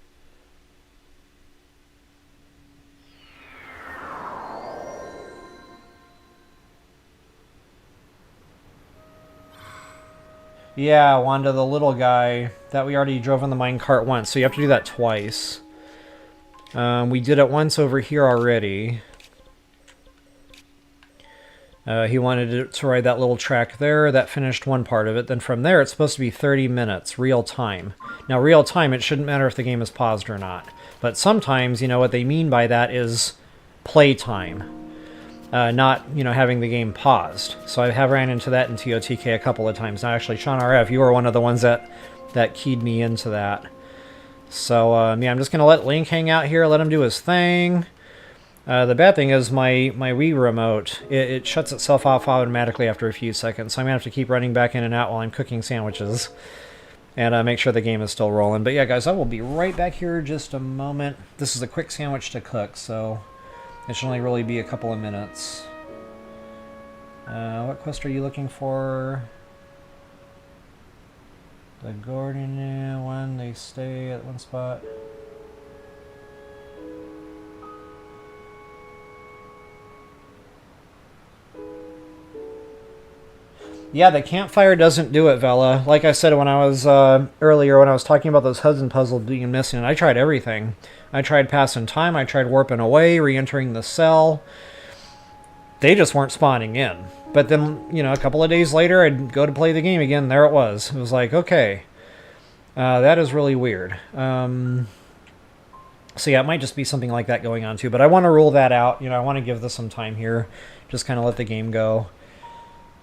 Yeah, Wanda, the little guy that we already drove in the minecart once. So you have to do that twice. We did it once over here already. He wanted to ride that little track there. That finished one part of it. Then from there, it's supposed to be 30 minutes, real time. Now, real time, it shouldn't matter if the game is paused or not. But sometimes, you know, what they mean by that is play time. Not, you know, having the game paused. So I have ran into that in TotK a couple of times. Now, actually, Sean RF, you were one of the ones that keyed me into that. So, yeah, I'm just going to let Link hang out here, let him do his thing. The bad thing is my Wii remote, it shuts itself off automatically after a few seconds, so I'm going to have to keep running back in and out while I'm cooking sandwiches. And make sure the game is still rolling. But yeah, guys, I will be right back here in just a moment. This is a quick sandwich to cook, so it should only really be a couple of minutes. What quest are you looking for? The Gorondia one, they stay at one spot. Yeah, the campfire doesn't do it, Vela. Like I said when I was earlier, when I was talking about those husband puzzles being missing, I tried everything. I tried passing time, I tried warping away, re-entering the cell. They just weren't spawning in. But then, you know, a couple of days later, I'd go to play the game again, there it was. It was like, okay, that is really weird. So yeah, it might just be something like that going on too, but I want to rule that out. You know, I want to give this some time here. Just kind of let the game go.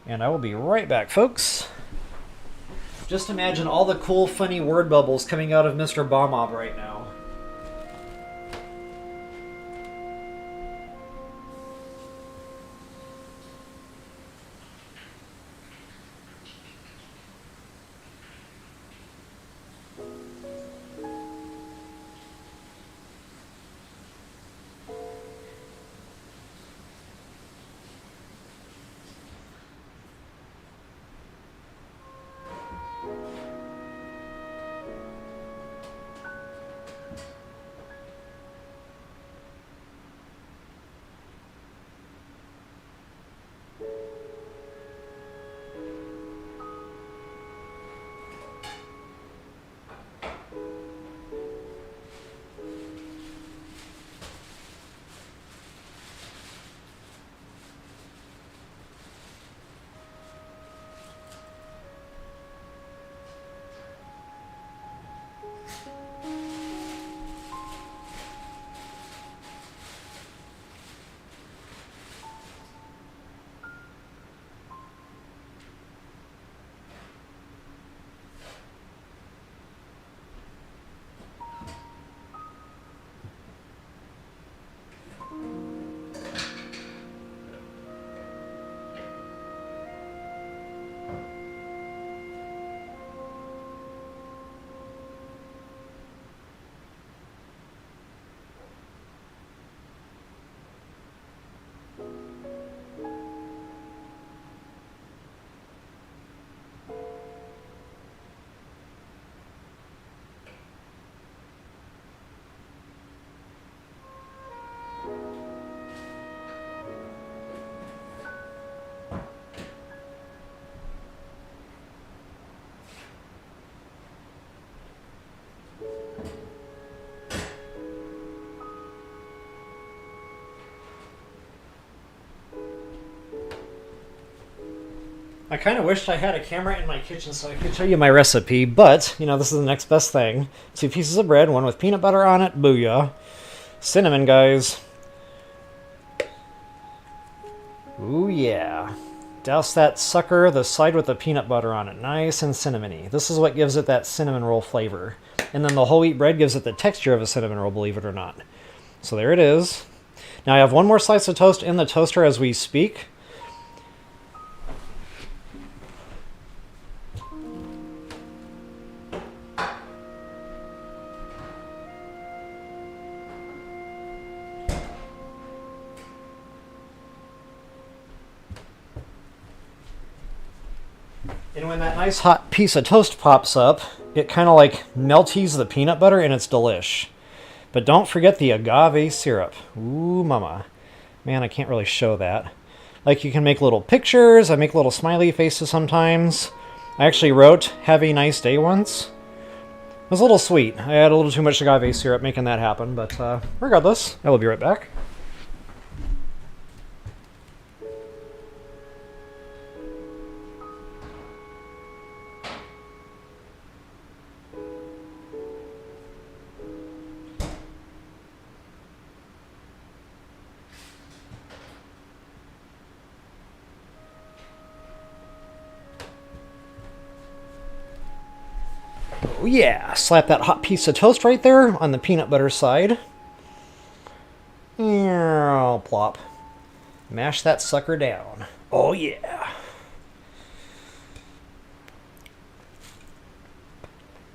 And I will be right back, folks. Just imagine all the cool, funny word bubbles coming out of Mr. Bomob right now. I kind of wished I had a camera in my kitchen so I could show you my recipe, but, you know, this is the next best thing. 2 pieces of bread, one with peanut butter on it, booyah. Cinnamon, guys. Ooh, yeah. Douse that sucker, the side with the peanut butter on it, nice and cinnamony. This is what gives it that cinnamon roll flavor. And then the whole wheat bread gives it the texture of a cinnamon roll, believe it or not. So there it is. Now I have one more slice of toast in the toaster as we speak. And when that nice hot piece of toast pops up, it kind of like melties the peanut butter and it's delish. But don't forget the agave syrup. Ooh, mama. Man, I can't really show that. Like, you can make little pictures. I make little smiley faces sometimes. I actually wrote, "Have a nice day" once. It was a little sweet. I had a little too much agave syrup making that happen, but regardless, I will be right back. Oh yeah, slap that hot piece of toast right there on the peanut butter side. Plop. Mash that sucker down. Oh yeah.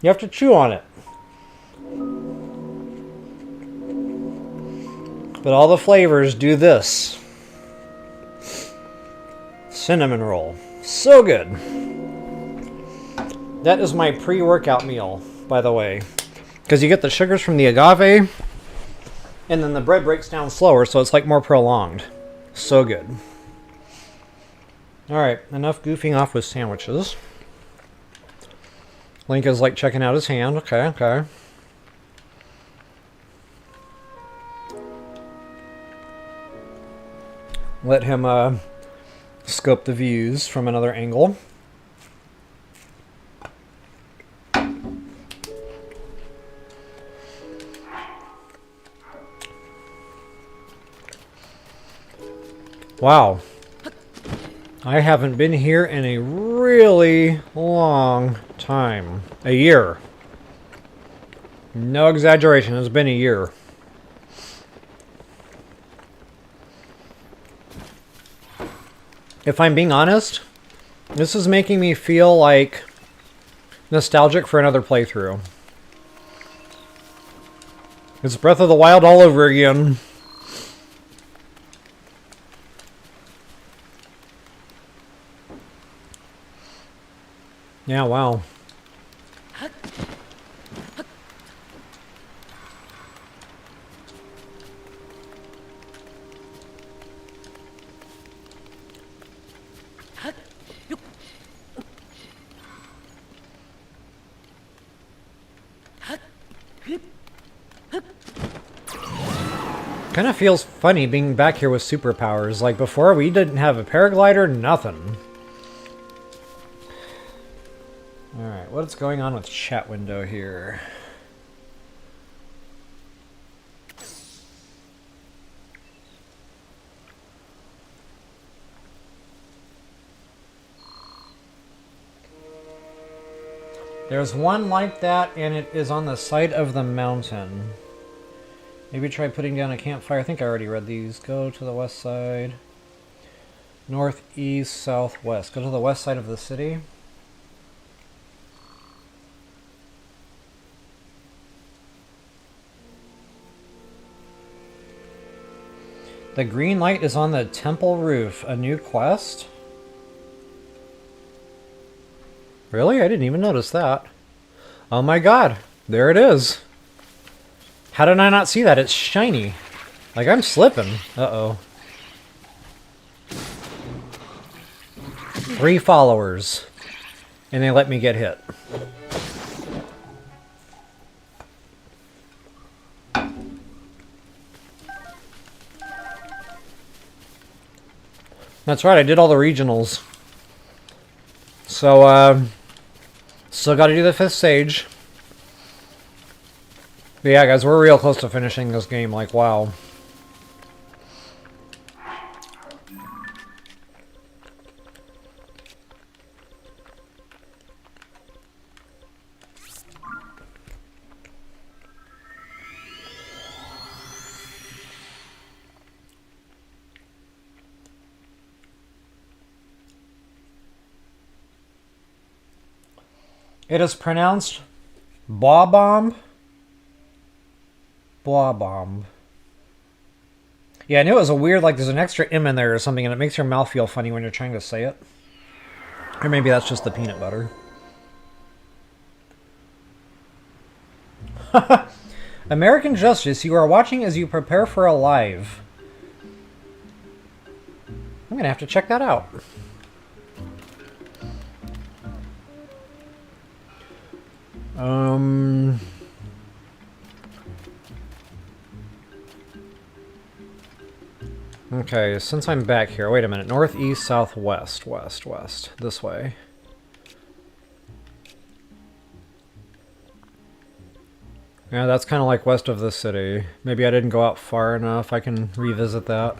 You have to chew on it. But all the flavors do this. Cinnamon roll. So good. That is my pre-workout meal, by the way. Because you get the sugars from the agave, and then the bread breaks down slower, so it's like more prolonged. So good. Alright, enough goofing off with sandwiches. Link is like checking out his hand. Okay, okay. Let him scope the views from another angle. Wow. I haven't been here in a really long time. A year. No exaggeration, it's been a year. If I'm being honest, this is making me feel like nostalgic for another playthrough. It's Breath of the Wild all over again. Yeah, wow. Kind of feels funny being back here with superpowers. Like before, we didn't have a paraglider, nothing. Alright, what's going on with chat window here? There's one like that, and it is on the side of the mountain. Maybe try putting down a campfire. I think I already read these. Go to the west side. North, east, southwest. Go to the west side of the city. The green light is on the temple roof. A new quest? Really? I didn't even notice that. Oh my god. There it is. How did I not see that? It's shiny. Like I'm slipping. Uh-oh. 3 followers. And they let me get hit. That's right, I did all the regionals. So, still got to do the 5th stage. But yeah, guys, we're real close to finishing this game. Like, wow. It is pronounced Bob-bomb. Bob-bomb. Yeah, I knew it was a weird, like there's an extra M in there or something, and it makes your mouth feel funny when you're trying to say it. Or maybe that's just the peanut butter. American Justice, you are watching as you prepare for a live. I'm gonna have to check that out. Okay, since I'm back here, wait a minute. Northeast, southwest, west, west. This way. Yeah, that's kind of like west of the city. Maybe I didn't go out far enough. I can revisit that.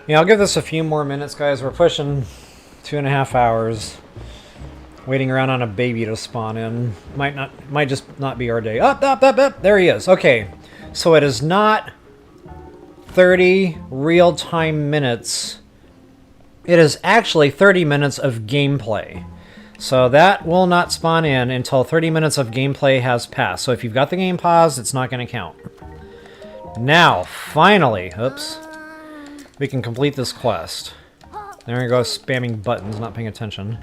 Yeah, I'll give this a few more minutes, guys. We're pushing 2.5 hours. Waiting around on a baby to spawn in. Might just not be our day. Up, up, up, up. There he is. Okay. So it is not 30 real-time minutes. It is actually 30 minutes of gameplay. So that will not spawn in until 30 minutes of gameplay has passed. So if you've got the game paused, it's not going to count. Now, finally, oops, we can complete this quest. There we go, spamming buttons, not paying attention.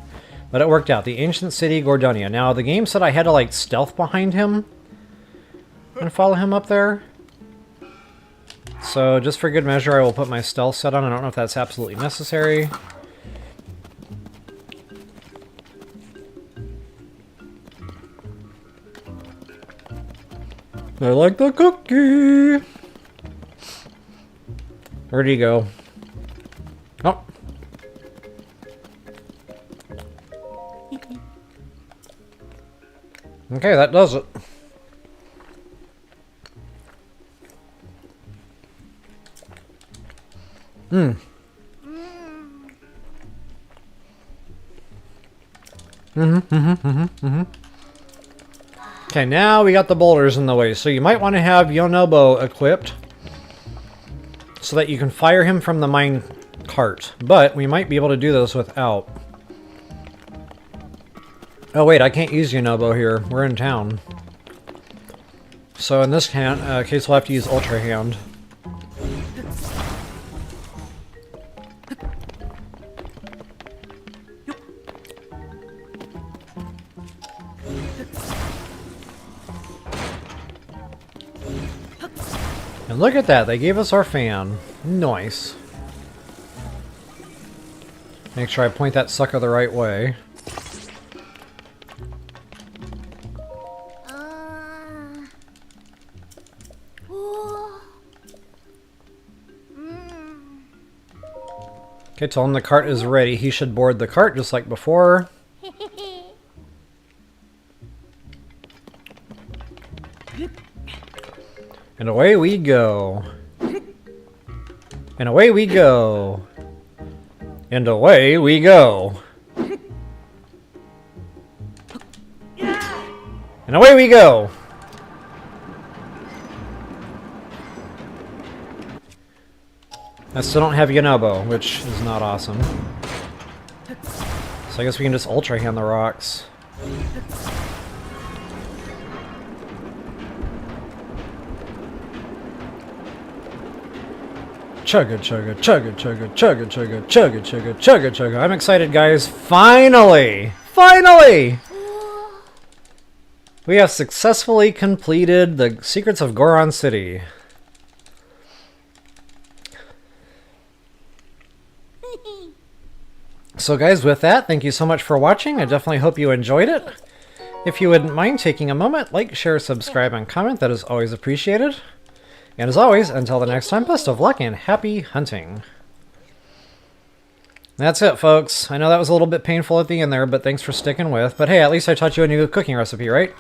But it worked out. The ancient city, Gorondia. Now, the game said I had to, like, stealth behind him and follow him up there. So, just for good measure, I will put my stealth set on. I don't know if that's absolutely necessary. I like the cookie! Where'd he go? Oh! Okay, that does it. Okay, now we got the boulders in the way, so you might want to have Yunobo equipped so that you can fire him from the mine cart, but we might be able to do this without. Oh wait, I can't use Yunobo here. We're in town. So in this case, we'll have to use Ultra Hand. And look at that, they gave us our fan. Nice. Make sure I point that sucker the right way. Okay, tell him the cart is ready. He should board the cart just like before. And away we go. And away we go. And away we go. And away we go. I still don't have Yunobo, which is not awesome. So I guess we can just Ultra Hand the rocks. Chugga chugga chugga chugga chugga chugga chugga chugga chugga chugga. I'm excited, guys. Finally! Finally! We have successfully completed the Secrets of Goron City. So guys, with that, thank you so much for watching. I definitely hope you enjoyed it. If you wouldn't mind taking a moment, like, share, subscribe, and comment. That is always appreciated. And as always, until the next time, best of luck and happy hunting. That's it, folks. I know that was a little bit painful at the end there, but thanks for sticking with. But hey, at least I taught you a new cooking recipe, right?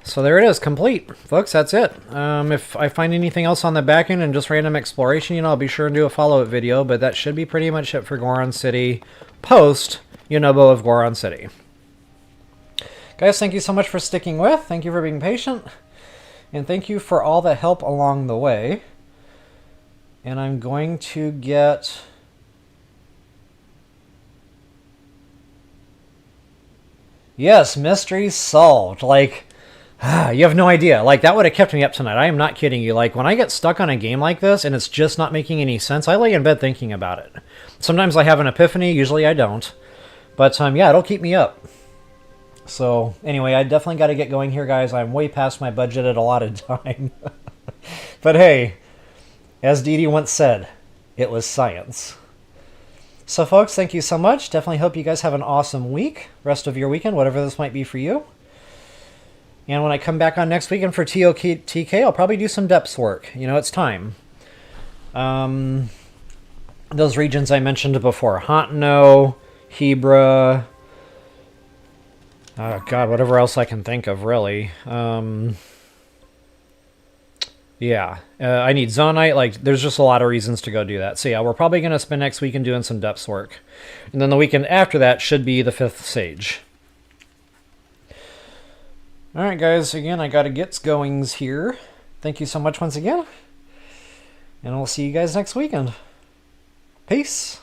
So there it is, complete. Folks, that's it. If I find anything else on the back end and just random exploration, you know, I'll be sure and do a follow-up video, but that should be pretty much it for Goron City post Yunobo of Goron City. Guys, thank you so much for sticking with. Thank you for being patient. And thank you for all the help along the way. And I'm going to get... Yes, mystery solved. Like... you have no idea. Like, that would have kept me up tonight. I am not kidding you. Like, when I get stuck on a game like this and it's just not making any sense, I lay in bed thinking about it. Sometimes I have an epiphany. Usually I don't. But, yeah, it'll keep me up. So, anyway, I definitely got to get going here, guys. I'm way past my budgeted allotted time. But, hey, as Dee Dee once said, it was science. So, folks, thank you so much. Definitely hope you guys have an awesome week. Rest of your weekend, whatever this might be for you. And when I come back on next weekend for TOTK, I'll probably do some depths work. You know, it's time. Those regions I mentioned before. Hauntno, Hebra. Oh, God, whatever else I can think of, really. Yeah. I need Zonite. Like, there's just a lot of reasons to go do that. So, yeah, we're probably going to spend next weekend doing some depths work. And then the weekend after that should be the 5th Sage. Alright guys, again, I gotta get goings here. Thank you so much once again. And I'll see you guys next weekend. Peace.